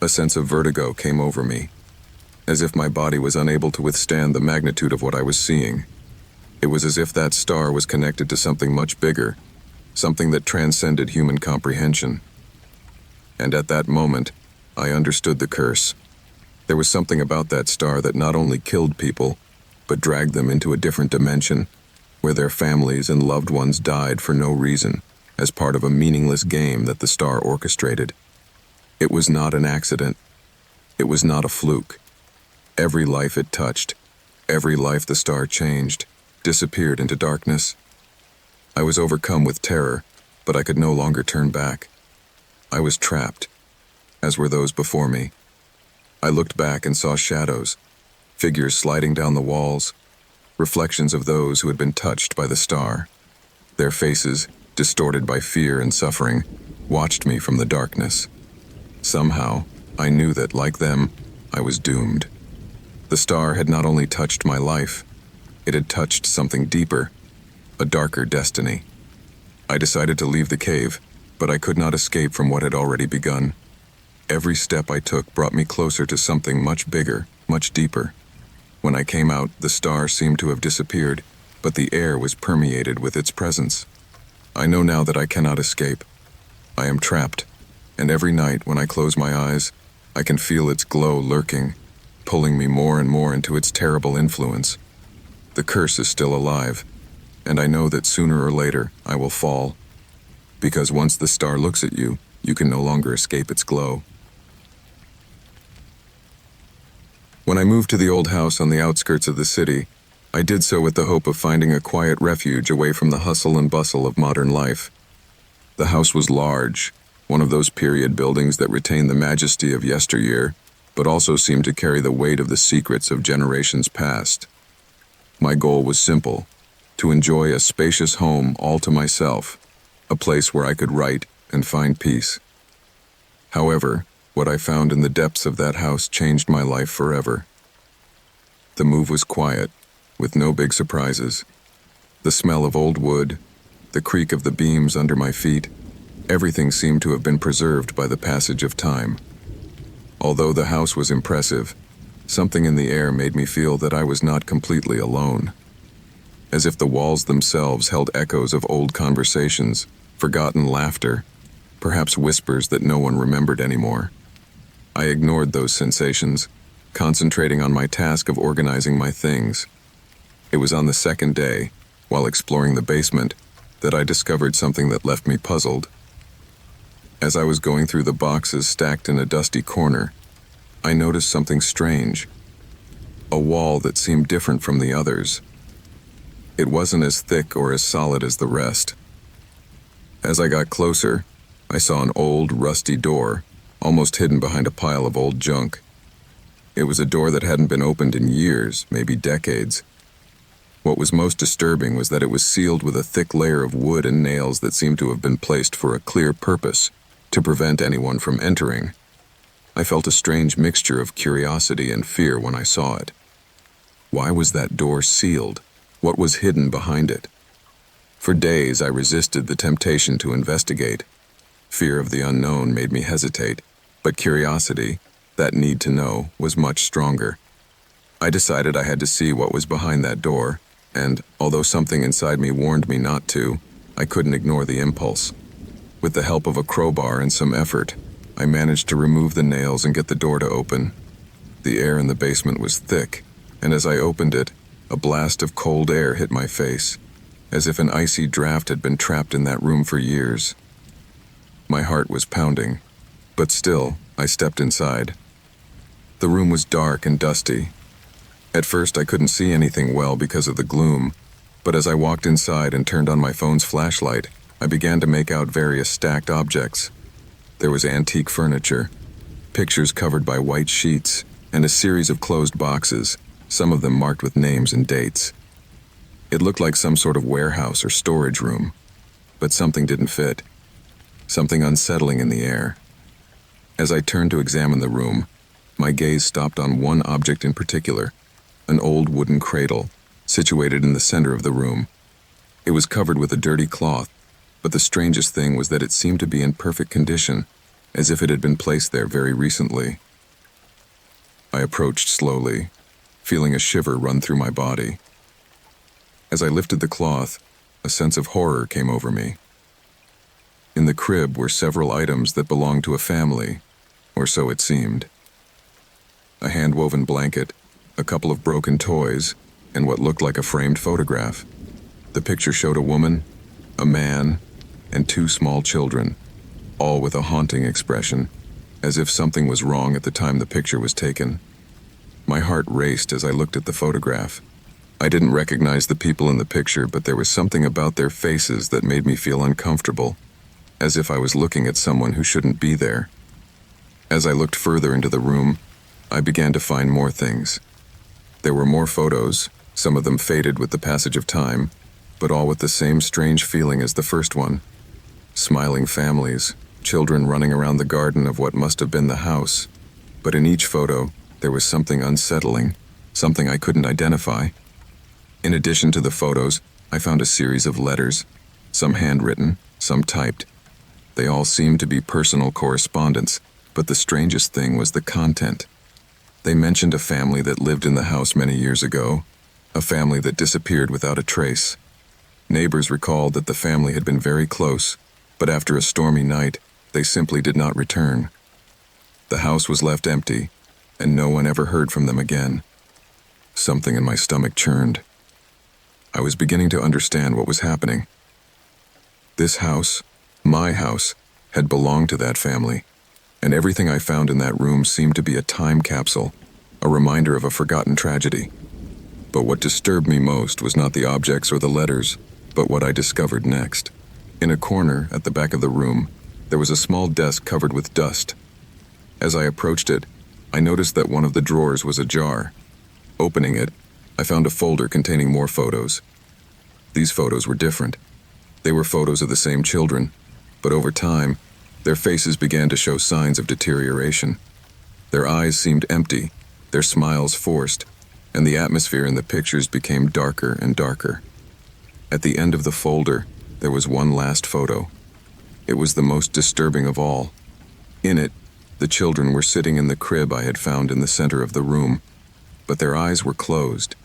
A: a sense of vertigo came over me, as if my body was unable to withstand the magnitude of what I was seeing. It was as if that star was connected to something much bigger, something that transcended human comprehension. And at that moment, I understood the curse. There was something about that star that not only killed people, but dragged them into a different dimension, where their families and loved ones died for no reason, as part of a meaningless game that the star orchestrated. It was not an accident. It was not a fluke. Every life it touched, every life the star changed, disappeared into darkness. I was overcome with terror, but I could no longer turn back. I was trapped, as were those before me. I looked back and saw shadows, figures sliding down the walls, reflections of those who had been touched by the star. Their faces, distorted by fear and suffering, watched me from the darkness. Somehow, I knew that, like them, I was doomed. The star had not only touched my life, it had touched something deeper, a darker destiny. I decided to leave the cave, but I could not escape from what had already begun. Every step I took brought me closer to something much bigger, much deeper. When I came out, the star seemed to have disappeared, but the air was permeated with its presence. I know now that I cannot escape. I am trapped, and every night when I close my eyes, I can feel its glow lurking, pulling me more and more into its terrible influence. The curse is still alive, and I know that sooner or later I will fall. Because once the star looks at you, you can no longer escape its glow. When I moved to the old house on the outskirts of the city, I did so with the hope of finding a quiet refuge away from the hustle and bustle of modern life. The house was large, one of those period buildings that retain the majesty of yesteryear, but also seem to carry the weight of the secrets of generations past. My goal was simple: to enjoy a spacious home all to myself, a place where I could write and find peace. However, what I found in the depths of that house changed my life forever. The move was quiet, with no big surprises. The smell of old wood, the creak of the beams under my feet, everything seemed to have been preserved by the passage of time. Although the house was impressive, something in the air made me feel that I was not completely alone. As if the walls themselves held echoes of old conversations, forgotten laughter, perhaps whispers that no one remembered anymore. I ignored those sensations, concentrating on my task of organizing my things. It was on the second day, while exploring the basement, that I discovered something that left me puzzled. As I was going through the boxes stacked in a dusty corner, I noticed something strange. A wall that seemed different from the others. It wasn't as thick or as solid as the rest. As I got closer, I saw an old, rusty door, almost hidden behind a pile of old junk. It was a door that hadn't been opened in years, maybe decades. What was most disturbing was that it was sealed with a thick layer of wood and nails that seemed to have been placed for a clear purpose, to prevent anyone from entering. I felt a strange mixture of curiosity and fear when I saw it. Why was that door sealed? What was hidden behind it? For days I resisted the temptation to investigate. Fear of the unknown made me hesitate, but curiosity, that need to know, was much stronger. I decided I had to see what was behind that door, and, although something inside me warned me not to, I couldn't ignore the impulse. With the help of a crowbar and some effort, I managed to remove the nails and get the door to open. The air in the basement was thick, and as I opened it, a blast of cold air hit my face, as if an icy draft had been trapped in that room for years. My heart was pounding, but still, I stepped inside. The room was dark and dusty. At first, I couldn't see anything well because of the gloom, but as I walked inside and turned on my phone's flashlight, I began to make out various stacked objects. There was antique furniture, pictures covered by white sheets, and a series of closed boxes, some of them marked with names and dates. It looked like some sort of warehouse or storage room, but something didn't fit. Something unsettling in the air. As I turned to examine the room, my gaze stopped on one object in particular, an old wooden cradle, situated in the center of the room. It was covered with a dirty cloth, but the strangest thing was that it seemed to be in perfect condition, as if it had been placed there very recently. I approached slowly, feeling a shiver run through my body. As I lifted the cloth, a sense of horror came over me. In the crib were several items that belonged to a family, or so it seemed. A hand-woven blanket, a couple of broken toys, and what looked like a framed photograph. The picture showed a woman, a man, and two small children, all with a haunting expression, as if something was wrong at the time the picture was taken. My heart raced as I looked at the photograph. I didn't recognize the people in the picture, but there was something about their faces that made me feel uncomfortable, as if I was looking at someone who shouldn't be there. As I looked further into the room, I began to find more things. There were more photos, some of them faded with the passage of time, but all with the same strange feeling as the first one. Smiling families, children running around the garden of what must have been the house. But in each photo, there was something unsettling, something I couldn't identify. In addition to the photos, I found a series of letters, some handwritten, some typed. They all seemed to be personal correspondence, but the strangest thing was the content. They mentioned a family that lived in the house many years ago, a family that disappeared without a trace. Neighbors recalled that the family had been very close, but after a stormy night, they simply did not return. The house was left empty, and no one ever heard from them again. Something in my stomach churned. I was beginning to understand what was happening. This house, my house, had belonged to that family, and everything I found in that room seemed to be a time capsule, a reminder of a forgotten tragedy. But what disturbed me most was not the objects or the letters, but what I discovered next. In a corner at the back of the room, there was a small desk covered with dust. As I approached it, I noticed that one of the drawers was ajar. Opening it, I found a folder containing more photos. These photos were different. They were photos of the same children, but over time, their faces began to show signs of deterioration. Their eyes seemed empty, their smiles forced, and the atmosphere in the pictures became darker and darker. At the end of the folder, there was one last photo. It was the most disturbing of all. In it, the children were sitting in the crib I had found in the center of the room, but their eyes were closed,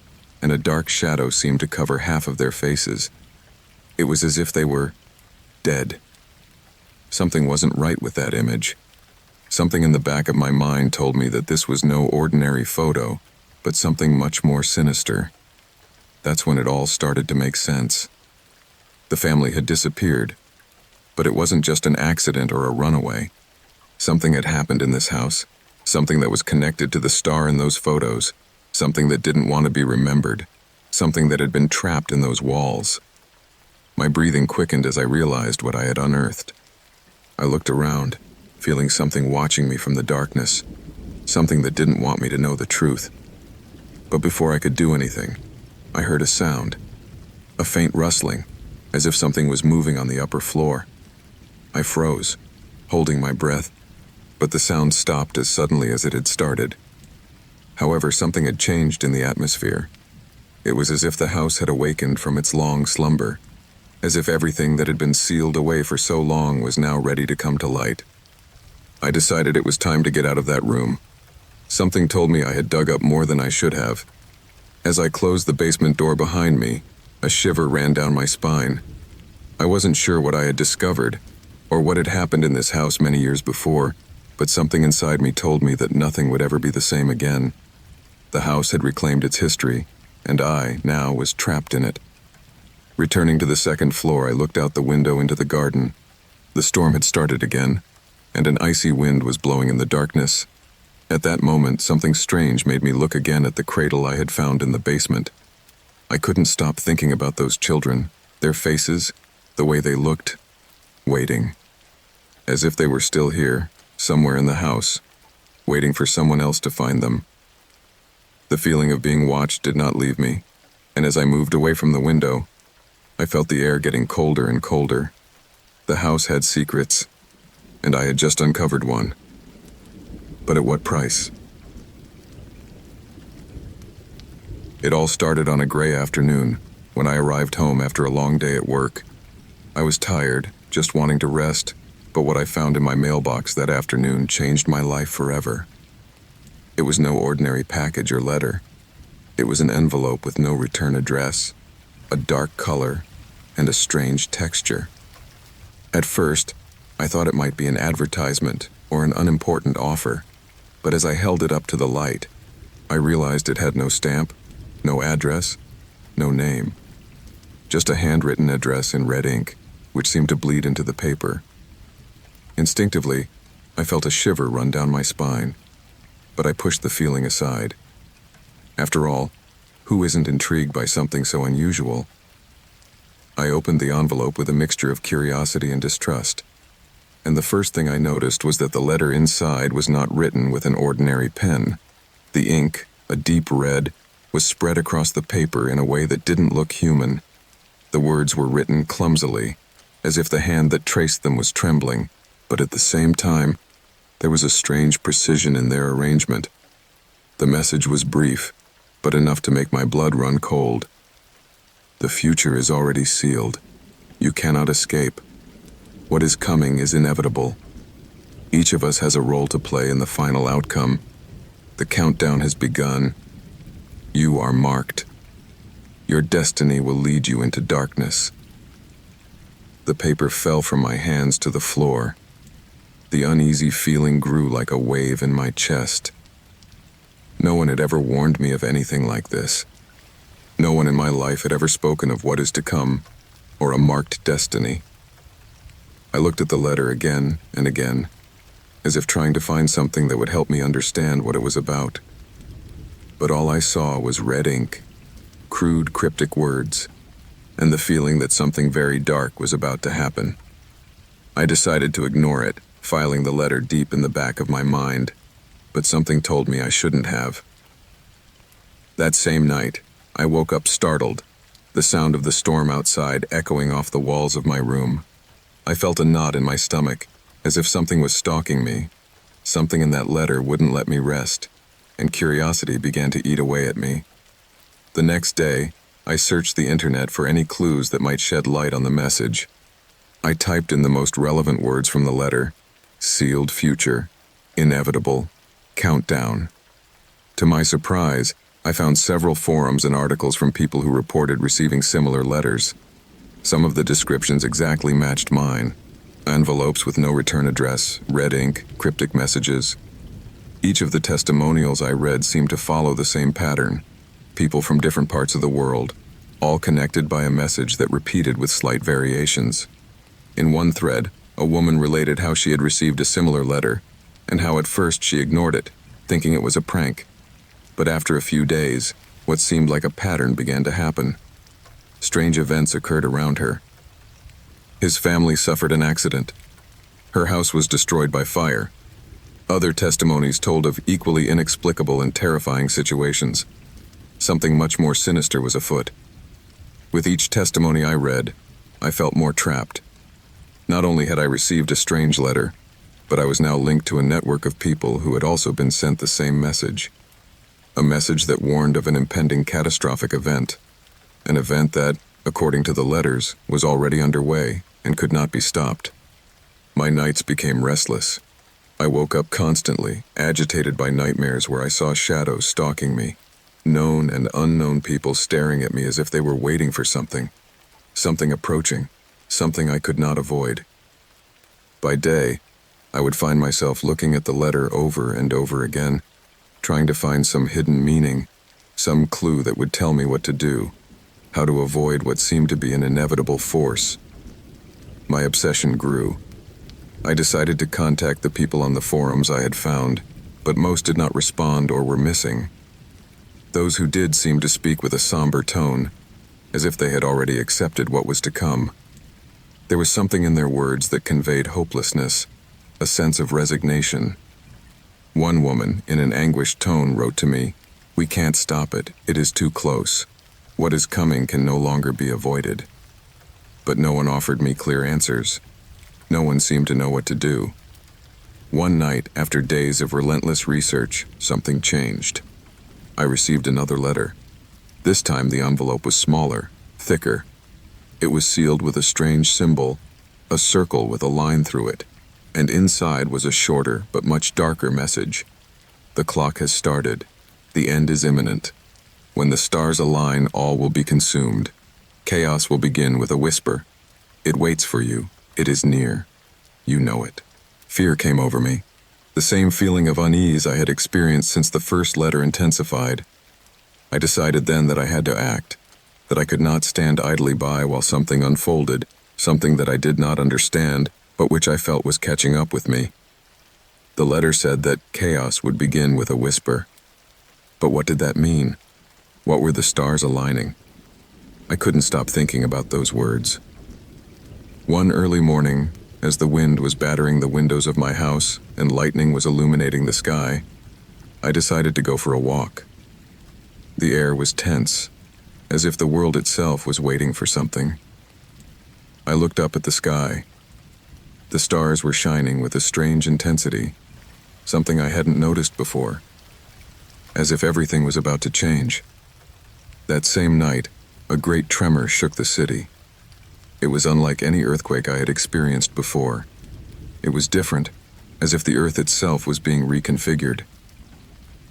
A: and a dark shadow seemed to cover half of their faces. It was as if they were dead. Something wasn't right with that image. Something in the back of my mind told me that this was no ordinary photo, but something much more sinister. That's when it all started to make sense. The family had disappeared, but it wasn't just an accident or a runaway. Something had happened in this house, something that was connected to the star in those photos, something that didn't want to be remembered, something that had been trapped in those walls. My breathing quickened as I realized what I had unearthed. I looked around, feeling something watching me from the darkness, something that didn't want me to know the truth. But before I could do anything, I heard a sound, a faint rustling, as if something was moving on the upper floor. I froze, holding my breath, but the sound stopped as suddenly as it had started. However, something had changed in the atmosphere. It was as if the house had awakened from its long slumber, as if everything that had been sealed away for so long was now ready to come to light. I decided it was time to get out of that room. Something told me I had dug up more than I should have. As I closed the basement door behind me, a shiver ran down my spine. I wasn't sure what I had discovered, or what had happened in this house many years before, but something inside me told me that nothing would ever be the same again. The house had reclaimed its history, and I, now, was trapped in it. Returning to the second floor, I looked out the window into the garden. The storm had started again, and an icy wind was blowing in the darkness. At that moment, something strange made me look again at the cradle I had found in the basement. I couldn't stop thinking about those children, their faces, the way they looked, waiting. As if they were still here, somewhere in the house, waiting for someone else to find them. The feeling of being watched did not leave me, and as I moved away from the window, I felt the air getting colder and colder. The house had secrets, and I had just uncovered one. But at what price? It all started on a gray afternoon, when I arrived home after a long day at work. I was tired, just wanting to rest, but what I found in my mailbox that afternoon changed my life forever. It was no ordinary package or letter. It was an envelope with no return address, a dark color, and a strange texture. At first, I thought it might be an advertisement or an unimportant offer, but as I held it up to the light, I realized it had no stamp, no address, no name. Just a handwritten address in red ink, which seemed to bleed into the paper. Instinctively, I felt a shiver run down my spine, but I pushed the feeling aside. After all, who isn't intrigued by something so unusual? I opened the envelope with a mixture of curiosity and distrust, and the first thing I noticed was that the letter inside was not written with an ordinary pen. The ink, a deep red, was spread across the paper in a way that didn't look human. The words were written clumsily, as if the hand that traced them was trembling, but at the same time, there was a strange precision in their arrangement. The message was brief, but enough to make my blood run cold. The future is already sealed. You cannot escape. What is coming is inevitable. Each of us has a role to play in the final outcome. The countdown has begun. You are marked. Your destiny will lead you into darkness. The paper fell from my hands to the floor. The uneasy feeling grew like a wave in my chest. No one had ever warned me of anything like this. No one in my life had ever spoken of what is to come, or a marked destiny. I looked at the letter again and again, as if trying to find something that would help me understand what it was about. But all I saw was red ink, crude cryptic words, and the feeling that something very dark was about to happen. I decided to ignore it, filing the letter deep in the back of my mind, but something told me I shouldn't have. That same night, I woke up startled, the sound of the storm outside echoing off the walls of my room. I felt a knot in my stomach, as if something was stalking me. Something in that letter wouldn't let me rest, and curiosity began to eat away at me. The next day, I searched the internet for any clues that might shed light on the message. I typed in the most relevant words from the letter: sealed future, inevitable, countdown. To my surprise, I found several forums and articles from people who reported receiving similar letters. Some of the descriptions exactly matched mine. Envelopes with no return address, red ink, cryptic messages. Each of the testimonials I read seemed to follow the same pattern. People from different parts of the world, all connected by a message that repeated with slight variations. In one thread, a woman related how she had received a similar letter, and how at first she ignored it, thinking it was a prank. But after a few days, what seemed like a pattern began to happen. Strange events occurred around her. His family suffered an accident. Her house was destroyed by fire. Other testimonies told of equally inexplicable and terrifying situations. Something much more sinister was afoot. With each testimony I read, I felt more trapped. Not only had I received a strange letter, but I was now linked to a network of people who had also been sent the same message. A message that warned of an impending catastrophic event. An event that, according to the letters, was already underway and could not be stopped. My nights became restless. I woke up constantly, agitated by nightmares where I saw shadows stalking me. Known and unknown people staring at me as if they were waiting for something. Something approaching. Something I could not avoid. By day, I would find myself looking at the letter over and over again, trying to find some hidden meaning, some clue that would tell me what to do, how to avoid what seemed to be an inevitable force. My obsession grew. I decided to contact the people on the forums I had found, but most did not respond or were missing. Those who did seemed to speak with a somber tone, as if they had already accepted what was to come. There was something in their words that conveyed hopelessness, a sense of resignation. One woman, in an anguished tone, wrote to me, "We can't stop it. It is too close. What is coming can no longer be avoided." But no one offered me clear answers. No one seemed to know what to do. One night, after days of relentless research, something changed. I received another letter. This time the envelope was smaller, thicker. It was sealed with a strange symbol, a circle with a line through it, and inside was a shorter but much darker message. The clock has started. The end is imminent. When the stars align, all will be consumed. Chaos will begin with a whisper. It waits for you. It is near. You know it. Fear came over me. The same feeling of unease I had experienced since the first letter intensified. I decided then that I had to act, that I could not stand idly by while something unfolded, something that I did not understand, but which I felt was catching up with me. The letter said that chaos would begin with a whisper. But what did that mean? What were the stars aligning? I couldn't stop thinking about those words. One early morning, as the wind was battering the windows of my house and lightning was illuminating the sky, I decided to go for a walk. The air was tense, as if the world itself was waiting for something. I looked up at the sky. The stars were shining with a strange intensity, something I hadn't noticed before, as if everything was about to change. That same night, a great tremor shook the city. It was unlike any earthquake I had experienced before. It was different, as if the earth itself was being reconfigured.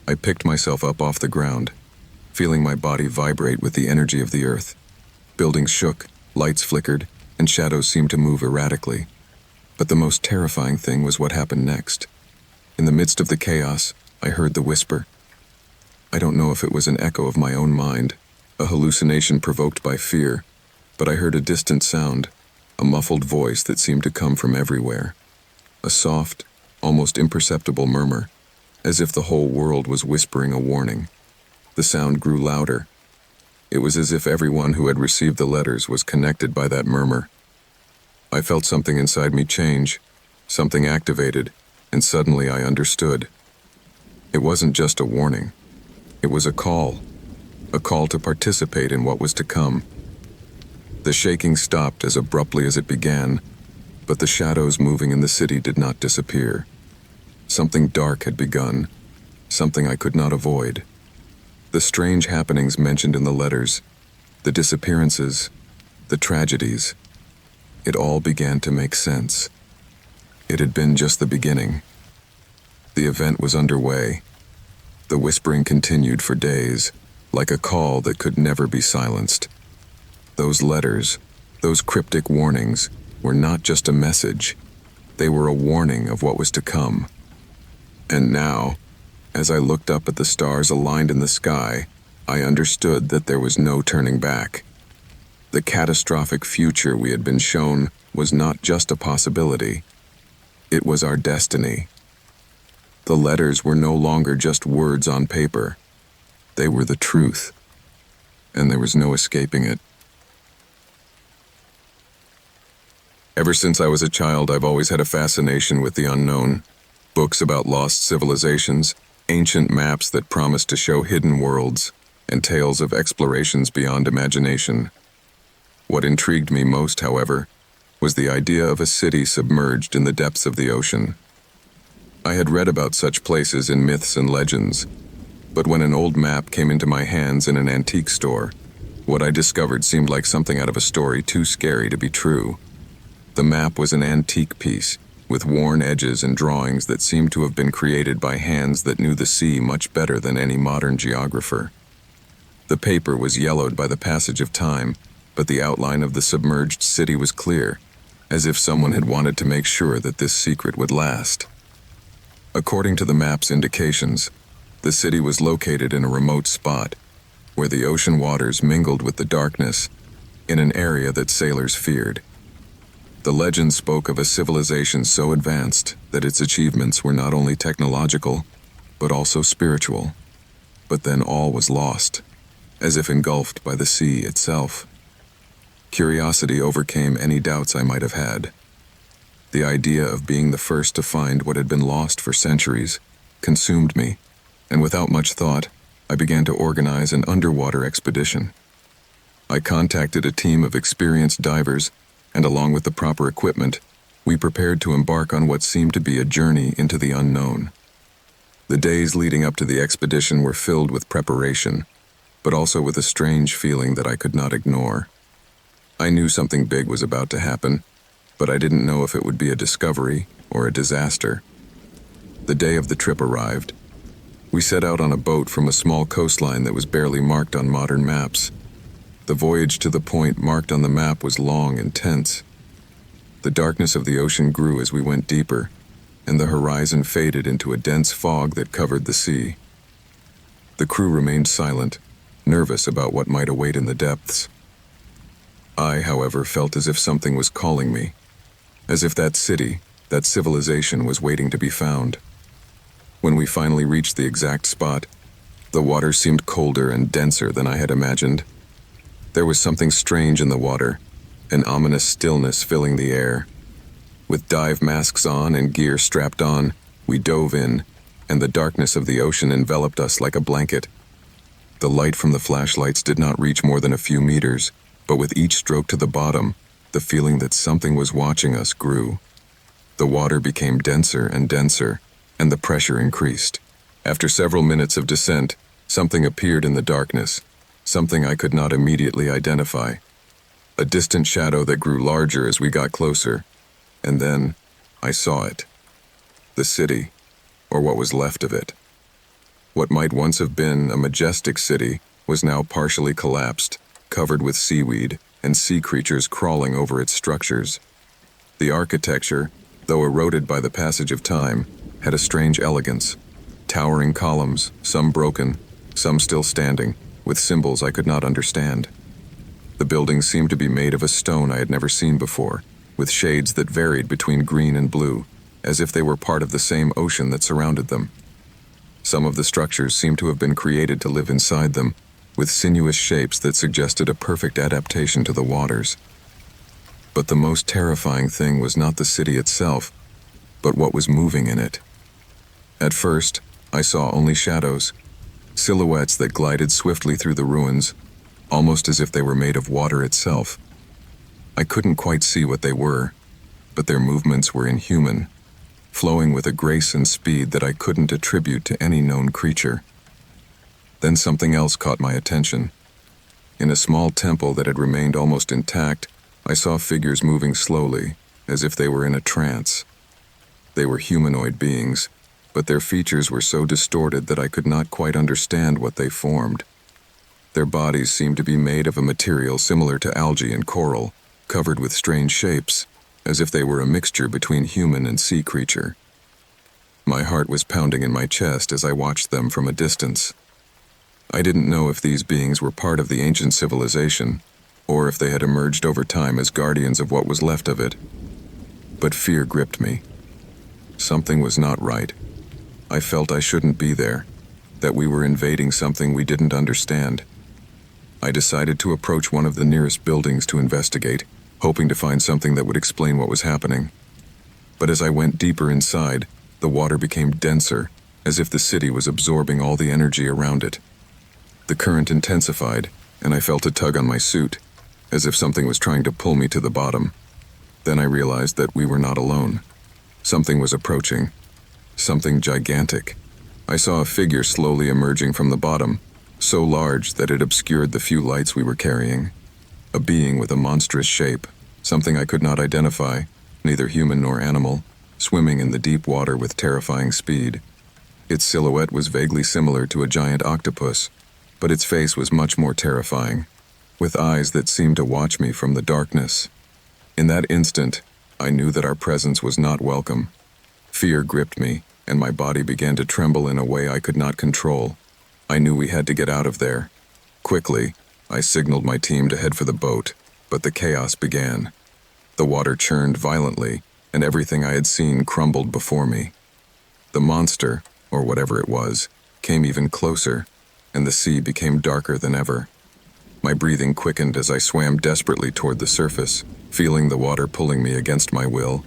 A: I picked myself up off the ground, feeling my body vibrate with the energy of the earth. Buildings shook, lights flickered, and shadows seemed to move erratically. But the most terrifying thing was what happened next. In the midst of the chaos, I heard the whisper. I don't know if it was an echo of my own mind, a hallucination provoked by fear, but I heard a distant sound, a muffled voice that seemed to come from everywhere. A soft, almost imperceptible murmur, as if the whole world was whispering a warning. The sound grew louder. It was as if everyone who had received the letters was connected by that murmur. I felt something inside me change, something activated, and suddenly I understood. It wasn't just a warning. It was a call to participate in what was to come. The shaking stopped as abruptly as it began, but the shadows moving in the city did not disappear. Something dark had begun, something I could not avoid. The strange happenings mentioned in the letters, the disappearances, the tragedies, it all began to make sense. It had been just the beginning. The event was underway. The whispering continued for days, like a call that could never be silenced. Those letters, those cryptic warnings, were not just a message. They were a warning of what was to come. And now, as I looked up at the stars aligned in the sky, I understood that there was no turning back. The catastrophic future we had been shown was not just a possibility. It was our destiny. The letters were no longer just words on paper. They were the truth, and there was no escaping it. Ever since I was a child, I've always had a fascination with the unknown. Books about lost civilizations, ancient maps that promised to show hidden worlds, and tales of explorations beyond imagination. What intrigued me most, however, was the idea of a city submerged in the depths of the ocean. I had read about such places in myths and legends, but when an old map came into my hands in an antique store, what I discovered seemed like something out of a story too scary to be true. The map was an antique piece, with worn edges and drawings that seemed to have been created by hands that knew the sea much better than any modern geographer. The paper was yellowed by the passage of time, but the outline of the submerged city was clear, as if someone had wanted to make sure that this secret would last. According to the map's indications, the city was located in a remote spot, where the ocean waters mingled with the darkness, in an area that sailors feared. The legend spoke of a civilization so advanced that its achievements were not only technological, but also spiritual. But then all was lost, as if engulfed by the sea itself. Curiosity overcame any doubts I might have had. The idea of being the first to find what had been lost for centuries consumed me, and without much thought, I began to organize an underwater expedition. I contacted a team of experienced divers, and along with the proper equipment, we prepared to embark on what seemed to be a journey into the unknown. The days leading up to the expedition were filled with preparation, but also with a strange feeling that I could not ignore. I knew something big was about to happen, but I didn't know if it would be a discovery or a disaster. The day of the trip arrived. We set out on a boat from a small coastline that was barely marked on modern maps. The voyage to the point marked on the map was long and tense. The darkness of the ocean grew as we went deeper, and the horizon faded into a dense fog that covered the sea. The crew remained silent, nervous about what might await in the depths. I, however, felt as if something was calling me, as if that city, that civilization was waiting to be found. When we finally reached the exact spot, the water seemed colder and denser than I had imagined. There was something strange in the water, an ominous stillness filling the air. With dive masks on and gear strapped on, we dove in, and the darkness of the ocean enveloped us like a blanket. The light from the flashlights did not reach more than a few meters, but with each stroke to the bottom, the feeling that something was watching us grew. The water became denser and denser, and the pressure increased. After several minutes of descent, something appeared in the darkness, something I could not immediately identify. A distant shadow that grew larger as we got closer, and then I saw it. The city, or what was left of it. What might once have been a majestic city was now partially collapsed, covered with seaweed and sea creatures crawling over its structures. The architecture, though eroded by the passage of time, had a strange elegance. Towering columns, some broken, some still standing, with symbols I could not understand. The buildings seemed to be made of a stone I had never seen before, with shades that varied between green and blue, as if they were part of the same ocean that surrounded them. Some of the structures seemed to have been created to live inside them, with sinuous shapes that suggested a perfect adaptation to the waters. But the most terrifying thing was not the city itself, but what was moving in it. At first, I saw only shadows, silhouettes that glided swiftly through the ruins, almost as if they were made of water itself. I couldn't quite see what they were, but their movements were inhuman, flowing with a grace and speed that I couldn't attribute to any known creature. Then something else caught my attention. In a small temple that had remained almost intact, I saw figures moving slowly, as if they were in a trance. They were humanoid beings, but their features were so distorted that I could not quite understand what they formed. Their bodies seemed to be made of a material similar to algae and coral, covered with strange shapes, as if they were a mixture between human and sea creature. My heart was pounding in my chest as I watched them from a distance. I didn't know if these beings were part of the ancient civilization, or if they had emerged over time as guardians of what was left of it. But fear gripped me. Something was not right. I felt I shouldn't be there, that we were invading something we didn't understand. I decided to approach one of the nearest buildings to investigate, hoping to find something that would explain what was happening. But as I went deeper inside, the water became denser, as if the city was absorbing all the energy around it. The current intensified, and I felt a tug on my suit, as if something was trying to pull me to the bottom. Then I realized that we were not alone. Something was approaching. Something gigantic. I saw a figure slowly emerging from the bottom, so large that it obscured the few lights we were carrying. A being with a monstrous shape, something I could not identify, neither human nor animal, swimming in the deep water with terrifying speed. Its silhouette was vaguely similar to a giant octopus, but its face was much more terrifying, with eyes that seemed to watch me from the darkness. In that instant, I knew that our presence was not welcome. Fear gripped me, and my body began to tremble in a way I could not control. I knew we had to get out of there. Quickly, I signaled my team to head for the boat, but the chaos began. The water churned violently, and everything I had seen crumbled before me. The monster, or whatever it was, came even closer, and the sea became darker than ever. My breathing quickened as I swam desperately toward the surface, feeling the water pulling me against my will.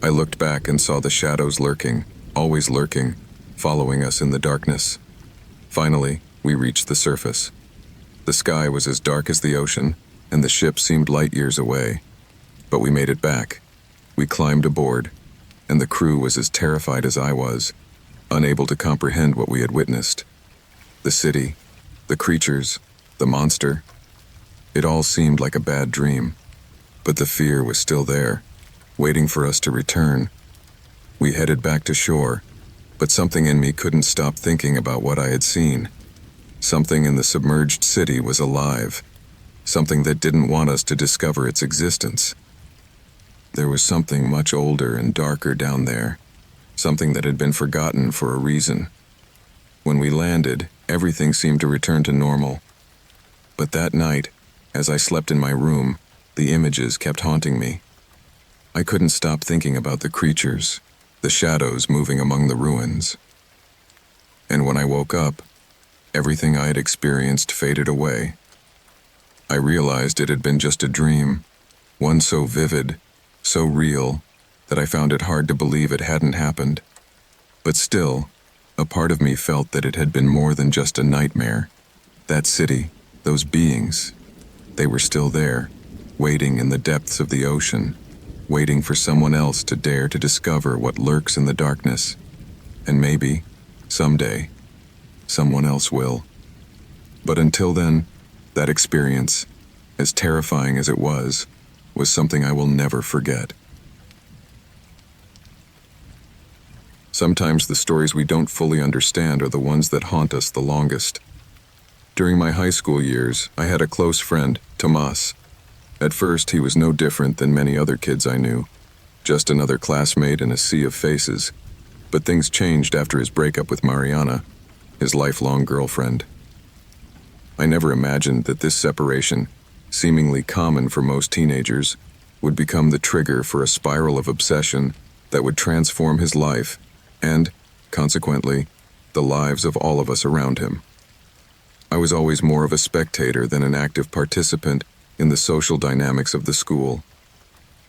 A: I looked back and saw the shadows lurking, always lurking, following us in the darkness. Finally, we reached the surface. The sky was as dark as the ocean, and the ship seemed light years away. But we made it back. We climbed aboard, and the crew was as terrified as I was, unable to comprehend what we had witnessed. The city, the creatures, the monster. It all seemed like a bad dream, but the fear was still there, waiting for us to return. We headed back to shore, but something in me couldn't stop thinking about what I had seen. Something in the submerged city was alive, something that didn't want us to discover its existence. There was something much older and darker down there, something that had been forgotten for a reason. When we landed, everything seemed to return to normal. But that night, as I slept in my room, the images kept haunting me. I couldn't stop thinking about the creatures, the shadows moving among the ruins. And when I woke up, everything I had experienced faded away. I realized it had been just a dream, one so vivid, so real, that I found it hard to believe it hadn't happened. But still, a part of me felt that it had been more than just a nightmare. That city, those beings, they were still there, waiting in the depths of the ocean, waiting for someone else to dare to discover what lurks in the darkness. And maybe, someday, someone else will. But until then, that experience, as terrifying as it was something I will never forget. Sometimes the stories we don't fully understand are the ones that haunt us the longest. During my high school years, I had a close friend, Tomas. At first, he was no different than many other kids I knew, just another classmate in a sea of faces. But things changed after his breakup with Mariana, his lifelong girlfriend. I never imagined that this separation, seemingly common for most teenagers, would become the trigger for a spiral of obsession that would transform his life and, consequently, the lives of all of us around him. I was always more of a spectator than an active participant in the social dynamics of the school.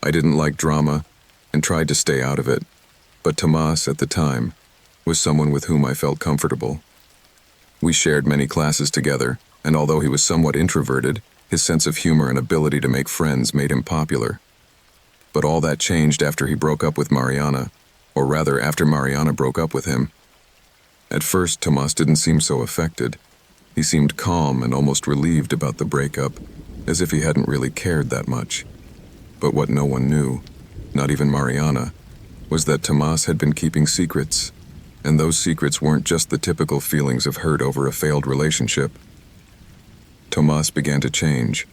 A: I didn't like drama and tried to stay out of it, but Tomas, at the time, was someone with whom I felt comfortable. We shared many classes together, and although he was somewhat introverted, his sense of humor and ability to make friends made him popular. But all that changed after he broke up with Mariana, or rather after Mariana broke up with him. At first, Tomas didn't seem so affected. He seemed calm and almost relieved about the breakup, as if he hadn't really cared that much. But what no one knew, not even Mariana, was that Tomas had been keeping secrets, and those secrets weren't just the typical feelings of hurt over a failed relationship. Tomas began to change.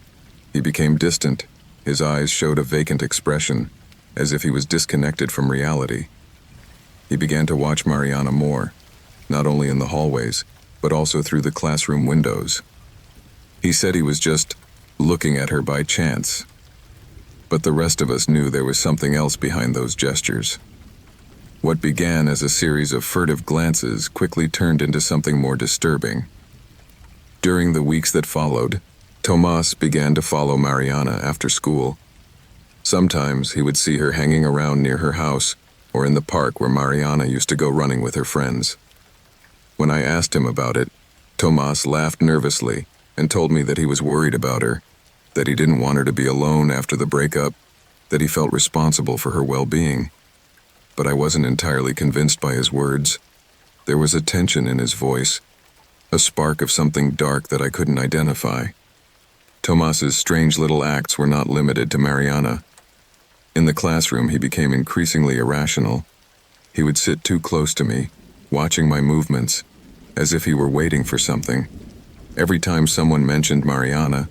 A: He became distant. His eyes showed a vacant expression, as if he was disconnected from reality. He began to watch Mariana more, not only in the hallways, but also through the classroom windows. He said he was just looking at her by chance. But the rest of us knew there was something else behind those gestures. What began as a series of furtive glances quickly turned into something more disturbing. During the weeks that followed, Tomas began to follow Mariana after school. Sometimes he would see her hanging around near her house or in the park where Mariana used to go running with her friends. When I asked him about it, Tomas laughed nervously and told me that he was worried about her, that he didn't want her to be alone after the breakup, that he felt responsible for her well-being. But I wasn't entirely convinced by his words. There was a tension in his voice, a spark of something dark that I couldn't identify. Tomas's strange little acts were not limited to Mariana. In the classroom, he became increasingly irrational. He would sit too close to me, watching my movements, as if he were waiting for something. Every time someone mentioned Mariana,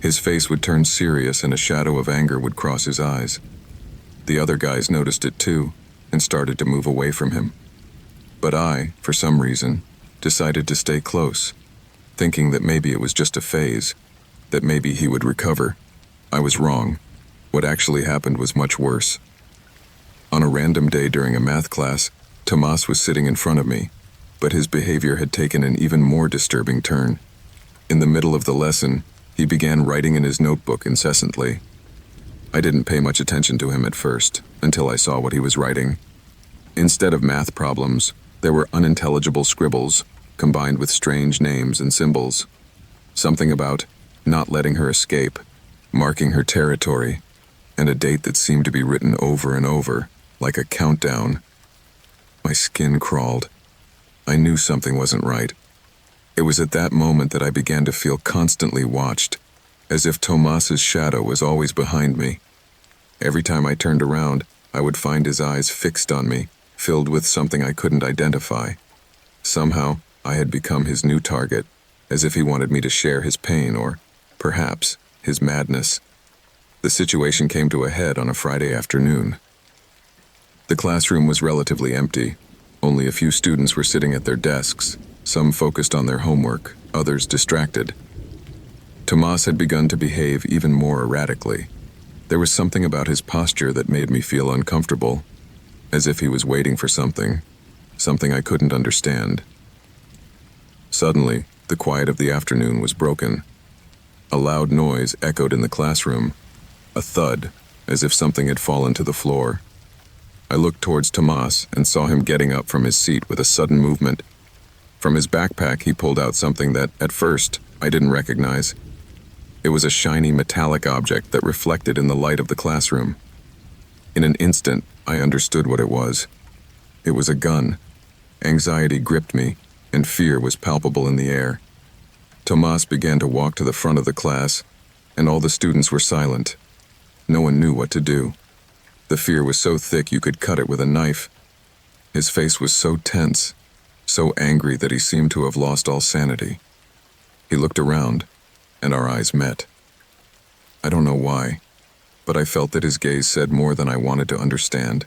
A: his face would turn serious and a shadow of anger would cross his eyes. The other guys noticed it too, and started to move away from him. But I, for some reason, decided to stay close, thinking that maybe it was just a phase, that maybe he would recover. I was wrong. What actually happened was much worse. On a random day during a math class, Tomas was sitting in front of me, but his behavior had taken an even more disturbing turn. In the middle of the lesson, he began writing in his notebook incessantly. I didn't pay much attention to him at first, until I saw what he was writing. Instead of math problems, there were unintelligible scribbles, combined with strange names and symbols. Something about not letting her escape, marking her territory, and a date that seemed to be written over and over, like a countdown. My skin crawled. I knew something wasn't right. It was at that moment that I began to feel constantly watched, as if Tomas's shadow was always behind me. Every time I turned around, I would find his eyes fixed on me, filled with something I couldn't identify. Somehow, I had become his new target, as if he wanted me to share his pain or, perhaps, his madness. The situation came to a head on a Friday afternoon. The classroom was relatively empty. Only a few students were sitting at their desks, some focused on their homework, others distracted. Tomas had begun to behave even more erratically. There was something about his posture that made me feel uncomfortable, as if he was waiting for something I couldn't understand. Suddenly, the quiet of the afternoon was broken. A loud noise echoed in the classroom, a thud, as if something had fallen to the floor. I looked towards Tomas and saw him getting up from his seat with a sudden movement. From his backpack, he pulled out something that, at first, I didn't recognize. It was a shiny metallic object that reflected in the light of the classroom. In an instant, I understood what it was. It was a gun. Anxiety gripped me, and fear was palpable in the air. Tomas began to walk to the front of the class, and all the students were silent. No one knew what to do. The fear was so thick you could cut it with a knife. His face was so tense, so angry that he seemed to have lost all sanity. He looked around, and our eyes met. I don't know why, but I felt that his gaze said more than I wanted to understand.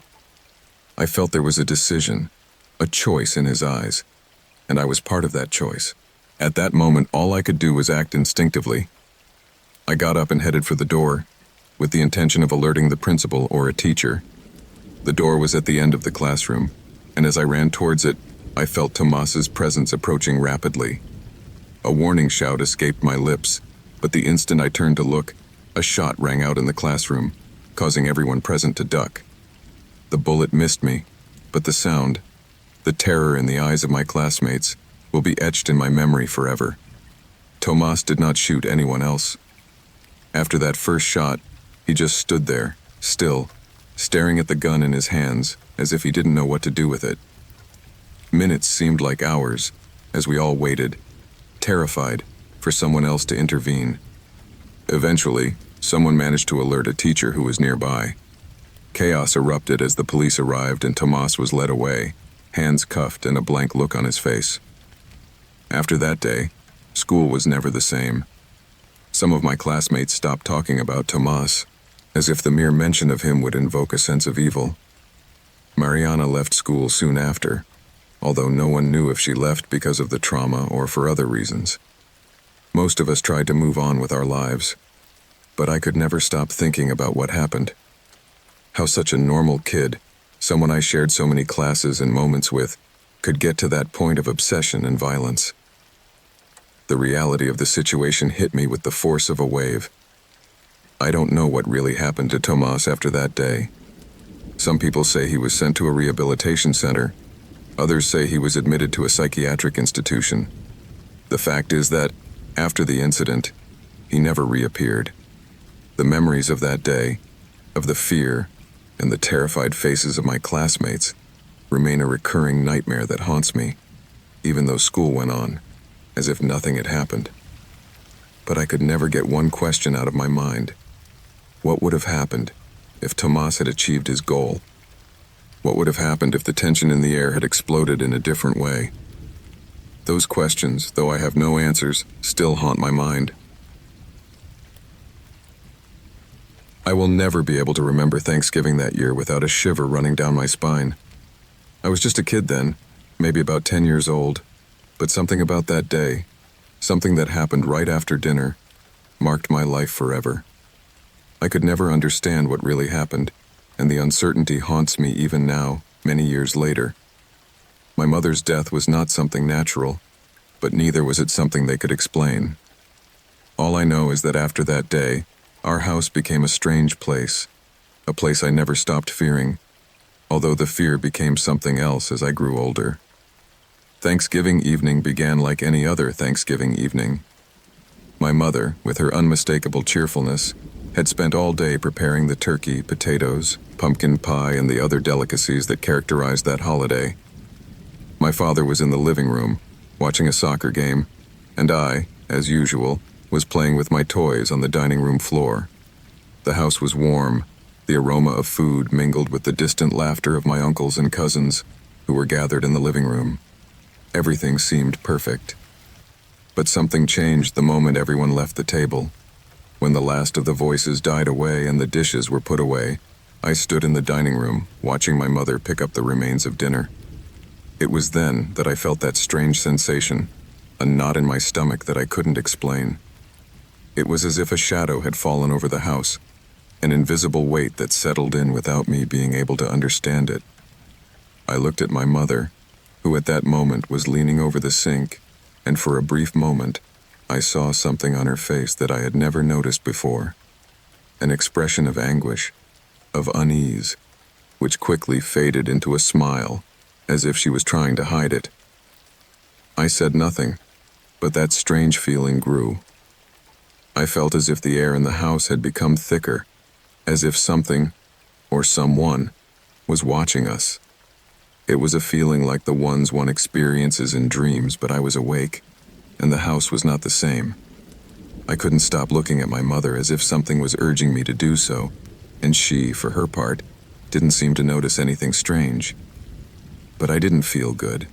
A: I felt there was a decision, a choice in his eyes, and I was part of that choice. At that moment, all I could do was act instinctively. I got up and headed for the door, with the intention of alerting the principal or a teacher. The door was at the end of the classroom, and as I ran towards it, I felt Tomas's presence approaching rapidly. A warning shout escaped my lips, but the instant I turned to look, a shot rang out in the classroom, causing everyone present to duck. The bullet missed me, but the sound, the terror in the eyes of my classmates, will be etched in my memory forever. Tomas did not shoot anyone else. After that first shot, he just stood there, still, staring at the gun in his hands, as if he didn't know what to do with it. Minutes seemed like hours, as we all waited, terrified, for someone else to intervene. Eventually, someone managed to alert a teacher who was nearby. Chaos erupted as the police arrived and Tomas was led away, hands cuffed and a blank look on his face. After that day, school was never the same. Some of my classmates stopped talking about Tomas, as if the mere mention of him would invoke a sense of evil. Mariana left school soon after, although no one knew if she left because of the trauma or for other reasons. Most of us tried to move on with our lives, but I could never stop thinking about what happened. How such a normal kid, someone I shared so many classes and moments with, could get to that point of obsession and violence. The reality of the situation hit me with the force of a wave. I don't know what really happened to Tomas after that day. Some people say he was sent to a rehabilitation center. Others say he was admitted to a psychiatric institution. The fact is that, after the incident, he never reappeared. The memories of that day, of the fear, and the terrified faces of my classmates, remain a recurring nightmare that haunts me, even though school went on, as if nothing had happened. But I could never get one question out of my mind. What would have happened if Tomas had achieved his goal? What would have happened if the tension in the air had exploded in a different way? Those questions, though I have no answers, still haunt my mind. I will never be able to remember Thanksgiving that year without a shiver running down my spine. I was just a kid then, maybe about 10 years old, but something about that day, something that happened right after dinner, marked my life forever. I could never understand what really happened, and the uncertainty haunts me even now, many years later. My mother's death was not something natural, but neither was it something they could explain. All I know is that after that day, our house became a strange place, a place I never stopped fearing, although the fear became something else as I grew older. Thanksgiving evening began like any other Thanksgiving evening. My mother, with her unmistakable cheerfulness, had spent all day preparing the turkey, potatoes, pumpkin pie, and the other delicacies that characterized that holiday. My father was in the living room, watching a soccer game, and I, as usual, was playing with my toys on the dining room floor. The house was warm, the aroma of food mingled with the distant laughter of my uncles and cousins, who were gathered in the living room. Everything seemed perfect. But something changed the moment everyone left the table. When the last of the voices died away and the dishes were put away, I stood in the dining room, watching my mother pick up the remains of dinner. It was then that I felt that strange sensation, a knot in my stomach that I couldn't explain. It was as if a shadow had fallen over the house, an invisible weight that settled in without me being able to understand it. I looked at my mother, who at that moment was leaning over the sink, and for a brief moment, I saw something on her face that I had never noticed before. An expression of anguish, of unease, which quickly faded into a smile, as if she was trying to hide it. I said nothing, but that strange feeling grew. I felt as if the air in the house had become thicker, as if something, or someone, was watching us. It was a feeling like the ones one experiences in dreams, but I was awake, and the house was not the same. I couldn't stop looking at my mother as if something was urging me to do so, and she, for her part, didn't seem to notice anything strange. But I didn't feel good.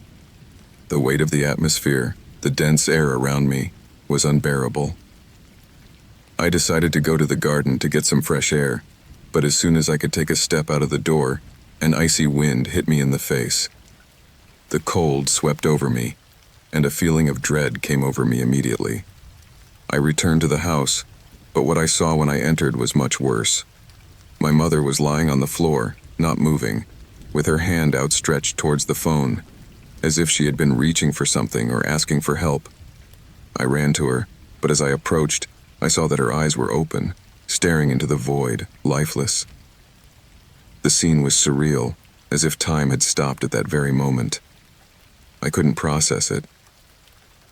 A: The weight of the atmosphere, the dense air around me, was unbearable. I decided to go to the garden to get some fresh air, but as soon as I could take a step out of the door, an icy wind hit me in the face. The cold swept over me, and a feeling of dread came over me immediately. I returned to the house, but what I saw when I entered was much worse. My mother was lying on the floor, not moving, with her hand outstretched towards the phone, as if she had been reaching for something or asking for help. I ran to her, but as I approached, I saw that her eyes were open, staring into the void, lifeless. The scene was surreal, as if time had stopped at that very moment. I couldn't process it.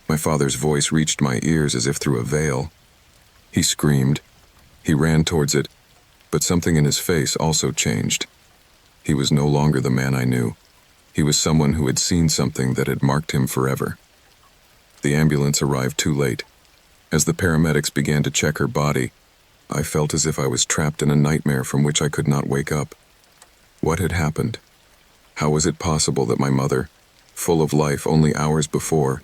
A: My father's voice reached my ears as if through a veil. He screamed. He ran towards it, but something in his face also changed. He was no longer the man I knew. He was someone who had seen something that had marked him forever. The ambulance arrived too late. As the paramedics began to check her body, I felt as if I was trapped in a nightmare from which I could not wake up. What had happened? How was it possible that my mother, full of life only hours before,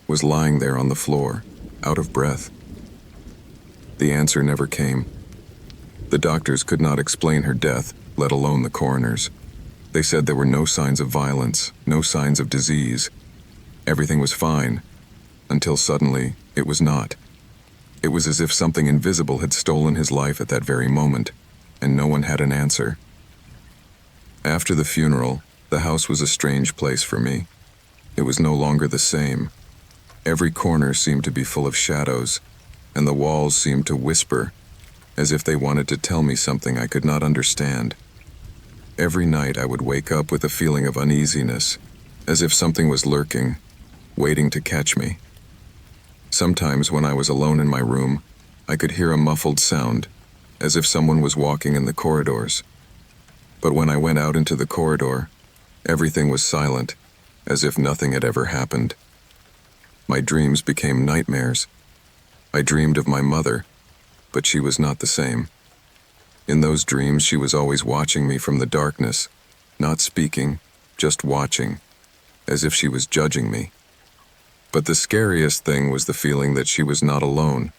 A: was lying there on the floor, out of breath? The answer never came. The doctors could not explain her death, let alone the coroners. They said there were no signs of violence, no signs of disease. Everything was fine, until suddenly it was not. It was as if something invisible had stolen his life at that very moment, and no one had an answer. After the funeral, the house was a strange place for me. It was no longer the same. Every corner seemed to be full of shadows, and the walls seemed to whisper, as if they wanted to tell me something I could not understand. Every night I would wake up with a feeling of uneasiness, as if something was lurking, waiting to catch me. Sometimes when I was alone in my room, I could hear a muffled sound, as if someone was walking in the corridors. But when I went out into the corridor, everything was silent, as if nothing had ever happened. My dreams became nightmares. I dreamed of my mother, but she was not the same. In those dreams, she was always watching me from the darkness, not speaking, just watching, as if she was judging me. But the scariest thing was the feeling that she was not alone.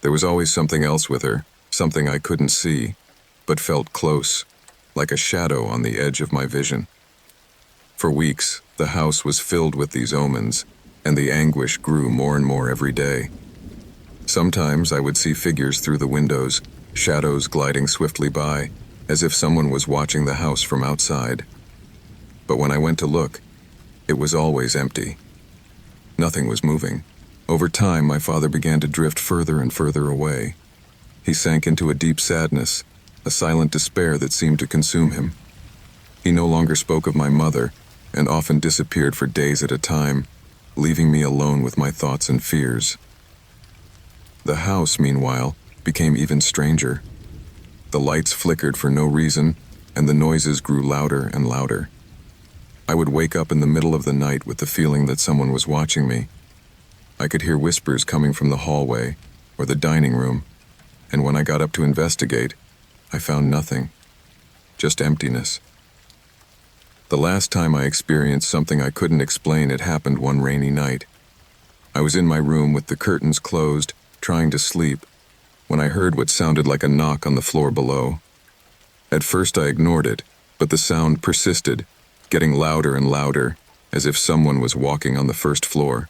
A: There was always something else with her, something I couldn't see, but felt close, like a shadow on the edge of my vision. For weeks, the house was filled with these omens, and the anguish grew more and more every day. Sometimes I would see figures through the windows, shadows gliding swiftly by, as if someone was watching the house from outside. But when I went to look, it was always empty. Nothing was moving. Over time, my father began to drift further and further away. He sank into a deep sadness, a silent despair that seemed to consume him. He no longer spoke of my mother, and often disappeared for days at a time, leaving me alone with my thoughts and fears. The house, meanwhile, became even stranger. The lights flickered for no reason, and the noises grew louder and louder. I would wake up in the middle of the night with the feeling that someone was watching me. I could hear whispers coming from the hallway or the dining room, and when I got up to investigate, I found nothing, just emptiness. The last time I experienced something I couldn't explain, it happened one rainy night. I was in my room with the curtains closed, trying to sleep, when I heard what sounded like a knock on the floor below. At first I ignored it, but the sound persisted, getting louder and louder, as if someone was walking on the first floor.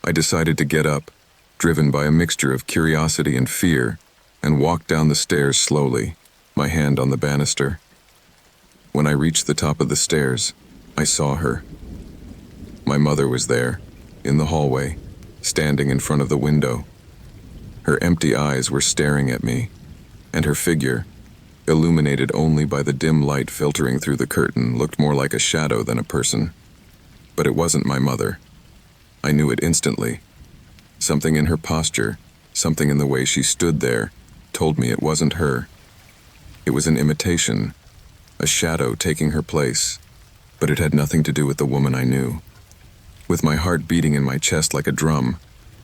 A: I decided to get up, driven by a mixture of curiosity and fear, and walked down the stairs slowly, my hand on the banister. When I reached the top of the stairs, I saw her. My mother was there, in the hallway, standing in front of the window. Her empty eyes were staring at me, and her figure, illuminated only by the dim light filtering through the curtain, looked more like a shadow than a person. But it wasn't my mother. I knew it instantly. Something in her posture, something in the way she stood there, told me it wasn't her. It was an imitation, a shadow taking her place, but it had nothing to do with the woman I knew. With my heart beating in my chest like a drum,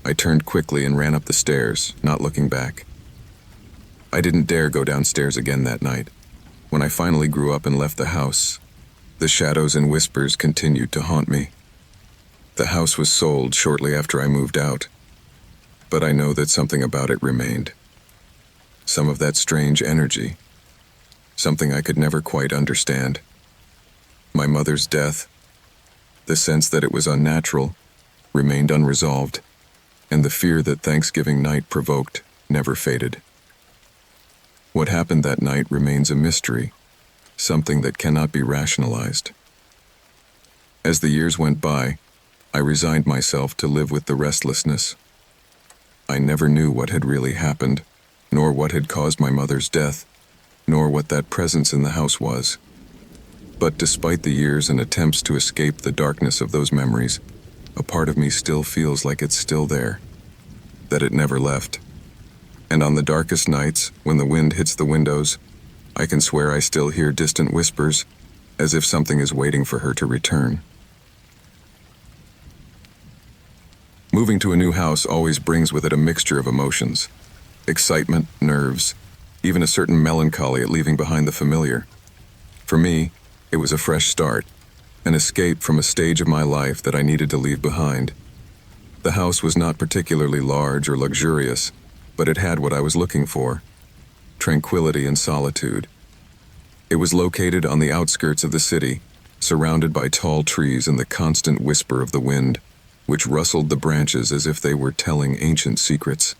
A: I turned quickly and ran up the stairs, not looking back. I didn't dare go downstairs again that night. When I finally grew up and left the house, the shadows and whispers continued to haunt me. The house was sold shortly after I moved out, but I know that something about it remained. Some of that strange energy, something I could never quite understand. My mother's death, the sense that it was unnatural, remained unresolved, and the fear that Thanksgiving night provoked never faded. What happened that night remains a mystery, something that cannot be rationalized. As the years went by, I resigned myself to live with the restlessness. I never knew what had really happened, nor what had caused my mother's death, nor what that presence in the house was. But despite the years and attempts to escape the darkness of those memories, a part of me still feels like it's still there, that it never left. And on the darkest nights, when the wind hits the windows, I can swear I still hear distant whispers, as if something is waiting for her to return. Moving to a new house always brings with it a mixture of emotions. Excitement, nerves, even a certain melancholy at leaving behind the familiar. For me, it was a fresh start, an escape from a stage of my life that I needed to leave behind. The house was not particularly large or luxurious, but it had what I was looking for: tranquility and solitude. It was located on the outskirts of the city, surrounded by tall trees and the constant whisper of the wind, which rustled the branches as if they were telling ancient secrets.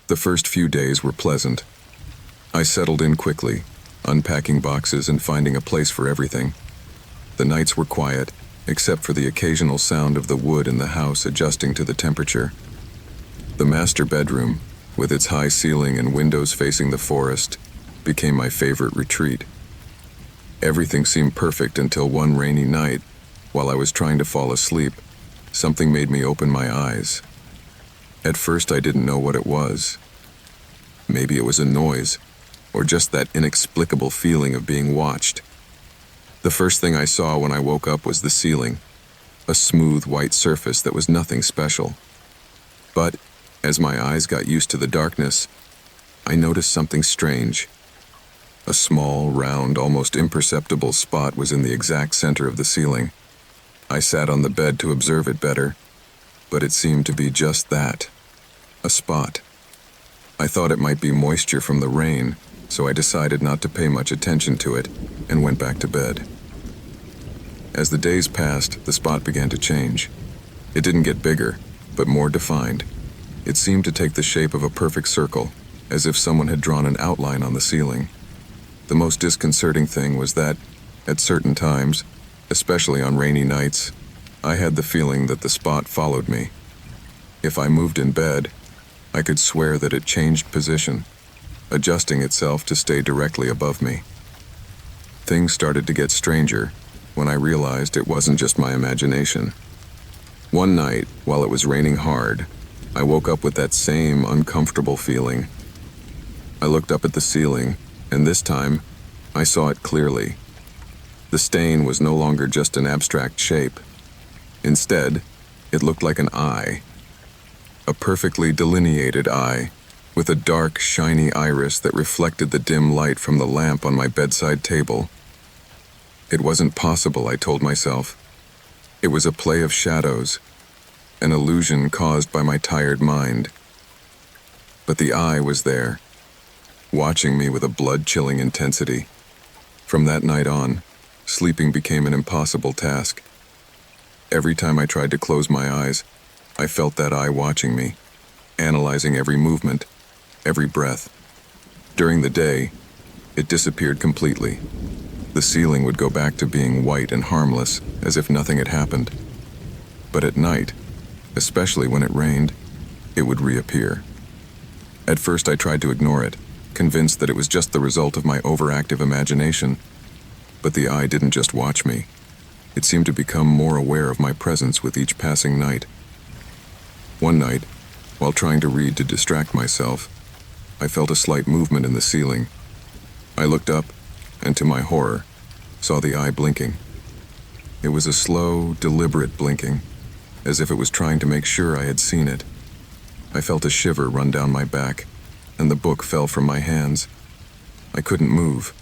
A: The first few days were pleasant. I settled in quickly, unpacking boxes and finding a place for everything. The nights were quiet, except for the occasional sound of the wood in the house adjusting to the temperature. The master bedroom, with its high ceiling and windows facing the forest, became my favorite retreat. Everything seemed perfect until one rainy night, while I was trying to fall asleep, something made me open my eyes. At first I didn't know what it was. Maybe it was a noise, or just that inexplicable feeling of being watched. The first thing I saw when I woke up was the ceiling, a smooth white surface that was nothing special. But as my eyes got used to the darkness, I noticed something strange. A small, round, almost imperceptible spot was in the exact center of the ceiling. I sat on the bed to observe it better, but it seemed to be just that, a spot. I thought it might be moisture from the rain, so I decided not to pay much attention to it and went back to bed. As the days passed, the spot began to change. It didn't get bigger, but more defined. It seemed to take the shape of a perfect circle, as if someone had drawn an outline on the ceiling. The most disconcerting thing was that, at certain times, especially on rainy nights, I had the feeling that the spot followed me. If I moved in bed, I could swear that it changed position, adjusting itself to stay directly above me. Things started to get stranger when I realized it wasn't just my imagination. One night, while it was raining hard, I woke up with that same uncomfortable feeling. I looked up at the ceiling, and this time, I saw it clearly. The stain was no longer just an abstract shape. Instead, it looked like an eye. A perfectly delineated eye, with a dark, shiny iris that reflected the dim light from the lamp on my bedside table. It wasn't possible, I told myself. It was a play of shadows, an illusion caused by my tired mind. But the eye was there, watching me with a blood-chilling intensity. From that night on, sleeping became an impossible task. Every time I tried to close my eyes, I felt that eye watching me, analyzing every movement, every breath. During the day, it disappeared completely. The ceiling would go back to being white and harmless, as if nothing had happened. But at night, especially when it rained, it would reappear. At first I tried to ignore it, convinced that it was just the result of my overactive imagination. But the eye didn't just watch me. It seemed to become more aware of my presence with each passing night. One night, while trying to read to distract myself, I felt a slight movement in the ceiling. I looked up, and to my horror, saw the eye blinking. It was a slow, deliberate blinking, as if it was trying to make sure I had seen it. I felt a shiver run down my back, and the book fell from my hands. I couldn't move,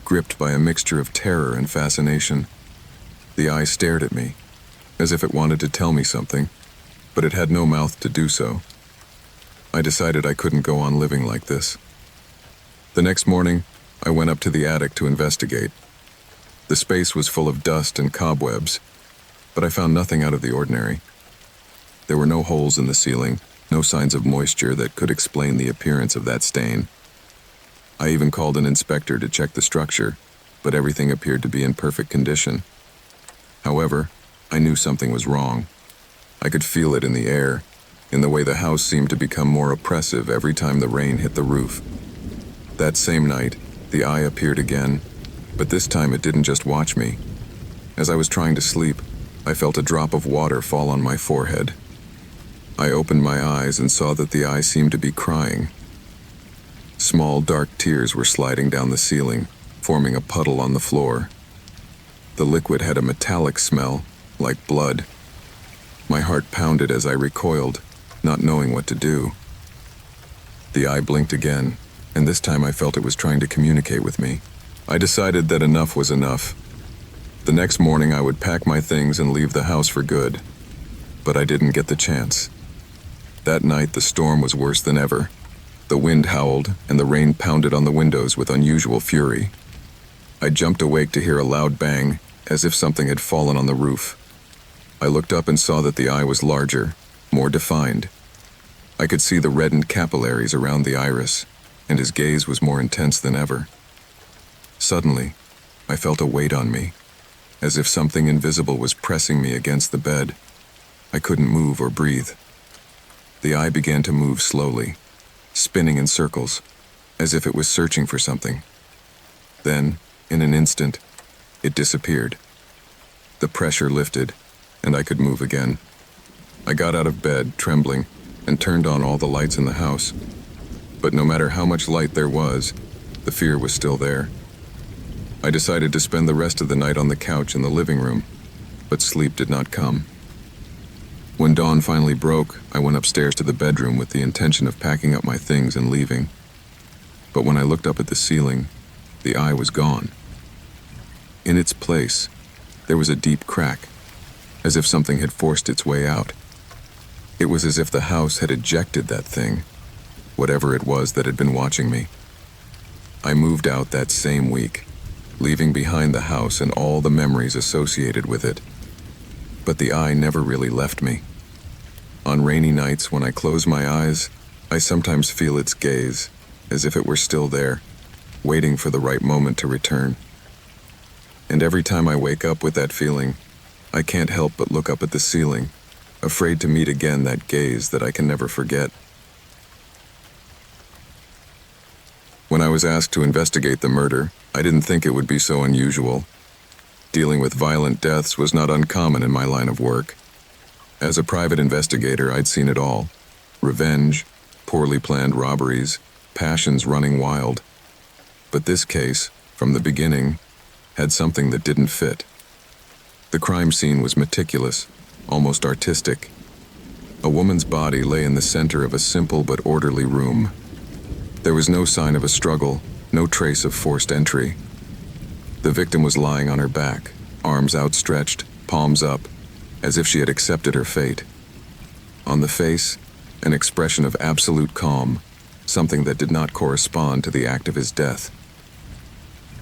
A: gripped by a mixture of terror and fascination. The eye stared at me, as if it wanted to tell me something, but it had no mouth to do so. I decided I couldn't go on living like this. The next morning, I went up to the attic to investigate. The space was full of dust and cobwebs, but I found nothing out of the ordinary. There were no holes in the ceiling, no signs of moisture that could explain the appearance of that stain. I even called an inspector to check the structure, but everything appeared to be in perfect condition. However, I knew something was wrong. I could feel it in the air, in the way the house seemed to become more oppressive every time the rain hit the roof. That same night, the eye appeared again, but this time it didn't just watch me. As I was trying to sleep, I felt a drop of water fall on my forehead. I opened my eyes and saw that the eye seemed to be crying. Small, dark tears were sliding down the ceiling, forming a puddle on the floor. The liquid had a metallic smell, like blood. My heart pounded as I recoiled, not knowing what to do. The eye blinked again, and this time I felt it was trying to communicate with me. I decided that enough was enough. The next morning I would pack my things and leave the house for good. But I didn't get the chance. That night the storm was worse than ever. The wind howled, and the rain pounded on the windows with unusual fury. I jumped awake to hear a loud bang, as if something had fallen on the roof. I looked up and saw that the eye was larger, more defined. I could see the reddened capillaries around the iris, and his gaze was more intense than ever. Suddenly, I felt a weight on me, as if something invisible was pressing me against the bed. I couldn't move or breathe. The eye began to move slowly, spinning in circles, as if it was searching for something. Then, in an instant, it disappeared. The pressure lifted, and I could move again. I got out of bed, trembling, and turned on all the lights in the house. But no matter how much light there was, the fear was still there. I decided to spend the rest of the night on the couch in the living room, but sleep did not come. When dawn finally broke, I went upstairs to the bedroom with the intention of packing up my things and leaving. But when I looked up at the ceiling, the eye was gone. In its place, there was a deep crack, as if something had forced its way out. It was as if the house had ejected that thing, whatever it was that had been watching me. I moved out that same week, leaving behind the house and all the memories associated with it. But the eye never really left me. On rainy nights when I close my eyes, I sometimes feel its gaze, as if it were still there, waiting for the right moment to return. And every time I wake up with that feeling, I can't help but look up at the ceiling, afraid to meet again that gaze that I can never forget. When I was asked to investigate the murder, I didn't think it would be so unusual. Dealing with violent deaths was not uncommon in my line of work. As a private investigator, I'd seen it all. Revenge, poorly planned robberies, passions running wild. But this case, from the beginning, had something that didn't fit. The crime scene was meticulous, almost artistic. A woman's body lay in the center of a simple but orderly room. There was no sign of a struggle, no trace of forced entry. The victim was lying on her back, arms outstretched, palms up, as if she had accepted her fate. On the face, an expression of absolute calm, something that did not correspond to the act of his death.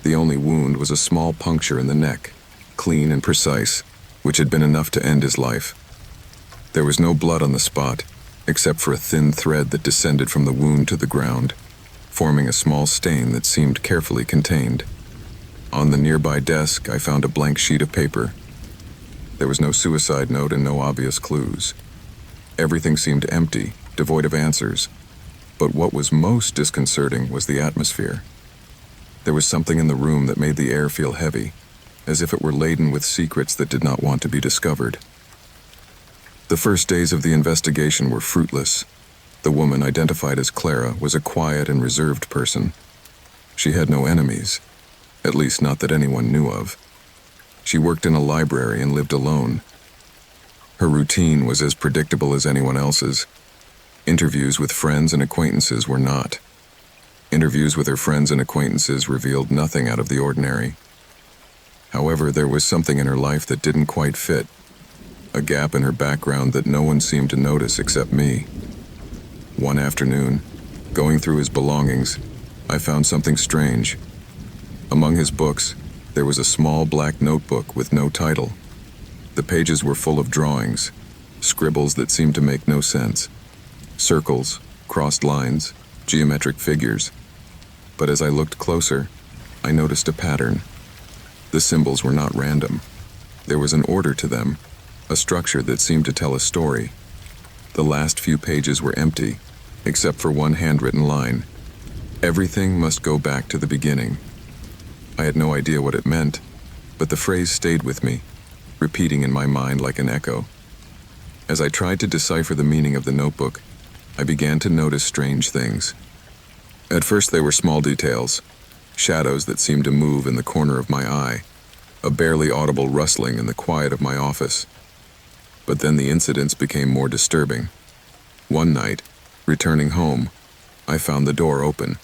A: The only wound was a small puncture in the neck, clean and precise, which had been enough to end his life. There was no blood on the spot, except for a thin thread that descended from the wound to the ground, forming a small stain that seemed carefully contained. On the nearby desk, I found a blank sheet of paper. There was no suicide note and no obvious clues. Everything seemed empty, devoid of answers. But what was most disconcerting was the atmosphere. There was something in the room that made the air feel heavy, as if it were laden with secrets that did not want to be discovered. The first days of the investigation were fruitless. The woman identified as Clara was a quiet and reserved person. She had no enemies, at least not that anyone knew of. She worked in a library and lived alone. Her routine was as predictable as anyone else's. Interviews with friends and acquaintances were not. Interviews with her friends and acquaintances revealed nothing out of the ordinary. However, there was something in her life that didn't quite fit, a gap in her background that no one seemed to notice except me. One afternoon, going through his belongings, I found something strange. Among his books, there was a small black notebook with no title. The pages were full of drawings, scribbles that seemed to make no sense. Circles, crossed lines, geometric figures. But as I looked closer, I noticed a pattern. The symbols were not random. There was an order to them, a structure that seemed to tell a story. The last few pages were empty, except for one handwritten line. Everything must go back to the beginning. I had no idea what it meant, but the phrase stayed with me, repeating in my mind like an echo. As I tried to decipher the meaning of the notebook, I began to notice strange things. At first they were small details, shadows that seemed to move in the corner of my eye, a barely audible rustling in the quiet of my office. But then the incidents became more disturbing. One night, returning home, I found the door open.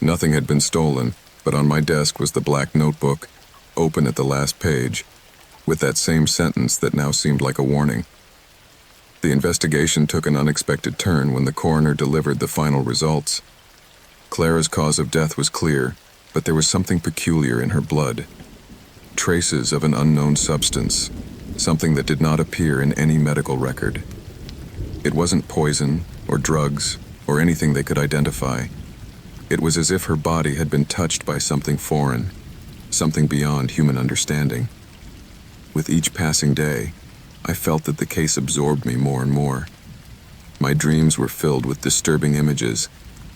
A: Nothing had been stolen, but on my desk was the black notebook, open at the last page, with that same sentence that now seemed like a warning. The investigation took an unexpected turn when the coroner delivered the final results. Clara's cause of death was clear, but there was something peculiar in her blood. Traces of an unknown substance, something that did not appear in any medical record. It wasn't poison, or drugs, or anything they could identify. It was as if her body had been touched by something foreign, something beyond human understanding. With each passing day, I felt that the case absorbed me more and more. My dreams were filled with disturbing images,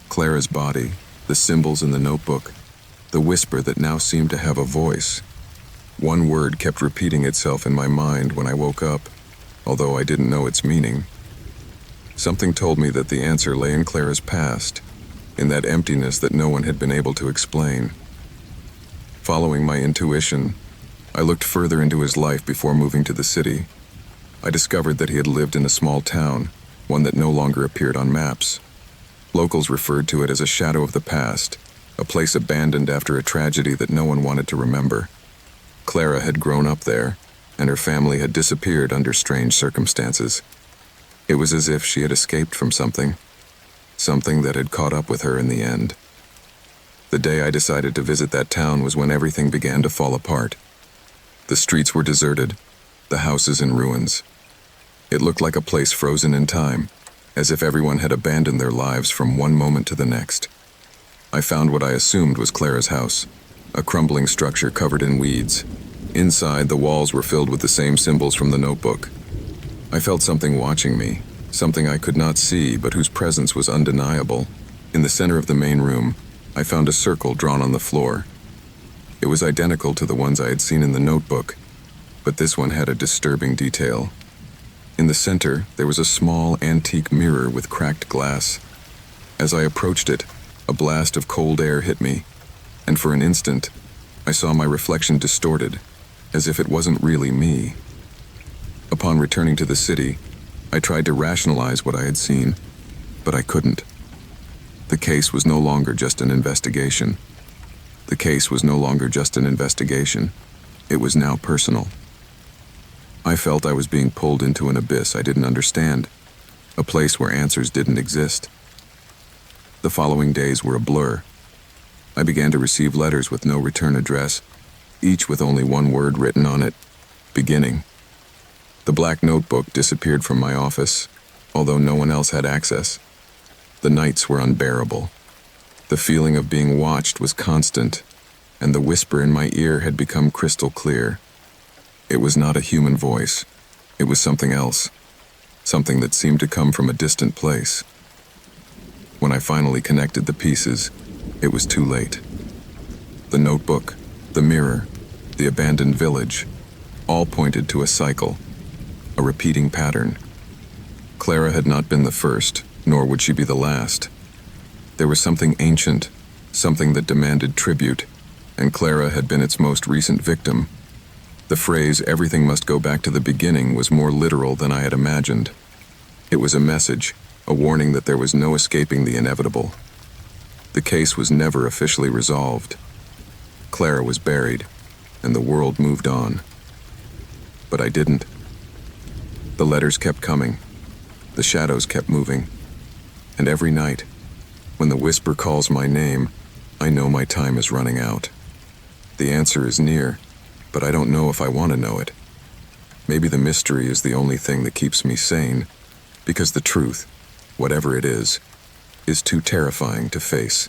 A: Clara's body, the symbols in the notebook, the whisper that now seemed to have a voice. One word kept repeating itself in my mind when I woke up, although I didn't know its meaning. Something told me that the answer lay in Clara's past, in that emptiness that no one had been able to explain. Following my intuition, I looked further into his life before moving to the city. I discovered that he had lived in a small town, one that no longer appeared on maps. Locals referred to it as a shadow of the past, a place abandoned after a tragedy that no one wanted to remember. Clara had grown up there, and her family had disappeared under strange circumstances. It was as if she had escaped from something that had caught up with her in the end. The day I decided to visit that town was when everything began to fall apart. The streets were deserted, the houses in ruins. It looked like a place frozen in time, as if everyone had abandoned their lives from one moment to the next. I found what I assumed was Clara's house, a crumbling structure covered in weeds. Inside, the walls were filled with the same symbols from the notebook. I felt something watching me, something I could not see but whose presence was undeniable. In the center of the main room, I found a circle drawn on the floor. It was identical to the ones I had seen in the notebook, but this one had a disturbing detail. In the center, there was a small antique mirror with cracked glass. As I approached it, a blast of cold air hit me, and for an instant, I saw my reflection distorted, as if it wasn't really me. Upon returning to the city, I tried to rationalize what I had seen, but I couldn't. The case was no longer just an investigation. The case was no longer just an investigation. It was now personal. I felt I was being pulled into an abyss I didn't understand, a place where answers didn't exist. The following days were a blur. I began to receive letters with no return address, each with only one word written on it: beginning. The black notebook disappeared from my office, although no one else had access. The nights were unbearable. The feeling of being watched was constant, and the whisper in my ear had become crystal clear. It was not a human voice. It was something else, something that seemed to come from a distant place. When I finally connected the pieces, it was too late. The notebook, the mirror, the abandoned village, all pointed to a cycle, a repeating pattern. Clara had not been the first, nor would she be the last. There was something ancient, something that demanded tribute, and Clara had been its most recent victim. The phrase, "everything must go back to the beginning," was more literal than I had imagined. It was a message, a warning that there was no escaping the inevitable. The case was never officially resolved. Clara was buried, and the world moved on. But I didn't. The letters kept coming. The shadows kept moving. And every night, when the whisper calls my name, I know my time is running out. The answer is near, but I don't know if I want to know it. Maybe the mystery is the only thing that keeps me sane, because the truth, whatever it is too terrifying to face.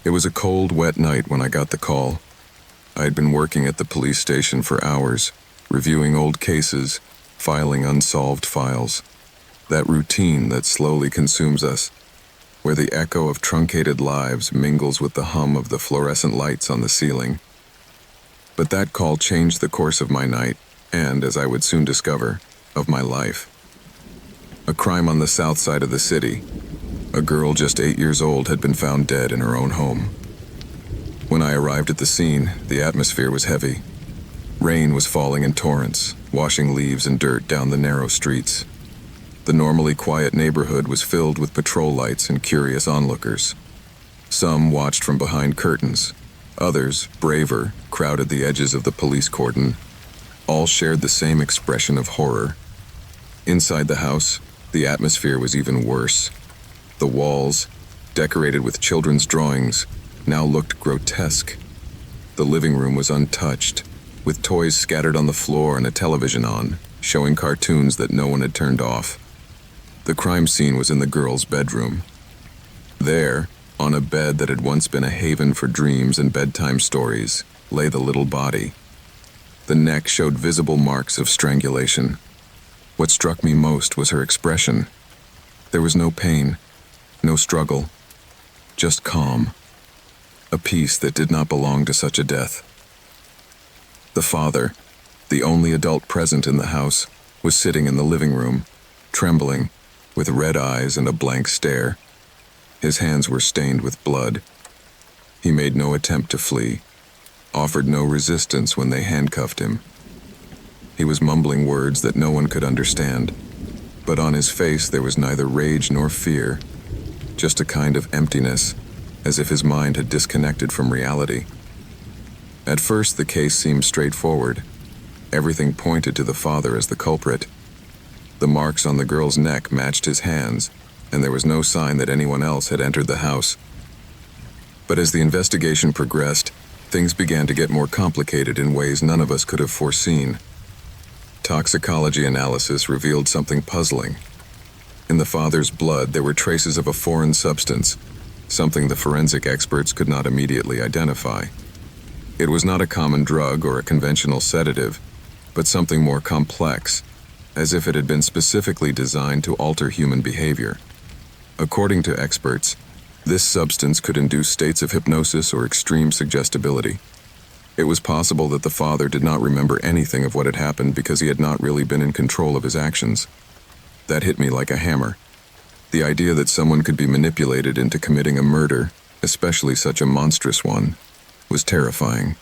A: It was a cold, wet night when I got the call. I had been working at the police station for hours, reviewing old cases, filing unsolved files. That routine that slowly consumes us, where the echo of truncated lives mingles with the hum of the fluorescent lights on the ceiling. But that call changed the course of my night, and, as I would soon discover, of my life. A crime on the south side of the city. A girl just 8 years old had been found dead in her own home. When I arrived at the scene, the atmosphere was heavy. Rain was falling in torrents, washing leaves and dirt down the narrow streets. The normally quiet neighborhood was filled with patrol lights and curious onlookers. Some watched from behind curtains. Others, braver, crowded the edges of the police cordon. All shared the same expression of horror. Inside the house, the atmosphere was even worse. The walls, decorated with children's drawings, now looked grotesque. The living room was untouched, with toys scattered on the floor and a television on, showing cartoons that no one had turned off. The crime scene was in the girl's bedroom. There, on a bed that had once been a haven for dreams and bedtime stories, lay the little body. The neck showed visible marks of strangulation. What struck me most was her expression. There was no pain, no struggle, just calm. A peace that did not belong to such a death. The father, the only adult present in the house, was sitting in the living room, trembling, with red eyes and a blank stare. His hands were stained with blood. He made no attempt to flee, offered no resistance when they handcuffed him. He was mumbling words that no one could understand, but on his face there was neither rage nor fear, just a kind of emptiness, as if his mind had disconnected from reality. At first, the case seemed straightforward. Everything pointed to the father as the culprit. The marks on the girl's neck matched his hands, and there was no sign that anyone else had entered the house. But as the investigation progressed, things began to get more complicated in ways none of us could have foreseen. Toxicology analysis revealed something puzzling. In the father's blood, there were traces of a foreign substance, something the forensic experts could not immediately identify. It was not a common drug or a conventional sedative, but something more complex, as if it had been specifically designed to alter human behavior. According to experts, this substance could induce states of hypnosis or extreme suggestibility. It was possible that the father did not remember anything of what had happened because he had not really been in control of his actions. That hit me like a hammer. The idea that someone could be manipulated into committing a murder, especially such a monstrous one, was terrifying.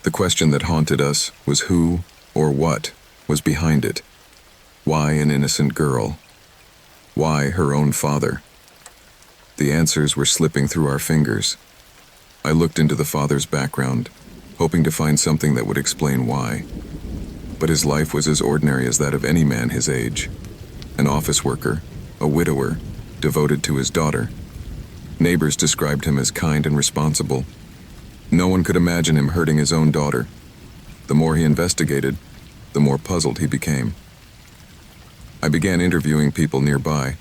A: The question that haunted us was who, or what, was behind it. Why an innocent girl? Why her own father? The answers were slipping through our fingers. I looked into the father's background, hoping to find something that would explain why. But his life was as ordinary as that of any man his age. an office worker, a widower, devoted to his daughter. Neighbors described him as kind and responsible. No one could imagine him hurting his own daughter. The more he investigated, the more puzzled he became. I began interviewing people nearby.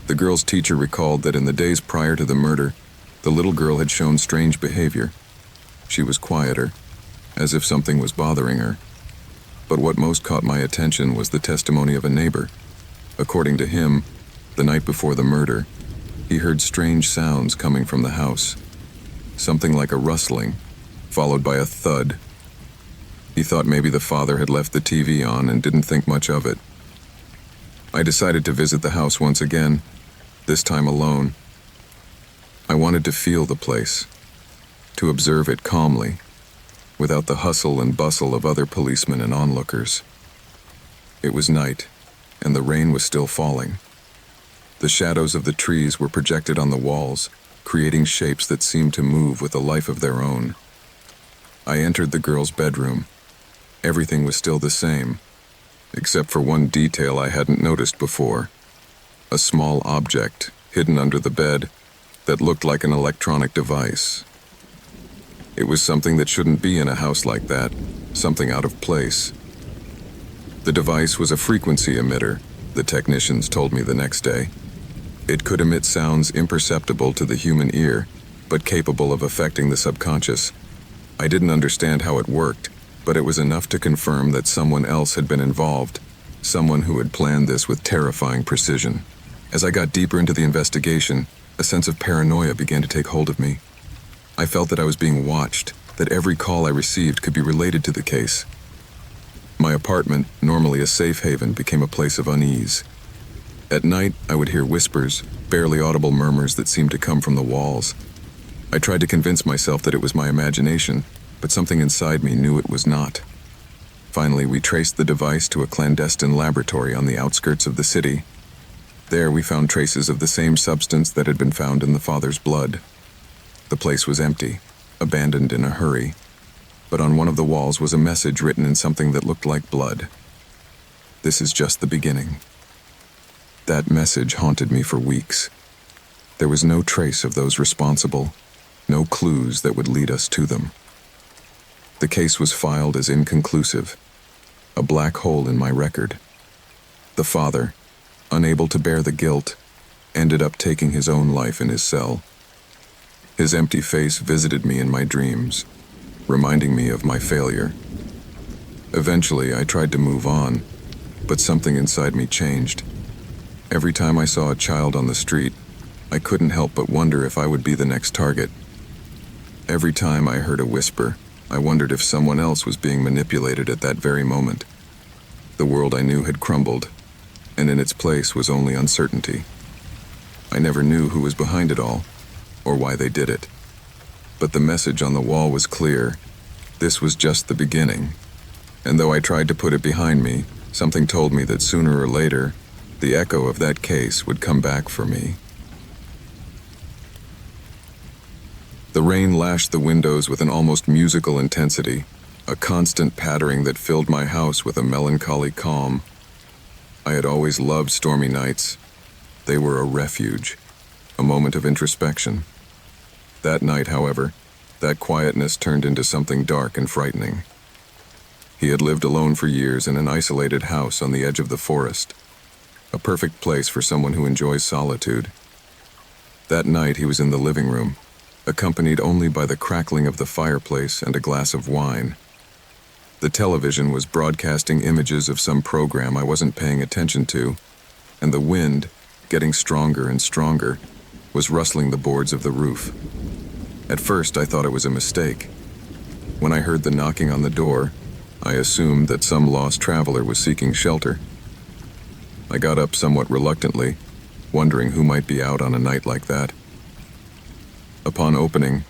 A: The girl's teacher recalled that in the days prior to the murder, the little girl had shown strange behavior. She was quieter, as if something was bothering her. But what most caught my attention was the testimony of a neighbor. According to him, the night before the murder, he heard strange sounds coming from the house. Something like a rustling, followed by a thud. He thought maybe the father had left the TV on and didn't think much of it. I decided to visit the house once again, this time alone. I wanted to feel the place, to observe it calmly, without the hustle and bustle of other policemen and onlookers. It was night, and the rain was still falling. The shadows of the trees were projected on the walls, creating shapes that seemed to move with a life of their own. I entered the girl's bedroom. Everything was still the same, except for one detail I hadn't noticed before. A small object hidden under the bed that looked like an electronic device. It was something that shouldn't be in a house like that, something out of place. The device was a frequency emitter, the technicians told me the next day. It could emit sounds imperceptible to the human ear, but capable of affecting the subconscious. I didn't understand how it worked, but it was enough to confirm that someone else had been involved, someone who had planned this with terrifying precision. As I got deeper into the investigation, a sense of paranoia began to take hold of me. I felt that I was being watched, that every call I received could be related to the case. My apartment, normally a safe haven, became a place of unease. At night, I would hear whispers, barely audible murmurs that seemed to come from the walls. I tried to convince myself that it was my imagination, but something inside me knew it was not. Finally, we traced the device to a clandestine laboratory on the outskirts of the city. There, we found traces of the same substance that had been found in the father's blood. The place was empty, abandoned in a hurry, but on one of the walls was a message written in something that looked like blood. This is just the beginning. That message haunted me for weeks. There was no trace of those responsible, no clues that would lead us to them. The case was filed as inconclusive, a black hole in my record. The father, unable to bear the guilt, ended up taking his own life in his cell. His empty face visited me in my dreams, reminding me of my failure. Eventually, I tried to move on, but something inside me changed. Every time I saw a child on the street, I couldn't help but wonder if I would be the next target. Every time I heard a whisper, I wondered if someone else was being manipulated at that very moment. The world I knew had crumbled, and in its place was only uncertainty. I never knew who was behind it all, or why they did it. But the message on the wall was clear. This was just the beginning. And though I tried to put it behind me, something told me that sooner or later, the echo of that case would come back for me. The rain lashed the windows with an almost musical intensity, a constant pattering that filled my house with a melancholy calm. I had always loved stormy nights. They were a refuge, a moment of introspection. That night, however, that quietness turned into something dark and frightening. He had lived alone for years in an isolated house on the edge of the forest, a perfect place for someone who enjoys solitude. That night he was in the living room, accompanied only by the crackling of the fireplace and a glass of wine. The television was broadcasting images of some program I wasn't paying attention to, and the wind, getting stronger and stronger, was rustling the boards of the roof. At first I thought it was a mistake. When I heard the knocking on the door, I assumed that some lost traveler was seeking shelter. I got up somewhat reluctantly, wondering who might be out on a night like that. Upon opening,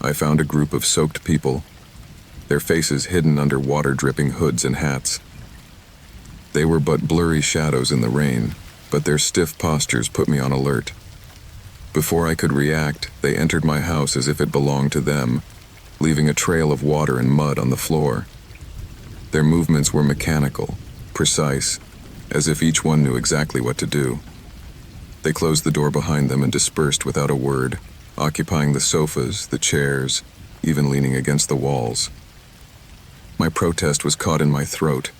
A: I found a group of soaked people, their faces hidden under water-dripping hoods and hats. They were but blurry shadows in the rain, but their stiff postures put me on alert. Before I could react, they entered my house as if it belonged to them, leaving a trail of water and mud on the floor. Their movements were mechanical, precise, as if each one knew exactly what to do. They closed the door behind them and dispersed without a word, occupying the sofas, the chairs, even leaning against the walls. My protest was caught in my throat,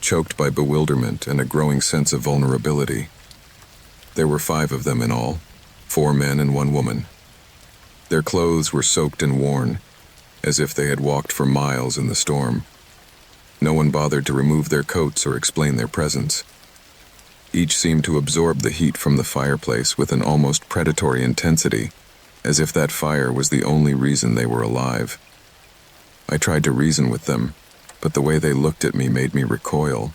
A: choked by bewilderment and a growing sense of vulnerability. There were 5 of them in all, 4 men and 1 woman. Their clothes were soaked and worn, as if they had walked for miles in the storm. No one bothered to remove their coats or explain their presence. Each seemed to absorb the heat from the fireplace with an almost predatory intensity, as if that fire was the only reason they were alive. I tried to reason with them, but the way they looked at me made me recoil.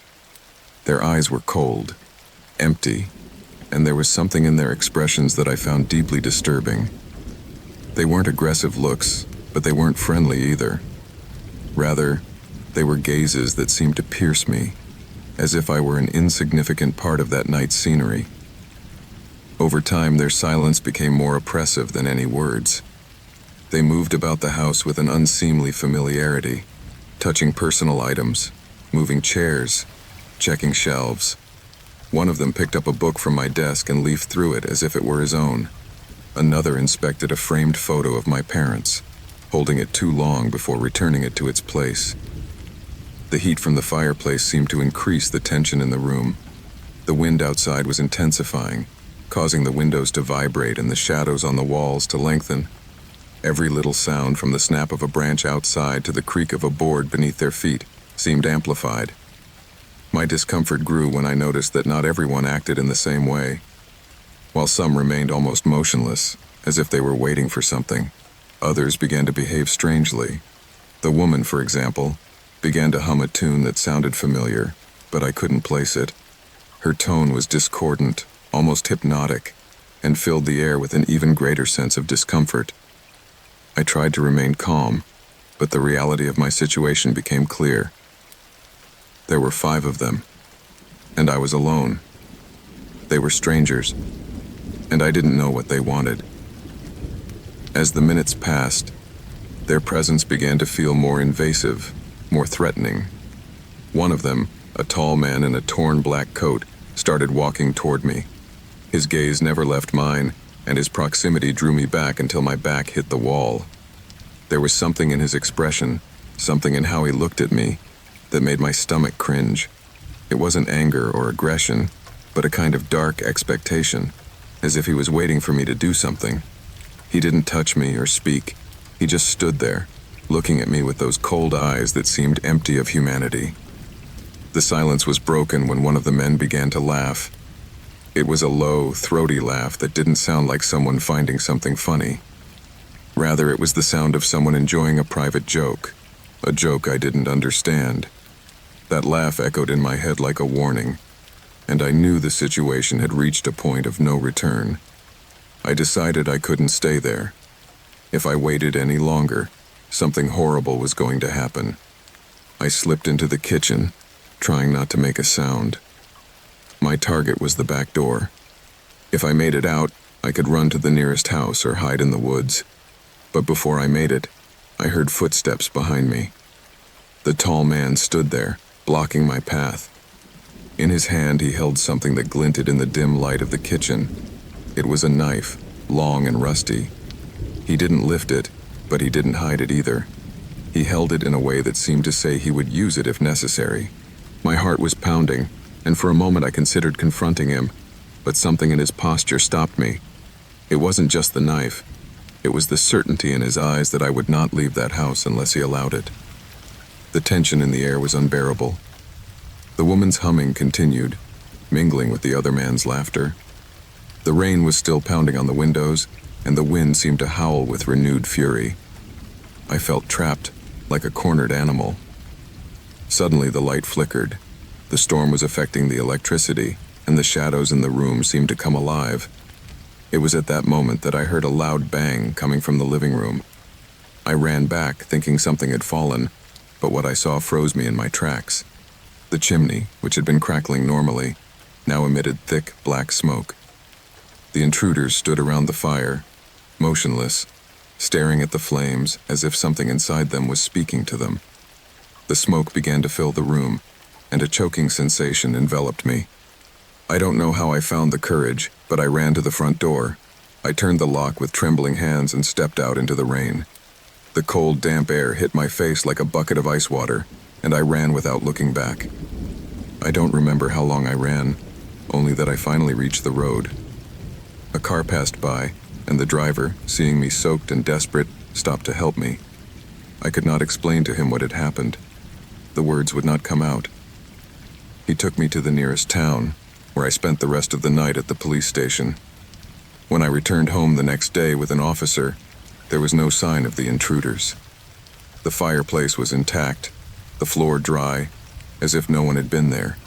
A: Their eyes were cold, empty, and there was something in their expressions that I found deeply disturbing. They weren't aggressive looks, but they weren't friendly either. Rather, they were gazes that seemed to pierce me, as if I were an insignificant part of that night's scenery. Over time, their silence became more oppressive than any words. They moved about the house with an unseemly familiarity, touching personal items, moving chairs, checking shelves. One of them picked up a book from my desk and leafed through it as if it were his own. Another inspected a framed photo of my parents, holding it too long before returning it to its place. The heat from the fireplace seemed to increase the tension in the room. The wind outside was intensifying, causing the windows to vibrate and the shadows on the walls to lengthen. Every little sound, from the snap of a branch outside to the creak of a board beneath their feet, seemed amplified. My discomfort grew when I noticed that not everyone acted in the same way. While some remained almost motionless, as if they were waiting for something, others began to behave strangely. The woman, for example, began to hum a tune that sounded familiar, but I couldn't place it. Her tone was discordant, almost hypnotic, and filled the air with an even greater sense of discomfort. I tried to remain calm, but the reality of my situation became clear. There were 5 of them, and I was alone. They were strangers, and I didn't know what they wanted. As the minutes passed, their presence began to feel more invasive, more threatening. One of them, a tall man in a torn black coat, started walking toward me. His gaze never left mine, and his proximity drew me back until my back hit the wall. There was something in his expression, something in how he looked at me, that made my stomach cringe. It wasn't anger or aggression, but a kind of dark expectation, as if he was waiting for me to do something. He didn't touch me or speak. He just stood there, looking at me with those cold eyes that seemed empty of humanity. The silence was broken when one of the men began to laugh. It was a low, throaty laugh that didn't sound like someone finding something funny. Rather, it was the sound of someone enjoying a private joke, a joke I didn't understand. That laugh echoed in my head like a warning, and I knew the situation had reached a point of no return. I decided I couldn't stay there. If I waited any longer, something horrible was going to happen. I slipped into the kitchen, trying not to make a sound. My target was the back door. If I made it out, I could run to the nearest house or hide in the woods. But before I made it, I heard footsteps behind me. The tall man stood there, blocking my path. In his hand, he held something that glinted in the dim light of the kitchen. It was a knife, long and rusty. He didn't lift it, but he didn't hide it either. He held it in a way that seemed to say he would use it if necessary. My heart was pounding, and for a moment I considered confronting him, but something in his posture stopped me. It wasn't just the knife. It was the certainty in his eyes that I would not leave that house unless he allowed it. The tension in the air was unbearable. The woman's humming continued, mingling with the other man's laughter. The rain was still pounding on the windows, and the wind seemed to howl with renewed fury. I felt trapped, like a cornered animal. Suddenly the light flickered. The storm was affecting the electricity, and the shadows in the room seemed to come alive. It was at that moment that I heard a loud bang coming from the living room. I ran back, thinking something had fallen, but what I saw froze me in my tracks. The chimney, which had been crackling normally, now emitted thick, black smoke. The intruders stood around the fire, motionless, staring at the flames as if something inside them was speaking to them. The smoke began to fill the room, and a choking sensation enveloped me. I don't know how I found the courage, but I ran to the front door. I turned the lock with trembling hands and stepped out into the rain. The cold, damp air hit my face like a bucket of ice water, and I ran without looking back. I don't remember how long I ran, only that I finally reached the road. A car passed by, and the driver, seeing me soaked and desperate, stopped to help me. I could not explain to him what had happened. The words would not come out. He took me to the nearest town, where I spent the rest of the night at the police station. When I returned home the next day with an officer, there was no sign of the intruders. The fireplace was intact, the floor dry, as if no one had been there.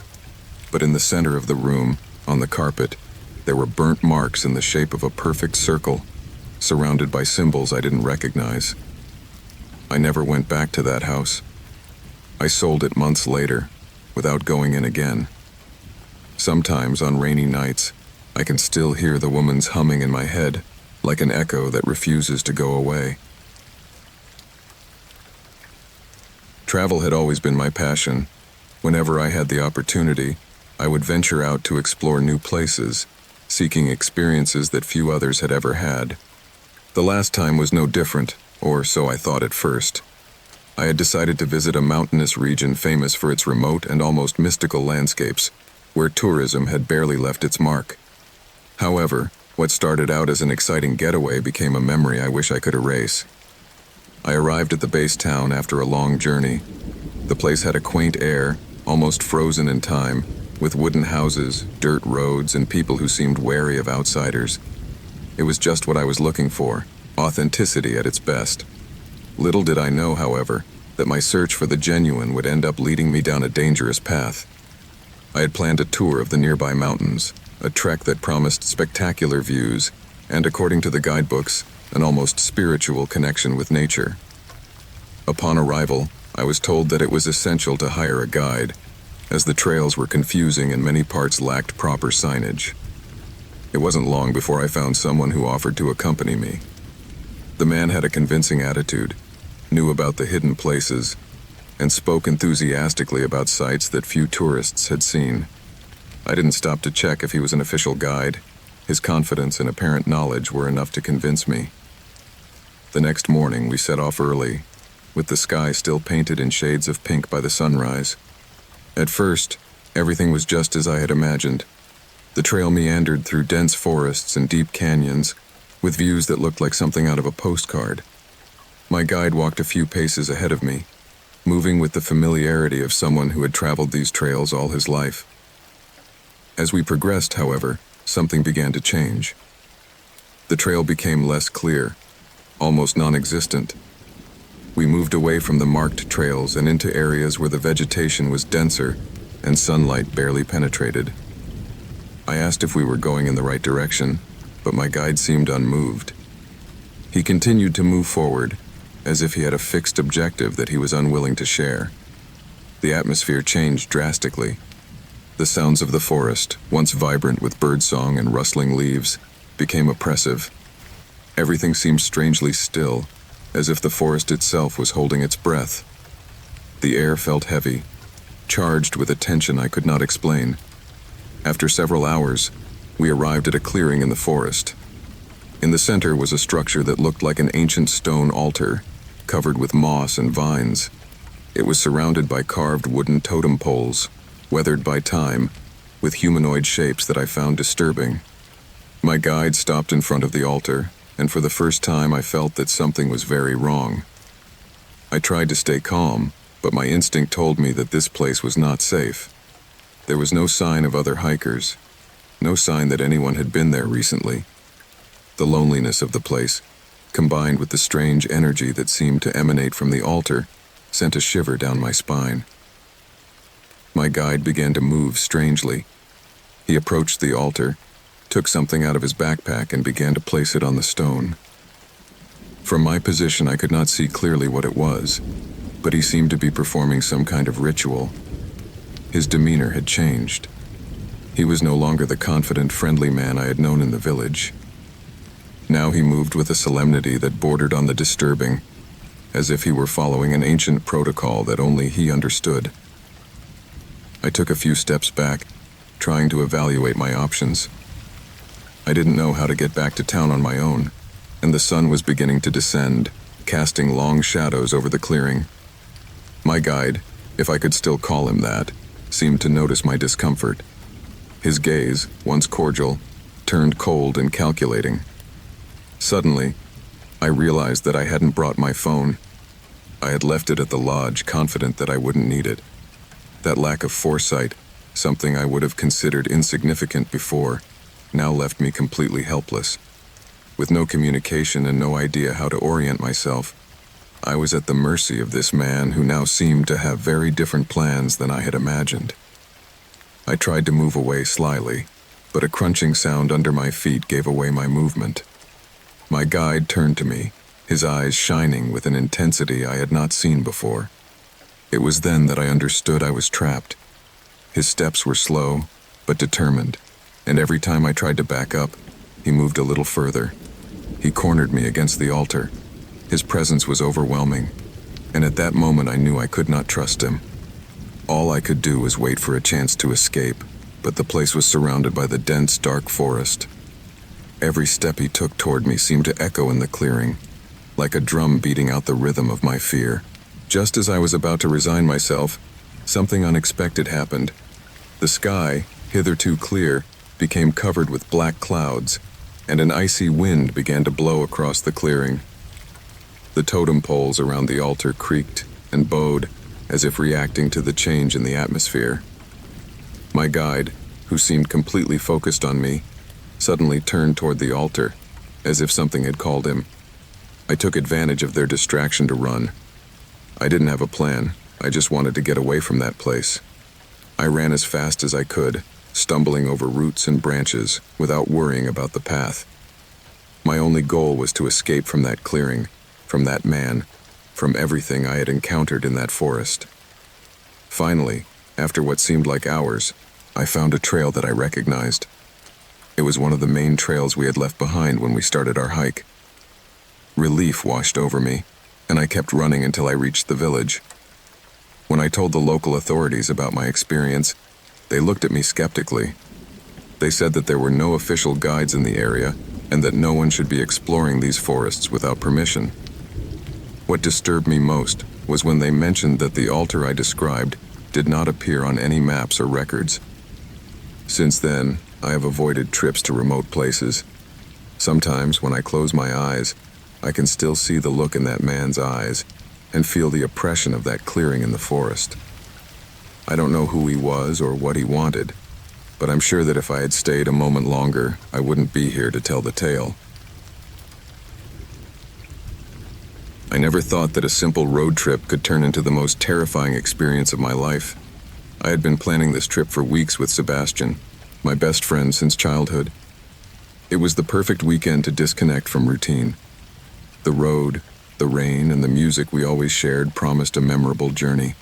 A: But in the center of the room, on the carpet, there were burnt marks in the shape of a perfect circle, surrounded by symbols I didn't recognize. I never went back to that house. I sold it months later, without going in again. Sometimes on rainy nights, I can still hear the woman's humming in my head, like an echo that refuses to go away. Travel had always been my passion. Whenever I had the opportunity, I would venture out to explore new places, seeking experiences that few others had ever had. The last time was no different, or so I thought at first. I had decided to visit a mountainous region famous for its remote and almost mystical landscapes, where tourism had barely left its mark. However, what started out as an exciting getaway became a memory I wish I could erase. I arrived at the base town after a long journey. The place had a quaint air, almost frozen in time, with wooden houses, dirt roads, and people who seemed wary of outsiders. It was just what I was looking for, authenticity at its best. Little did I know, however, that my search for the genuine would end up leading me down a dangerous path. I had planned a tour of the nearby mountains, a trek that promised spectacular views, and according to the guidebooks, an almost spiritual connection with nature. Upon arrival, I was told that it was essential to hire a guide, as the trails were confusing and many parts lacked proper signage. It wasn't long before I found someone who offered to accompany me. The man had a convincing attitude, knew about the hidden places, and spoke enthusiastically about sites that few tourists had seen. I didn't stop to check if he was an official guide. His confidence and apparent knowledge were enough to convince me. The next morning we set off early, with the sky still painted in shades of pink by the sunrise. At first, everything was just as I had imagined. The trail meandered through dense forests and deep canyons, with views that looked like something out of a postcard. My guide walked a few paces ahead of me, moving with the familiarity of someone who had traveled these trails all his life. As we progressed, however, something began to change. The trail became less clear, almost non-existent. We moved away from the marked trails and into areas where the vegetation was denser and sunlight barely penetrated. I asked if we were going in the right direction, but my guide seemed unmoved. He continued to move forward, as if he had a fixed objective that he was unwilling to share. The atmosphere changed drastically. The sounds of the forest, once vibrant with birdsong and rustling leaves, became oppressive. Everything seemed strangely still, as if the forest itself was holding its breath. The air felt heavy, charged with a tension I could not explain. After several hours, we arrived at a clearing in the forest. In the center was a structure that looked like an ancient stone altar, covered with moss and vines. It was surrounded by carved wooden totem poles, weathered by time, with humanoid shapes that I found disturbing. My guide stopped in front of the altar, and for the first time I felt that something was very wrong. I tried to stay calm, but my instinct told me that this place was not safe. There was no sign of other hikers, no sign that anyone had been there recently. The loneliness of the place, combined with the strange energy that seemed to emanate from the altar, sent a shiver down my spine. My guide began to move strangely. He approached the altar, took something out of his backpack and began to place it on the stone. From my position, I could not see clearly what it was, but he seemed to be performing some kind of ritual. His demeanor had changed. He was no longer the confident, friendly man I had known in the village. Now he moved with a solemnity that bordered on the disturbing, as if he were following an ancient protocol that only he understood. I took a few steps back, trying to evaluate my options. I didn't know how to get back to town on my own, and the sun was beginning to descend, casting long shadows over the clearing. My guide, if I could still call him that, seemed to notice my discomfort. His gaze, once cordial, turned cold and calculating. Suddenly, I realized that I hadn't brought my phone. I had left it at the lodge, confident that I wouldn't need it. That lack of foresight, something I would have considered insignificant before, now left me completely helpless. With no communication and no idea how to orient myself, I was at the mercy of this man who now seemed to have very different plans than I had imagined. I tried to move away slyly, but a crunching sound under my feet gave away my movement. My guide turned to me, his eyes shining with an intensity I had not seen before. It was then that I understood I was trapped. His steps were slow, but determined, and every time I tried to back up, he moved a little further. He cornered me against the altar. His presence was overwhelming, and at that moment I knew I could not trust him. All I could do was wait for a chance to escape, but the place was surrounded by the dense, dark forest. Every step he took toward me seemed to echo in the clearing, like a drum beating out the rhythm of my fear. Just as I was about to resign myself, something unexpected happened. The sky, hitherto clear, became covered with black clouds, and an icy wind began to blow across the clearing. The totem poles around the altar creaked and bowed, as if reacting to the change in the atmosphere. My guide, who seemed completely focused on me, suddenly turned toward the altar, as if something had called him. I took advantage of their distraction to run. I didn't have a plan, I just wanted to get away from that place. I ran as fast as I could, stumbling over roots and branches without worrying about the path. My only goal was to escape from that clearing, from that man, from everything I had encountered in that forest. Finally, after what seemed like hours, I found a trail that I recognized. It was one of the main trails we had left behind when we started our hike. Relief washed over me, and I kept running until I reached the village. When I told the local authorities about my experience, they looked at me skeptically. They said that there were no official guides in the area and that no one should be exploring these forests without permission. What disturbed me most was when they mentioned that the altar I described did not appear on any maps or records. Since then, I have avoided trips to remote places. Sometimes, when I close my eyes, I can still see the look in that man's eyes and feel the oppression of that clearing in the forest. I don't know who he was or what he wanted, but I'm sure that if I had stayed a moment longer, I wouldn't be here to tell the tale. I never thought that a simple road trip could turn into the most terrifying experience of my life. I had been planning this trip for weeks with Sebastian, my best friend since childhood. It was the perfect weekend to disconnect from routine. The road, the rain, and the music we always shared promised a memorable journey,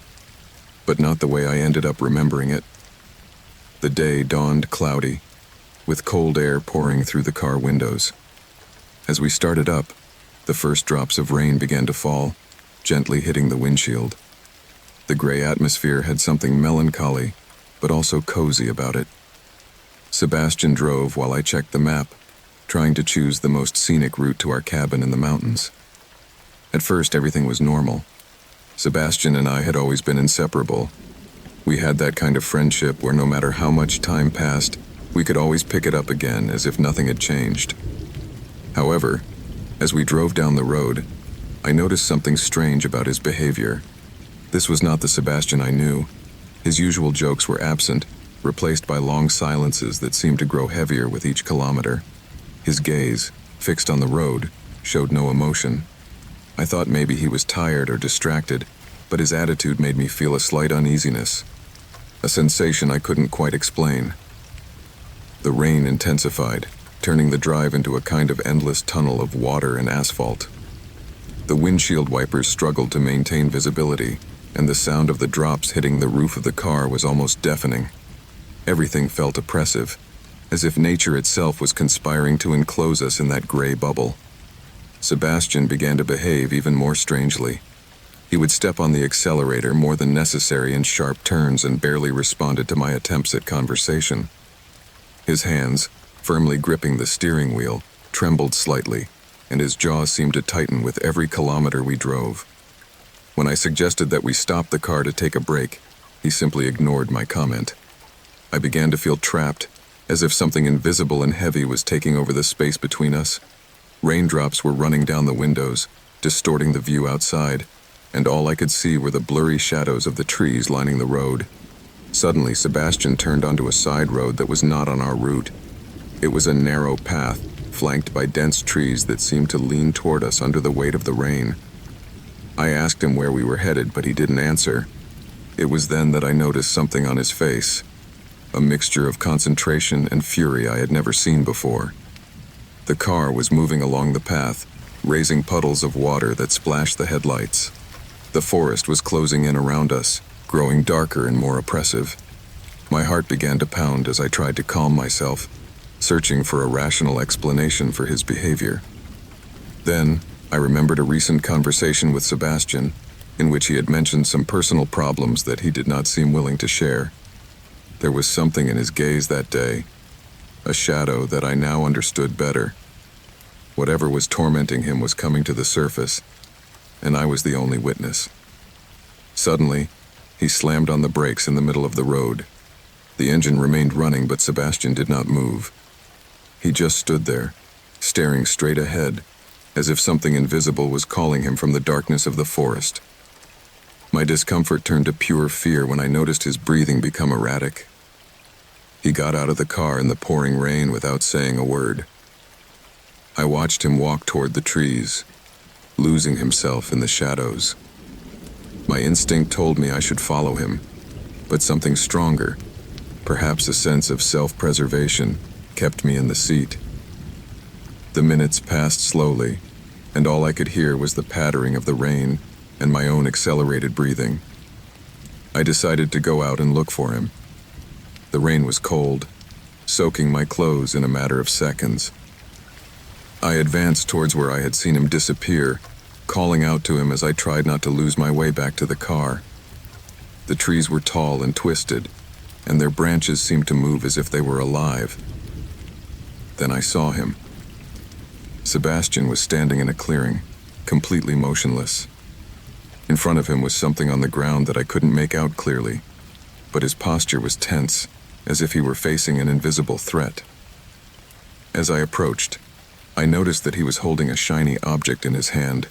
A: but not the way I ended up remembering it. The day dawned cloudy, with cold air pouring through the car windows. As we started up, the first drops of rain began to fall, gently hitting the windshield. The gray atmosphere had something melancholy, but also cozy about it. Sebastian drove while I checked the map, trying to choose the most scenic route to our cabin in the mountains. At first, everything was normal. Sebastian and I had always been inseparable. We had that kind of friendship where no matter how much time passed, we could always pick it up again as if nothing had changed. However, as we drove down the road, I noticed something strange about his behavior. This was not the Sebastian I knew. His usual jokes were absent, replaced by long silences that seemed to grow heavier with each kilometer. His gaze, fixed on the road, showed no emotion. I thought maybe he was tired or distracted, but his attitude made me feel a slight uneasiness, a sensation I couldn't quite explain. The rain intensified, turning the drive into a kind of endless tunnel of water and asphalt. The windshield wipers struggled to maintain visibility, and the sound of the drops hitting the roof of the car was almost deafening. Everything felt oppressive, as if nature itself was conspiring to enclose us in that gray bubble. Sebastian began to behave even more strangely. He would step on the accelerator more than necessary in sharp turns and barely responded to my attempts at conversation. His hands, firmly gripping the steering wheel, trembled slightly, and his jaws seemed to tighten with every kilometer we drove. When I suggested that we stop the car to take a break, he simply ignored my comment. I began to feel trapped, as if something invisible and heavy was taking over the space between us. Raindrops were running down the windows, distorting the view outside, and all I could see were the blurry shadows of the trees lining the road. Suddenly, Sebastian turned onto a side road that was not on our route. It was a narrow path, flanked by dense trees that seemed to lean toward us under the weight of the rain. I asked him where we were headed, but he didn't answer. It was then that I noticed something on his face, a mixture of concentration and fury I had never seen before. The car was moving along the path, raising puddles of water that splashed the headlights. The forest was closing in around us, growing darker and more oppressive. My heart began to pound as I tried to calm myself, searching for a rational explanation for his behavior. Then, I remembered a recent conversation with Sebastian, in which he had mentioned some personal problems that he did not seem willing to share. There was something in his gaze that day, a shadow that I now understood better. Whatever was tormenting him was coming to the surface, and I was the only witness. Suddenly, he slammed on the brakes in the middle of the road. The engine remained running, but Sebastian did not move. He just stood there, staring straight ahead, as if something invisible was calling him from the darkness of the forest. My discomfort turned to pure fear when I noticed his breathing become erratic. He got out of the car in the pouring rain without saying a word. I watched him walk toward the trees, losing himself in the shadows. My instinct told me I should follow him, but something stronger, perhaps a sense of self-preservation, kept me in the seat. The minutes passed slowly, and all I could hear was the pattering of the rain and my own accelerated breathing. I decided to go out and look for him. The rain was cold, soaking my clothes in a matter of seconds. I advanced towards where I had seen him disappear, calling out to him as I tried not to lose my way back to the car. The trees were tall and twisted, and their branches seemed to move as if they were alive. Then I saw him. Sebastian was standing in a clearing, completely motionless. In front of him was something on the ground that I couldn't make out clearly, but his posture was tense, as if he were facing an invisible threat. As I approached, I noticed that he was holding a shiny object in his hand,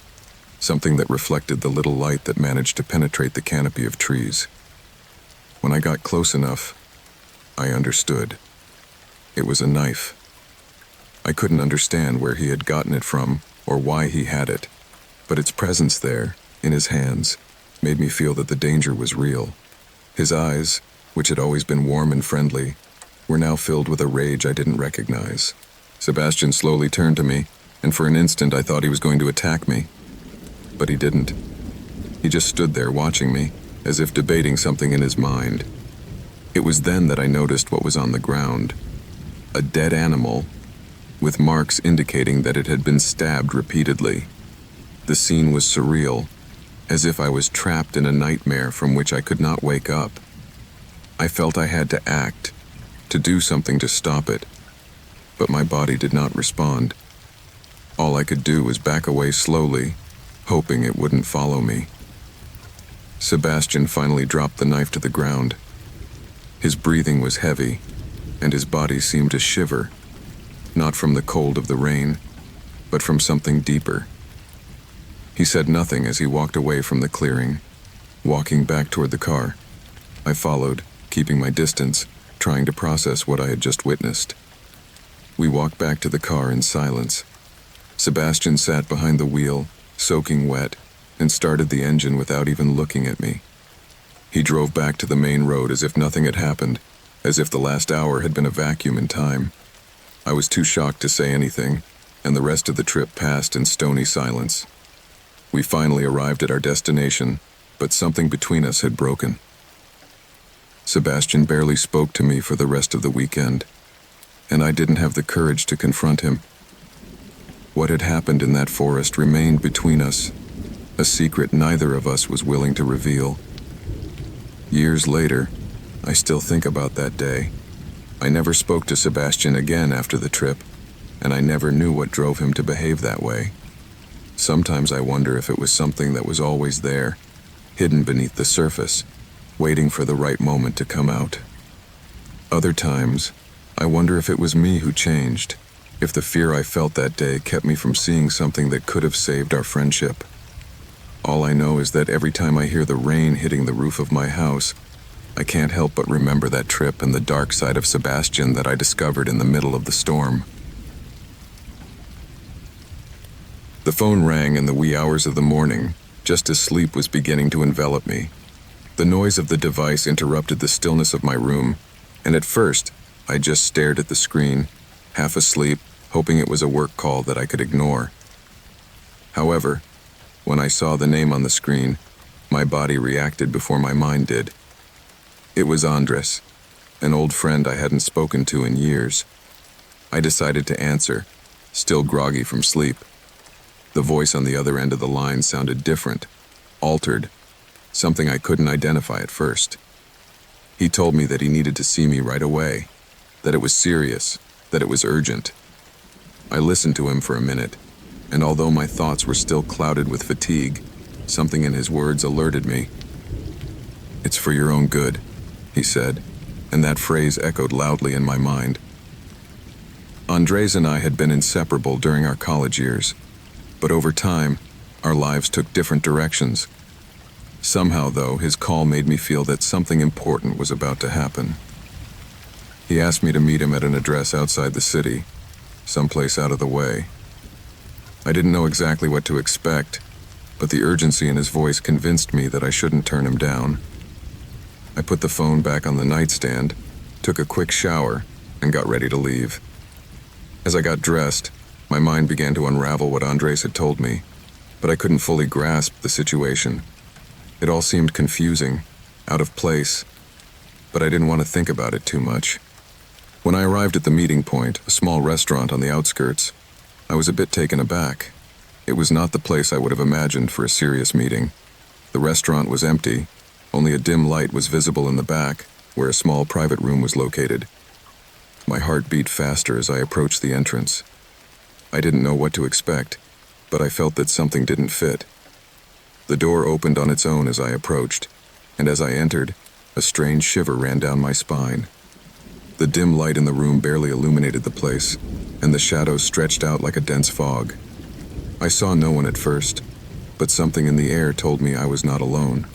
A: something that reflected the little light that managed to penetrate the canopy of trees. When I got close enough, I understood. It was a knife. I couldn't understand where he had gotten it from or why he had it, but its presence there, in his hands, made me feel that the danger was real. His eyes, which had always been warm and friendly, were now filled with a rage I didn't recognize. Sebastian slowly turned to me, and for an instant I thought he was going to attack me. But he didn't. He just stood there watching me, as if debating something in his mind. It was then that I noticed what was on the ground. A dead animal, with marks indicating that it had been stabbed repeatedly. The scene was surreal, as if I was trapped in a nightmare from which I could not wake up. I felt I had to act, to do something to stop it, but my body did not respond. All I could do was back away slowly, hoping it wouldn't follow me. Sebastian finally dropped the knife to the ground. His breathing was heavy, and his body seemed to shiver, not from the cold of the rain, but from something deeper. He said nothing as he walked away from the clearing, walking back toward the car. I followed, keeping my distance, trying to process what I had just witnessed. We walked back to the car in silence. Sebastian sat behind the wheel, soaking wet, and started the engine without even looking at me. He drove back to the main road as if nothing had happened, as if the last hour had been a vacuum in time. I was too shocked to say anything, and the rest of the trip passed in stony silence. We finally arrived at our destination, but something between us had broken. Sebastian barely spoke to me for the rest of the weekend, and I didn't have the courage to confront him. What had happened in that forest remained between us, a secret neither of us was willing to reveal. Years later, I still think about that day. I never spoke to Sebastian again after the trip, and I never knew what drove him to behave that way. Sometimes I wonder if it was something that was always there, hidden beneath the surface, waiting for the right moment to come out. Other times, I wonder if it was me who changed, if the fear I felt that day kept me from seeing something that could have saved our friendship. All I know is that every time I hear the rain hitting the roof of my house, I can't help but remember that trip and the dark side of Sebastian that I discovered in the middle of the storm. The phone rang in the wee hours of the morning, just as sleep was beginning to envelop me. The noise of the device interrupted the stillness of my room, and at first, I just stared at the screen, half asleep, hoping it was a work call that I could ignore. However, when I saw the name on the screen, my body reacted before my mind did. It was Andres, an old friend I hadn't spoken to in years. I decided to answer, still groggy from sleep. The voice on the other end of the line sounded different, altered, something I couldn't identify at first. He told me that he needed to see me right away, that it was serious, that it was urgent. I listened to him for a minute, and although my thoughts were still clouded with fatigue, something in his words alerted me. "It's for your own good," he said, and that phrase echoed loudly in my mind. Andres and I had been inseparable during our college years, but over time, our lives took different directions. Somehow, though, his call made me feel that something important was about to happen. He asked me to meet him at an address outside the city, someplace out of the way. I didn't know exactly what to expect, but the urgency in his voice convinced me that I shouldn't turn him down. I put the phone back on the nightstand, took a quick shower, and got ready to leave. As I got dressed, my mind began to unravel what Andres had told me, but I couldn't fully grasp the situation. It all seemed confusing, out of place, but I didn't want to think about it too much. When I arrived at the meeting point, a small restaurant on the outskirts, I was a bit taken aback. It was not the place I would have imagined for a serious meeting. The restaurant was empty, only a dim light was visible in the back, where a small private room was located. My heart beat faster as I approached the entrance. I didn't know what to expect, but I felt that something didn't fit. The door opened on its own as I approached, and as I entered, a strange shiver ran down my spine. The dim light in the room barely illuminated the place, and the shadows stretched out like a dense fog. I saw no one at first, but something in the air told me I was not alone.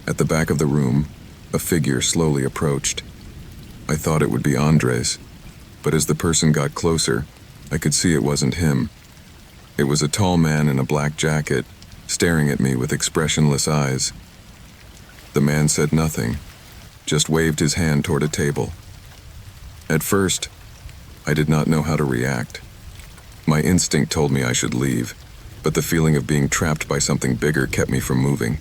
A: At the back of the room, a figure slowly approached. I thought it would be Andres, but as the person got closer, I could see it wasn't him. It was a tall man in a black jacket, staring at me with expressionless eyes. The man said nothing, just waved his hand toward a table. At first, I did not know how to react. My instinct told me I should leave, but the feeling of being trapped by something bigger kept me from moving.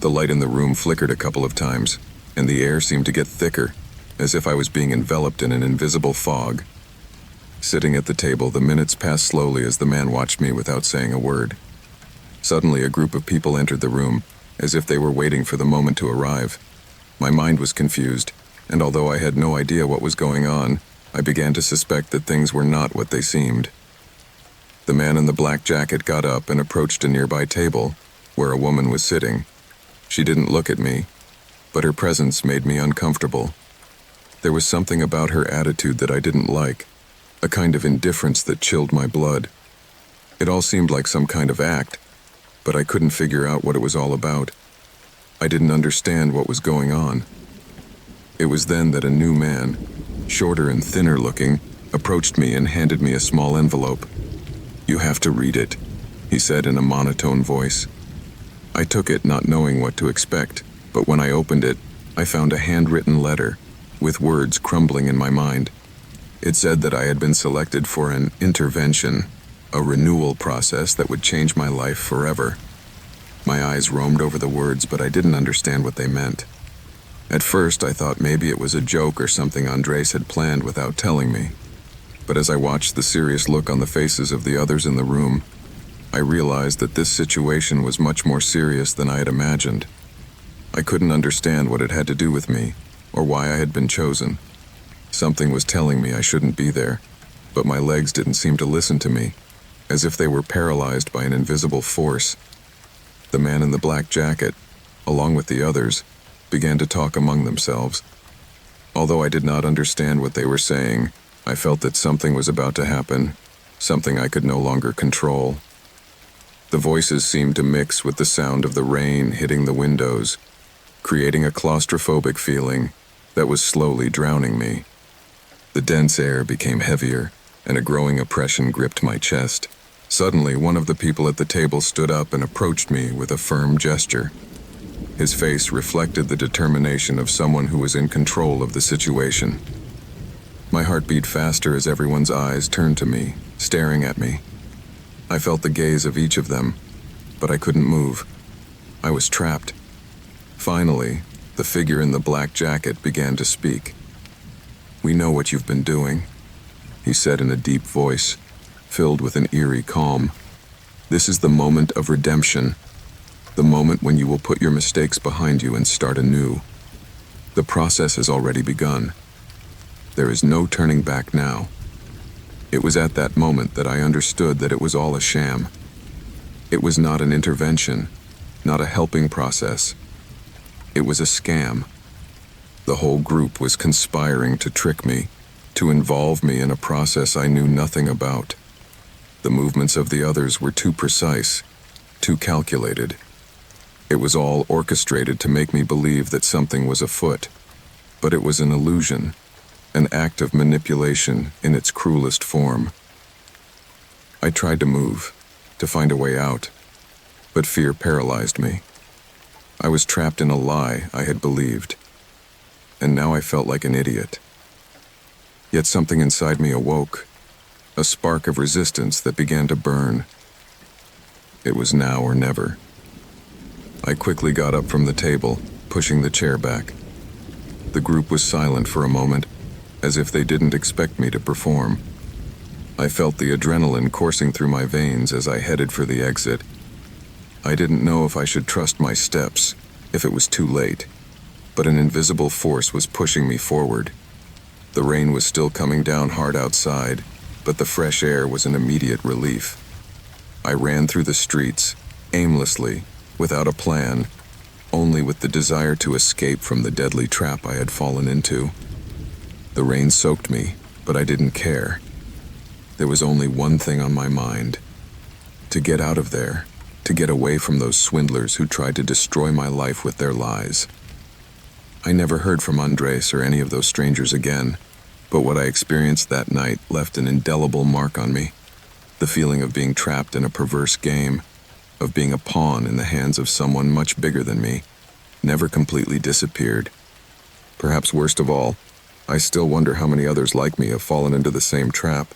A: The light in the room flickered a couple of times, and the air seemed to get thicker, as if I was being enveloped in an invisible fog. Sitting at the table, the minutes passed slowly as the man watched me without saying a word. Suddenly, a group of people entered the room, as if they were waiting for the moment to arrive. My mind was confused, and although I had no idea what was going on, I began to suspect that things were not what they seemed. The man in the black jacket got up and approached a nearby table, where a woman was sitting. She didn't look at me, but her presence made me uncomfortable. There was something about her attitude that I didn't like, a kind of indifference that chilled my blood. It all seemed like some kind of act, but I couldn't figure out what it was all about. I didn't understand what was going on. It was then that a new man, shorter and thinner looking, approached me and handed me a small envelope. "You have to read it," he said in a monotone voice. I took it, not knowing what to expect, but when I opened it, I found a handwritten letter, with words crumbling in my mind. It said that I had been selected for an intervention, a renewal process that would change my life forever. My eyes roamed over the words, but I didn't understand what they meant. At first, I thought maybe it was a joke or something Andres had planned without telling me. But as I watched the serious look on the faces of the others in the room, I realized that this situation was much more serious than I had imagined. I couldn't understand what it had to do with me, or why I had been chosen. Something was telling me I shouldn't be there, but my legs didn't seem to listen to me, as if they were paralyzed by an invisible force. The man in the black jacket, along with the others, began to talk among themselves. Although I did not understand what they were saying, I felt that something was about to happen, something I could no longer control. The voices seemed to mix with the sound of the rain hitting the windows, creating a claustrophobic feeling that was slowly drowning me. The dense air became heavier, and a growing oppression gripped my chest. Suddenly, one of the people at the table stood up and approached me with a firm gesture. His face reflected the determination of someone who was in control of the situation. My heart beat faster as everyone's eyes turned to me, staring at me. I felt the gaze of each of them, but I couldn't move. I was trapped. Finally, the figure in the black jacket began to speak. "We know what you've been doing," he said in a deep voice, filled with an eerie calm. "This is the moment of redemption, the moment when you will put your mistakes behind you and start anew. The process has already begun. There is no turning back now." It was at that moment that I understood that it was all a sham. It was not an intervention, not a helping process. It was a scam. The whole group was conspiring to trick me, to involve me in a process I knew nothing about. The movements of the others were too precise, too calculated. It was all orchestrated to make me believe that something was afoot, but it was an illusion, an act of manipulation in its cruelest form. I tried to move, to find a way out, but fear paralyzed me. I was trapped in a lie I had believed, and now I felt like an idiot. Yet something inside me awoke, a spark of resistance that began to burn. It was now or never. I quickly got up from the table, pushing the chair back. The group was silent for a moment, as if they didn't expect me to perform. I felt the adrenaline coursing through my veins as I headed for the exit. I didn't know if I should trust my steps, if it was too late, but an invisible force was pushing me forward. The rain was still coming down hard outside, but the fresh air was an immediate relief. I ran through the streets, aimlessly, without a plan, only with the desire to escape from the deadly trap I had fallen into. The rain soaked me, but I didn't care. There was only one thing on my mind: to get out of there, to get away from those swindlers who tried to destroy my life with their lies. I never heard from Andres or any of those strangers again, but what I experienced that night left an indelible mark on me. The feeling of being trapped in a perverse game, of being a pawn in the hands of someone much bigger than me, never completely disappeared. Perhaps worst of all, I still wonder how many others like me have fallen into the same trap.